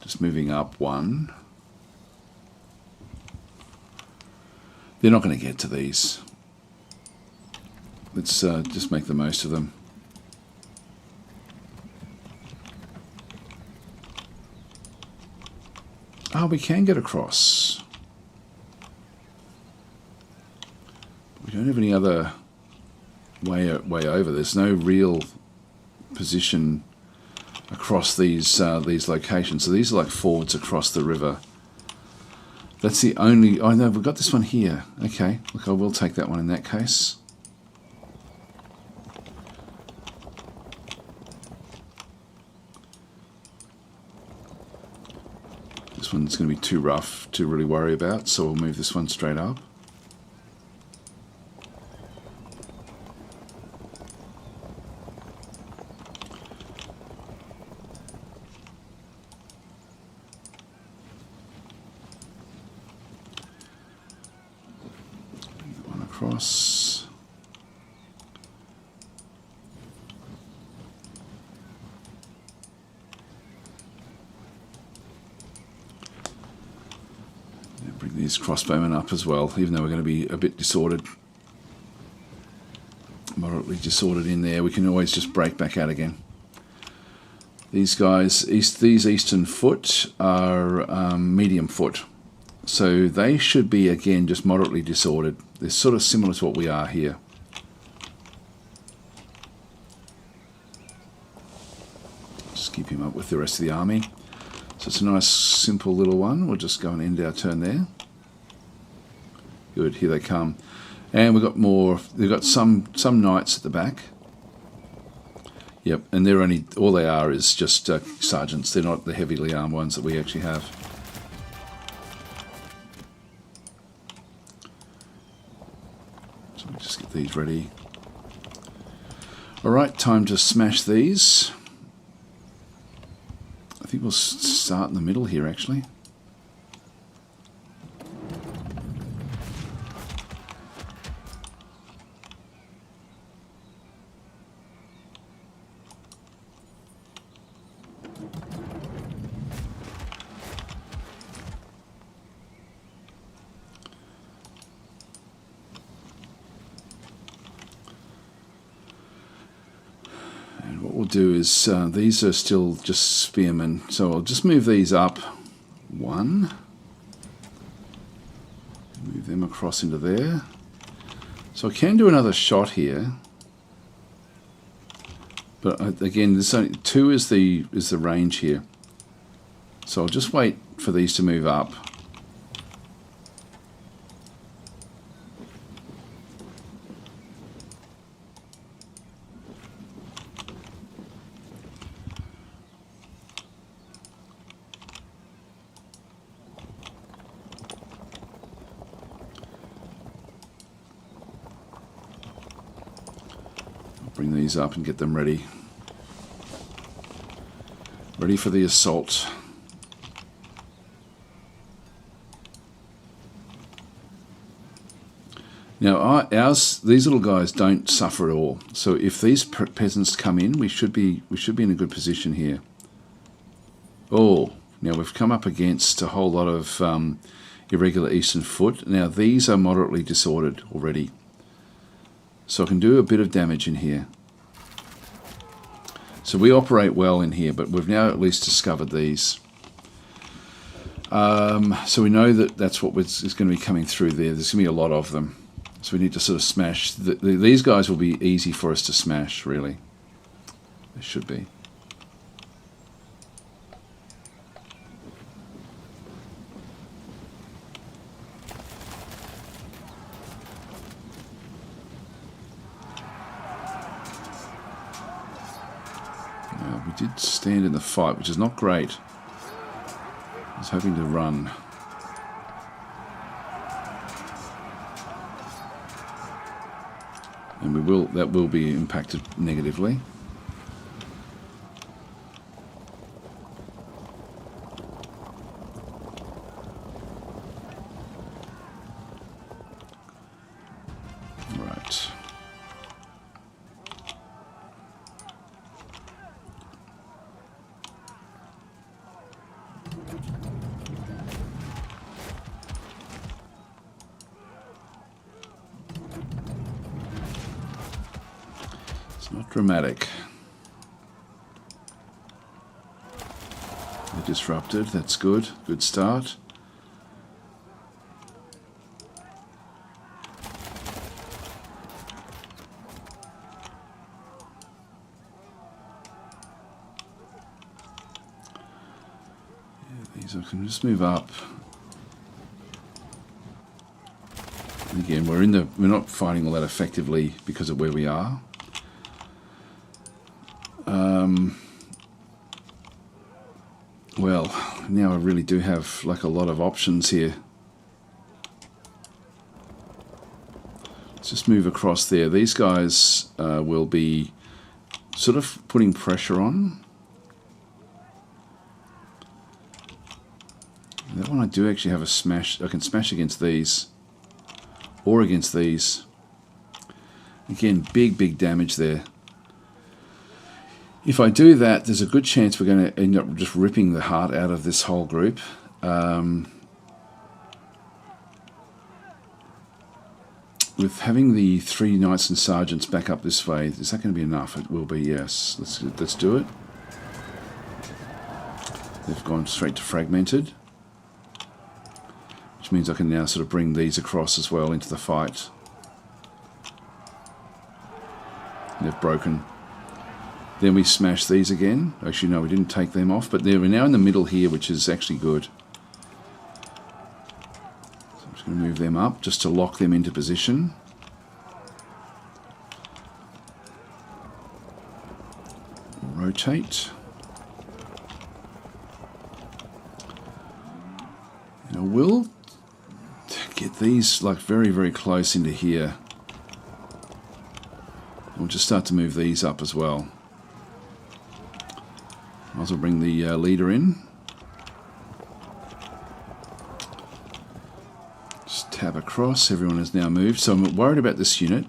just moving up one. They're not going to get to these. Let's just make the most of them. Oh, we can get across. We don't have any other way over. There's no real position across these locations. So these are like forwards across the river. That's the only. Oh no, we've got this one here. Okay, look, I will take that one in that case. This one's going to be too rough to really worry about, so we'll move this one straight up. One across. Bring these crossbowmen up as well, even though we're going to be a bit disordered. Moderately disordered in there. We can always just break back out again. These guys, these eastern foot are medium foot. So they should be, again, just moderately disordered. They're sort of similar to what we are here. Just keep him up with the rest of the army. So it's a nice simple little one. We'll just go and end our turn there. Good, here they come. And we've got more, they've got some knights at the back. Yep, and they're only, all they are is just sergeants. They're not the heavily armed ones that we actually have. So we'll just get these ready. Alright, time to smash these. I think we'll start in the middle here actually. Do is these are still just spearmen, so I'll just move these up one, move them across into there. So I can do another shot here, but again, this only, 2 is the range here, so I'll just wait for these to move up. Bring these up and get them ready. Ready for the assault. Now these little guys don't suffer at all. So if these peasants come in, we should be in a good position here. Oh, now we've come up against a whole lot of irregular eastern foot. Now these are moderately disordered already. So I can do a bit of damage in here. So we operate well in here, but we've now at least discovered these. So we know that that's what is going to be coming through there. There's going to be a lot of them. So we need to sort of smash. These guys will be easy for us to smash, really. They should be. We did stand in the fight, which is not great. I was hoping to run. And that will be impacted negatively. Right. Not dramatic. They're disrupted, that's good. Good start. Yeah, these I can just move up. And again, we're not fighting all that effectively because of where we are. Well, now I really do have like a lot of options here. Let's just move across there. These guys will be sort of putting pressure on. That one I do actually have a smash. I can smash against these or against these. Again, big damage there. If I do that, there's a good chance we're going to end up just ripping the heart out of this whole group. With having the 3 knights and sergeants back up this way, is that going to be enough? It will be, yes. Let's do it. They've gone straight to fragmented, which means I can now sort of bring these across as well into the fight. They've broken. Then we smash these again. Actually, no, we didn't take them off, but we're now in the middle here, which is actually good. So I'm just going to move them up just to lock them into position. Rotate. And we'll get these like very, very close into here. We'll just start to move these up as well. Might as well bring the leader in. Just tab across. Everyone has now moved. So I'm worried about this unit.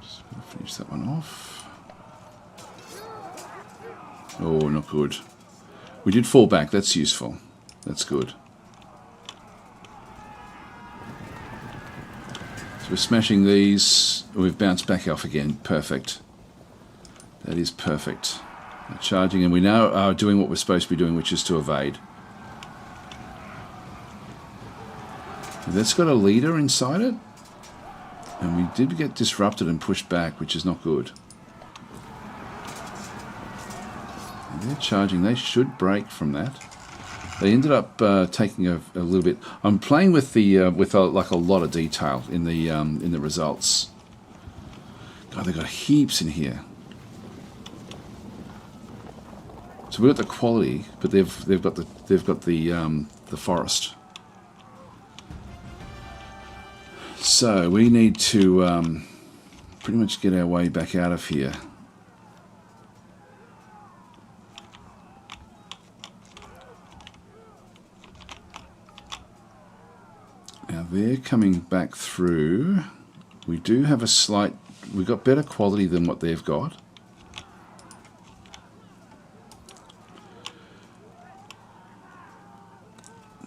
Just finish that one off. Oh, not good. We did fall back. That's useful. That's good. So we're smashing these. We've bounced back off again. Perfect. That is perfect. We're charging, and we now are doing what we're supposed to be doing, which is to evade. That's got a leader inside it. And we did get disrupted and pushed back, which is not good. And they're charging. They should break from that. They ended up taking a little bit. I'm playing with the like a lot of detail in the results. God, they've got heaps in here. So we've got the quality, but they've got the forest. So we need to pretty much get our way back out of here. Now they're coming back through. We do have we've got better quality than what they've got.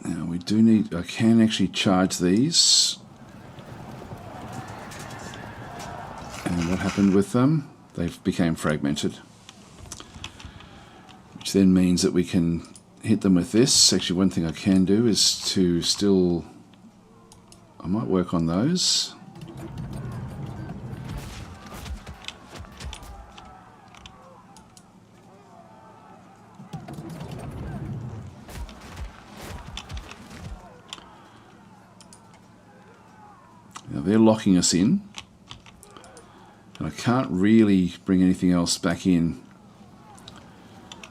Now we do need, I can actually charge these. And what happened with them? They became fragmented. Which then means that we can hit them with this. Actually, one thing I can do is to still, I might work on those. Now they're locking us in. And I can't really bring anything else back in.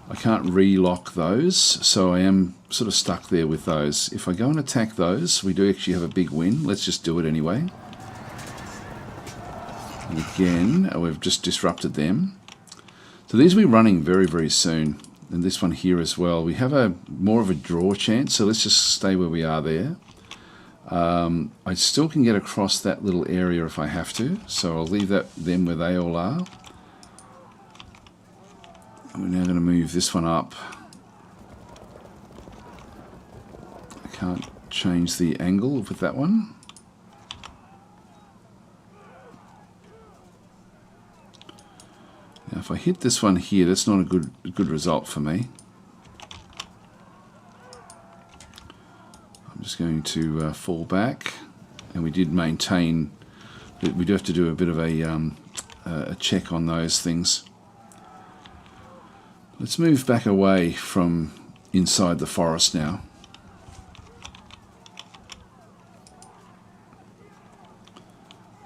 I can't relock those, so I am sort of stuck there with those. If I go and attack those, we do actually have a big win. Let's just do it anyway. And again, we've just disrupted them. So these will be running very, very soon. And this one here as well. We have more of a draw chance, so let's just stay where we are there. I still can get across that little area if I have to, so I'll leave them where they all are. And we're now going to move this one up. I can't change the angle with that one. Now if I hit this one here, that's not a good result for me. I'm just going to fall back, and we did maintain. We do have to do a bit of a check on those things. Let's move back away from inside the forest now.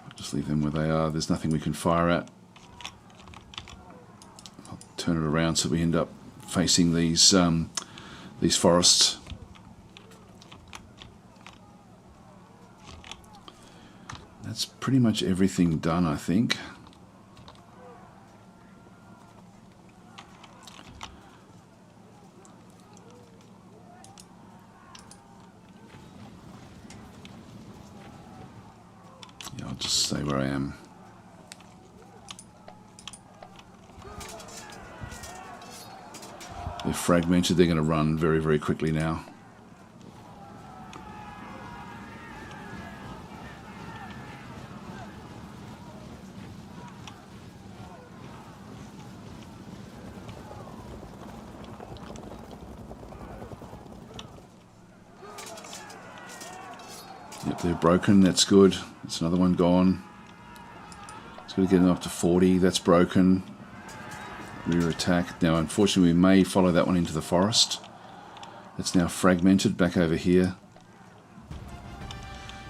I'll just leave them where they are. There's nothing we can fire at. I'll turn it around so we end up facing these forests. That's pretty much everything done, I think. Yeah, I'll just stay where I am. They're fragmented. They're going to run very, very quickly now. Yep, they're broken. That's good. That's another one gone. It's got to get them up to 40. That's broken. Rear attack. Now, unfortunately, we may follow that one into the forest. It's now fragmented back over here.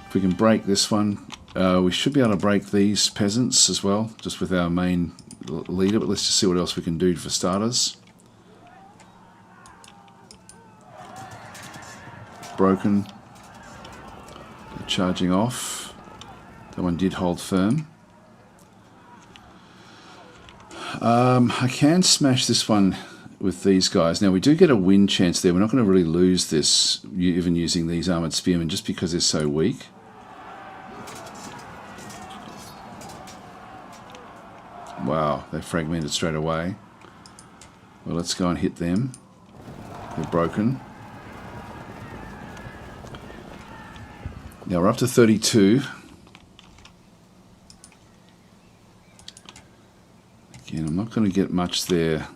If we can break this one, we should be able to break these peasants as well, just with our main leader. But let's just see what else we can do for starters. Broken. They're charging off. That one did hold firm. I can smash this one with these guys. Now we do get a win chance there. We're not going to really lose this even using these armoured spearmen just because they're so weak. Wow, they fragmented straight away. Well, let's go and hit them. They're broken. Now we're up to 32. Again, I'm not going to get much there.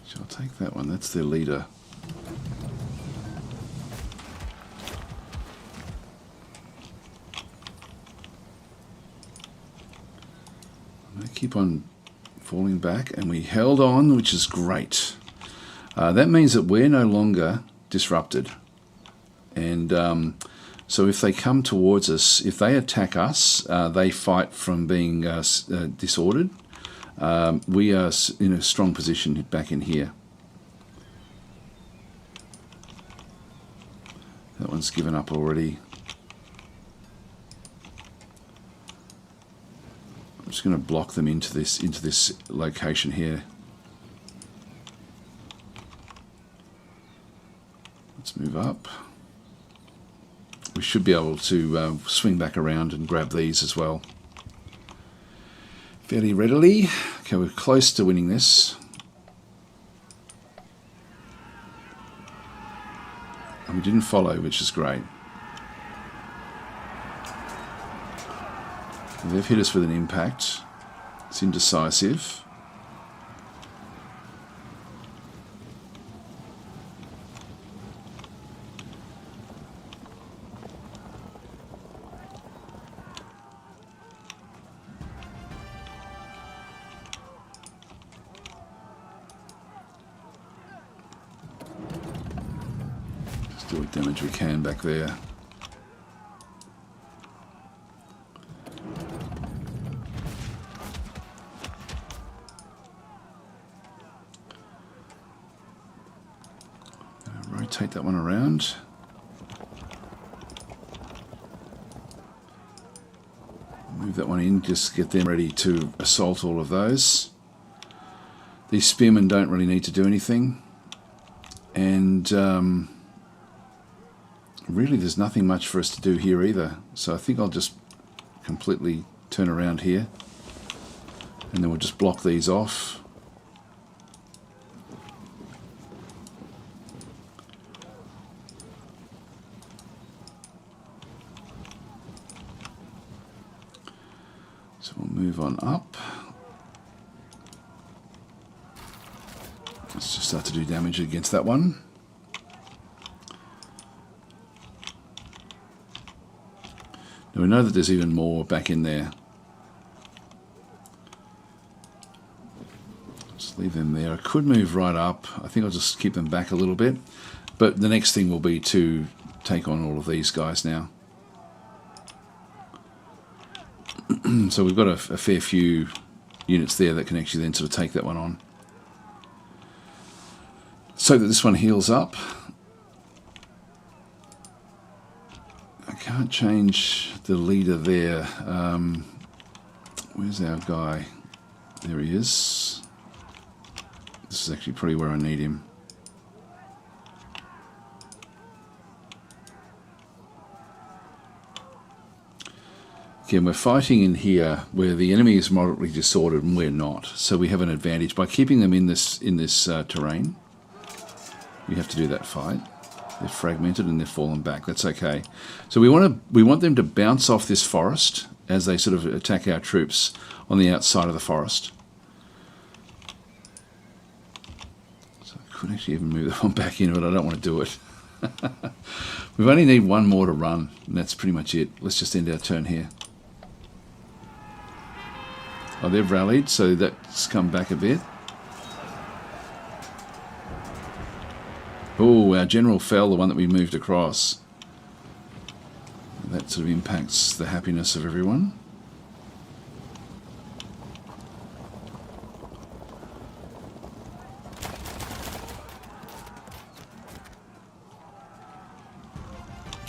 So I'll take that one. That's their leader. They keep on falling back, and we held on, which is great. That means that we're no longer disrupted. And so if they come towards us, if they attack us, they fight from being disordered. We are in a strong position back in here. That one's given up already. I'm just going to block them into this location here. Let's move up. We should be able to swing back around and grab these as well fairly readily. Okay, we're close to winning this. And we didn't follow, which is great. They've hit us with an impact. It's indecisive. Just do what damage we can back there. Rotate that one around. Move that one in, just get them ready to assault all of those. These spearmen don't really need to do anything. And really there's nothing much for us to do here either. So I think I'll just completely turn around here. And then we'll just block these off. So we'll move on up. Let's just start to do damage against that one. Now we know that there's even more back in there. Just leave them there. I could move right up. I think I'll just keep them back a little bit. But the next thing will be to take on all of these guys now. So we've got a fair few units there that can actually then sort of take that one on. So that this one heals up. I can't change the leader there. Where's our guy? There he is. This is actually probably where I need him. Again, we're fighting in here where the enemy is moderately disordered and we're not. So we have an advantage by keeping them in this terrain. We have to do that fight. They're fragmented and they're fallen back. That's okay. So we want them to bounce off this forest as they sort of attack our troops on the outside of the forest. So I could actually even move that one back in, but I don't want to do it. We only need one more to run, and that's pretty much it. Let's just end our turn here. Oh, they've rallied, so that's come back a bit. Oh, our general fell, the one that we moved across. That sort of impacts the happiness of everyone.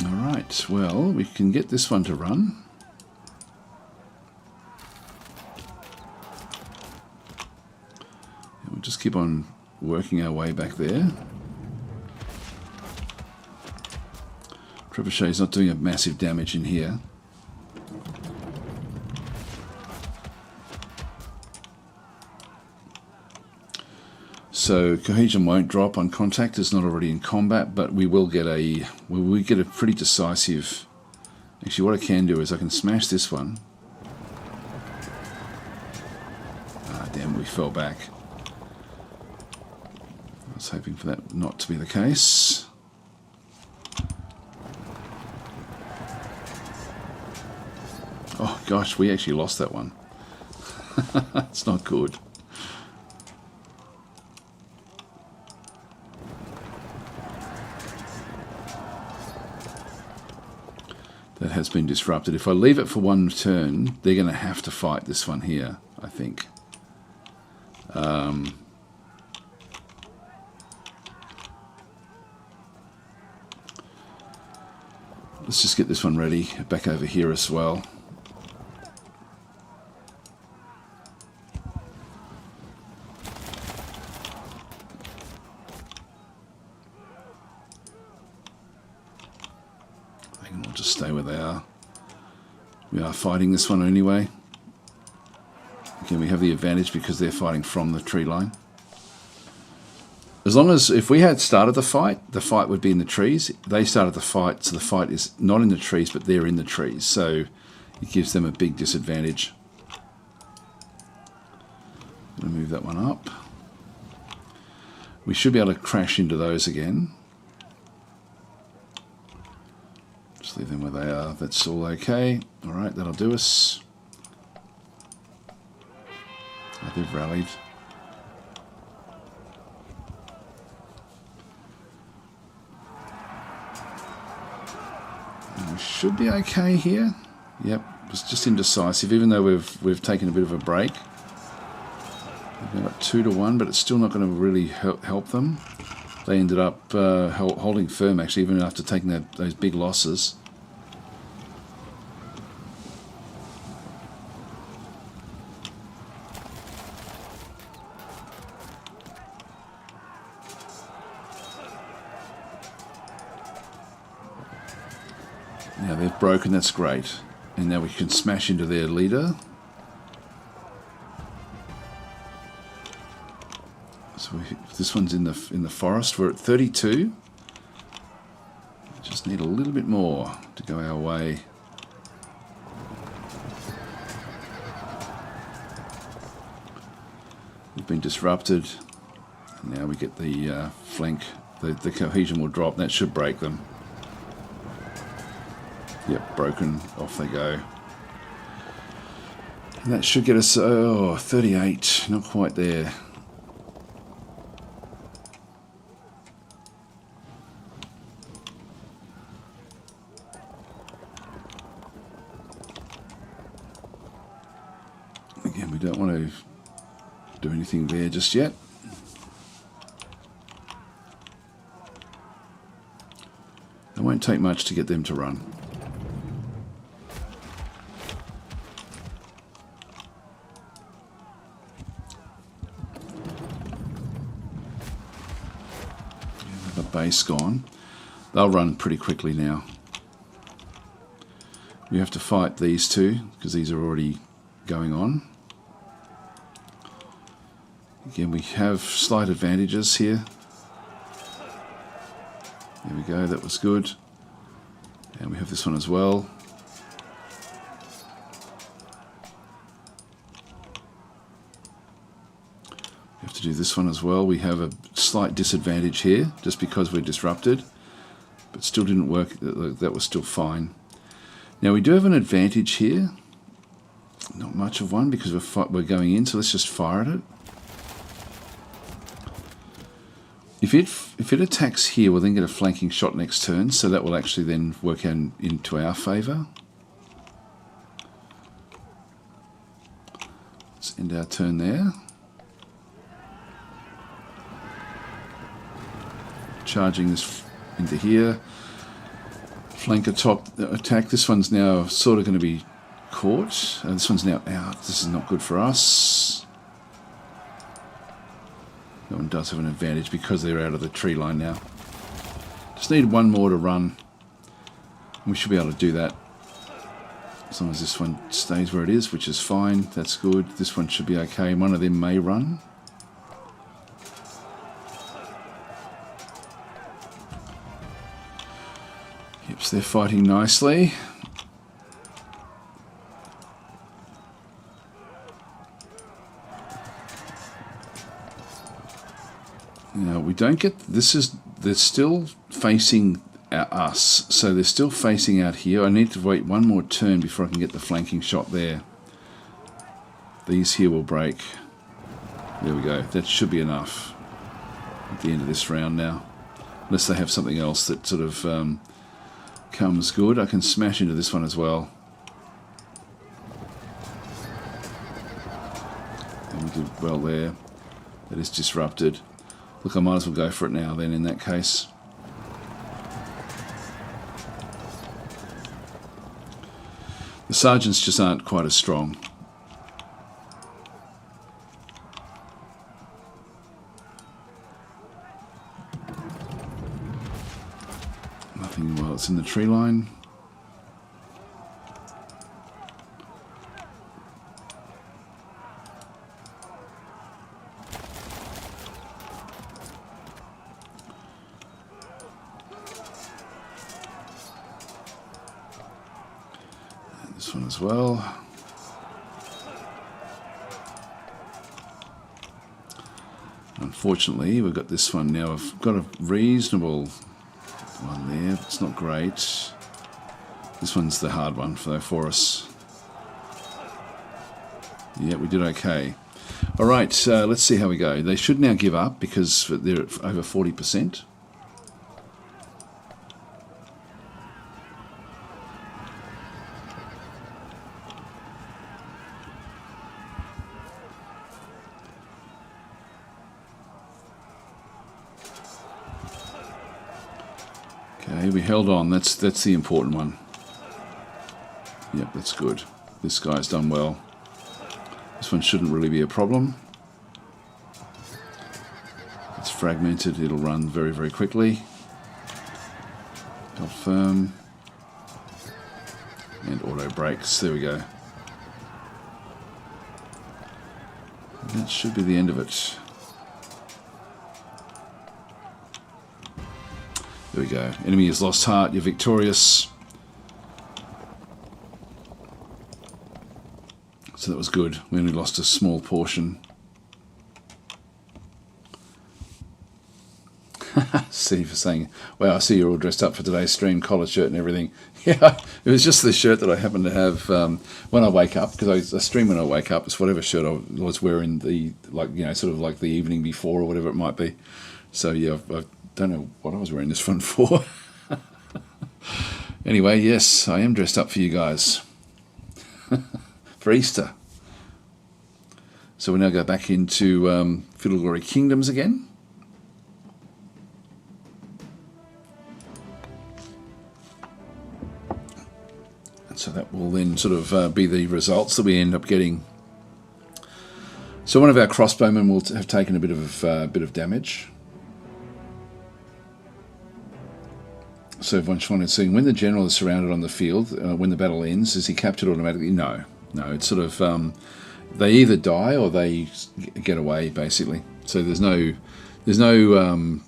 Alright, well, we can get this one to run. And we'll just keep on working our way back there. Trebuchet's not doing a massive damage in here. So cohesion won't drop on contact. It's not already in combat, but we will get a pretty decisive. Actually, what I can do is I can smash this one. Ah, damn! We fell back. I was hoping for that not to be the case. Oh gosh, we actually lost that one. It's not good. That has been disrupted. If I leave it for one turn, they're going to have to fight this one here, I think. Let's just get this one ready. Back over here as well. And we'll just stay where they are. We are fighting this one anyway. Again, we have the advantage because they're fighting from the tree line. As long as, if we had started the fight would be in the trees. They started the fight, so the fight is not in the trees, but they're in the trees. So it gives them a big disadvantage. I'm going to move that one up. We should be able to crash into those again. Just leave them where they are. That's all okay. All right, that'll do us. Oh, they've rallied. We should be okay here. Yep, it's just indecisive, even though we've taken a bit of a break. We've got 2-1, but it's still not going to really help them. They ended up holding firm, actually, even after taking those big losses. Now they've broken, that's great. And now we can smash into their leader. So this one's in the forest. We're at 32. Just need a little bit more to go our way. We've been disrupted. And now we get the flank. The cohesion will drop. That should break them. Yep, broken. Off they go. And that should get us, 38. Not quite there. Again, we don't want to do anything there just yet. It won't take much to get them to run. Base gone. They'll run pretty quickly now. We have to fight these two because these are already going on. Again, we have slight advantages here. There we go, that was good. And we have this one as well. have to do this one as well. We have a slight disadvantage here just because we're disrupted, but still didn't work. That was still fine. Now we do have an advantage here. Not much of one because we're going in, so let's just fire at it. If it attacks here, we'll then get a flanking shot next turn, so that will actually then work out into our favour. Let's end our turn there. Charging this into here. Flank attack. This one's now sort of going to be caught. This one's now out. This is not good for us. That one does have an advantage because they're out of the tree line now. Just need one more to run. We should be able to do that. As long as this one stays where it is, which is fine. That's good. This one should be okay. One of them may run. Yep, so they're fighting nicely. Now we don't get they're still facing us, so they're still facing out here. I need to wait one more turn before I can get the flanking shot there. These here will break. There we go. That should be enough at the end of this round now, unless they have something else that sort of comes good. I can smash into this one as well. And we did well there. That is disrupted. Look, I might as well go for it now then in that case. The sergeants just aren't quite as strong. Nothing while it's in the tree line. This one as well. Unfortunately, we've got this one now. I've got a reasonable one there. It's not great. This one's the hard one for us. Yeah, we did okay. All right, let's see how we go. They should now give up because they're at over 40%. Okay, we held on. That's the important one. Yep, that's good. This guy's done well. This one shouldn't really be a problem. It's fragmented. It'll run very, very quickly. Held firm. And auto brakes. There we go. And that should be the end of it. There we go. Enemy has lost heart. You're victorious. So that was good. We only lost a small portion. Steve is saying, wow, I see you're all dressed up for today's stream, collar shirt and everything. Yeah, it was just the shirt that I happen to have when I wake up, because I stream when I wake up. It's whatever shirt I was wearing sort of like the evening before or whatever it might be. So yeah, I don't know what I was wearing this one for. Anyway, yes, I am dressed up for you guys. For Easter. So we now go back into Fiddle Glory Kingdoms again. And so that will then sort of be the results that we end up getting. So one of our crossbowmen will have taken a bit of damage. So everyone just wanted to see, when the general is surrounded on the field, when the battle ends, is he captured automatically? No, it's sort of they either die or they get away, basically. So there's no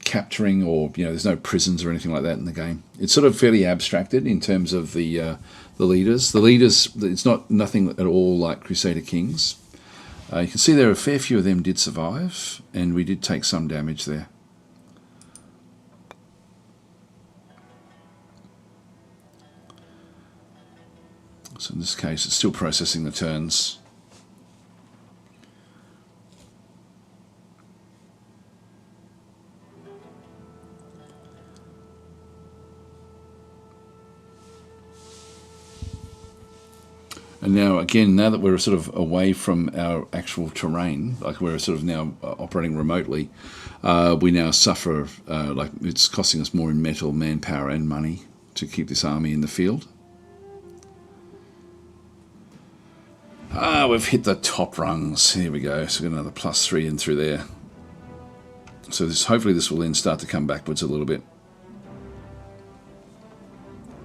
capturing, or there's no prisons or anything like that in the game. It's sort of fairly abstracted in terms of the leaders. The leaders, it's nothing at all like Crusader Kings. You can see there a fair few of them did survive, and we did take some damage there. So in this case, it's still processing the turns. And now, again, now that we're sort of away from our actual terrain, like we're sort of now operating remotely, we now suffer, like it's costing us more in metal, manpower and money to keep this army in the field. We've hit the top rungs. Here we go. So we've got another +3 in through there. So this, hopefully this will then start to come backwards a little bit.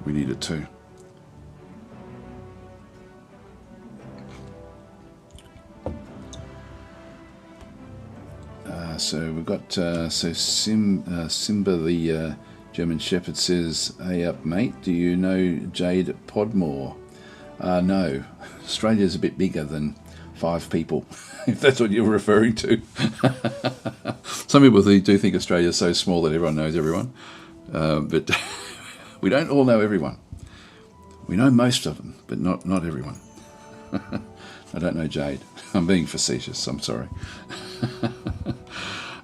We need it to. So we've got Simba the German Shepherd says, "Hey up mate, do you know Jade Podmore?" No, Australia's a bit bigger than 5 people, if that's what you're referring to. Some people do think Australia's so small that everyone knows everyone, but we don't all know everyone. We know most of them, but not everyone. I don't know Jade. I'm being facetious, I'm sorry.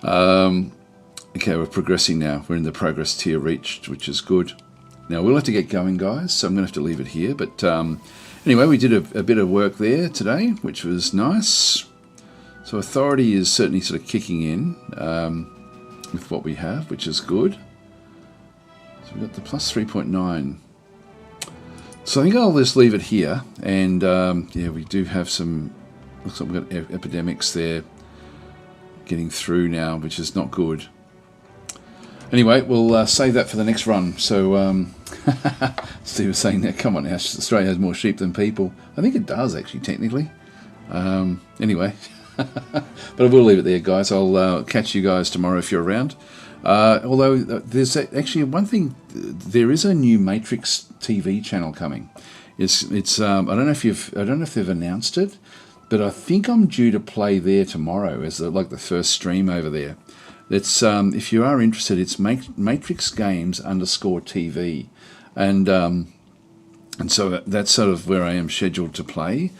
Okay, we're progressing now. We're in the progress tier reached, which is good. Now we'll have to get going, guys, so I'm going to have to leave it here. But anyway, we did a bit of work there today, which was nice. So authority is certainly sort of kicking in with what we have, which is good. So we've got the +3.9. So I think I'll just leave it here. And yeah, we do have some, looks like we've got epidemics there getting through now, which is not good. Anyway, we'll save that for the next run. So Steve was saying that, come on now, Australia has more sheep than people. I think it does actually, technically. Anyway, but I will leave it there, guys. I'll catch you guys tomorrow if you're around. Although there's actually one thing, there is a new Matrix TV channel coming. It's I don't know if they've announced it, but I think I'm due to play there tomorrow as like the first stream over there. It's if you are interested, it's Matrix Games _TV, and so that's sort of where I am scheduled to play.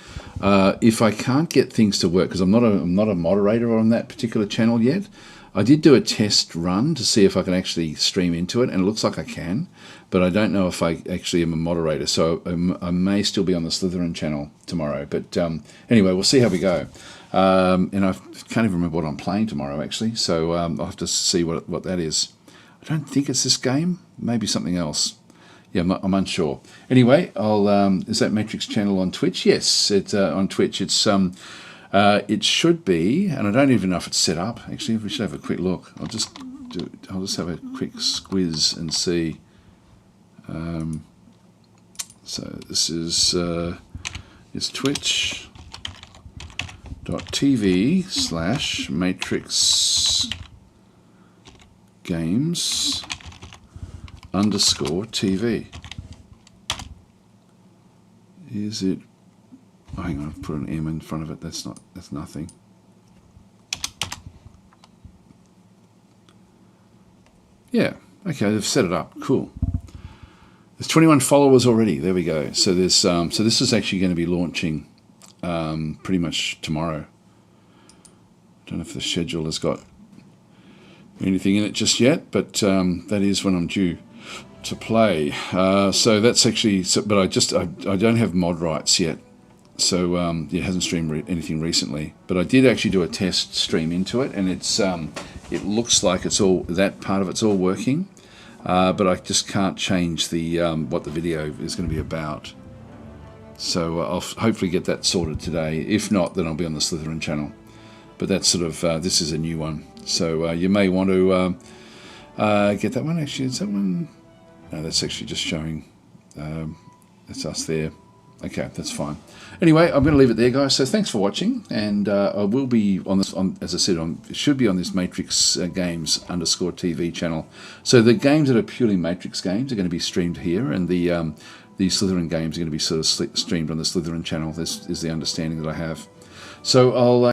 If I can't get things to work, because I'm not a moderator on that particular channel yet. I did do a test run to see if I can actually stream into it, and it looks like I can, but I don't know if I actually am a moderator, so I may still be on the Slytherin channel tomorrow. But anyway, we'll see how we go. And I can't even remember what I'm playing tomorrow, actually, so I'll have to see what that is. I don't think it's this game, maybe something else. Yeah, I'm unsure. Anyway, is that Matrix channel on Twitch? Yes, it's on Twitch. It should be, and I don't even know if it's set up. Actually, we should have a quick look. I'll just have a quick squiz and see. So this is it's twitch.tv/Matrix Games _TV. Is it? Oh, hang on, I've put an M in front of it. That's nothing. Yeah, okay, they've set it up. Cool. There's 21 followers already. There we go. So there's so this is actually going to be launching pretty much tomorrow. Don't know if the schedule has got anything in it just yet, but that is when I'm due to play. So that's actually, but I don't have mod rights yet. So it hasn't streamed anything recently, but I did actually do a test stream into it, and it looks like that part of it's all working, but I just can't change the what the video is going to be about. So I'll hopefully get that sorted today. If not, then I'll be on the Slytherin channel. But that's sort of this is a new one, so you may want to get that one. Actually, is that one? No, that's actually just showing. It's us there. Okay, that's fine. Anyway, I'm going to leave it there, guys. So thanks for watching, and I will be on this. As I said, it should be on this Matrix Games _TV channel. So the games that are purely Matrix games are going to be streamed here, and the Slytherin games are going to be sort of streamed on the Slytherin channel. This is the understanding that I have. So I'll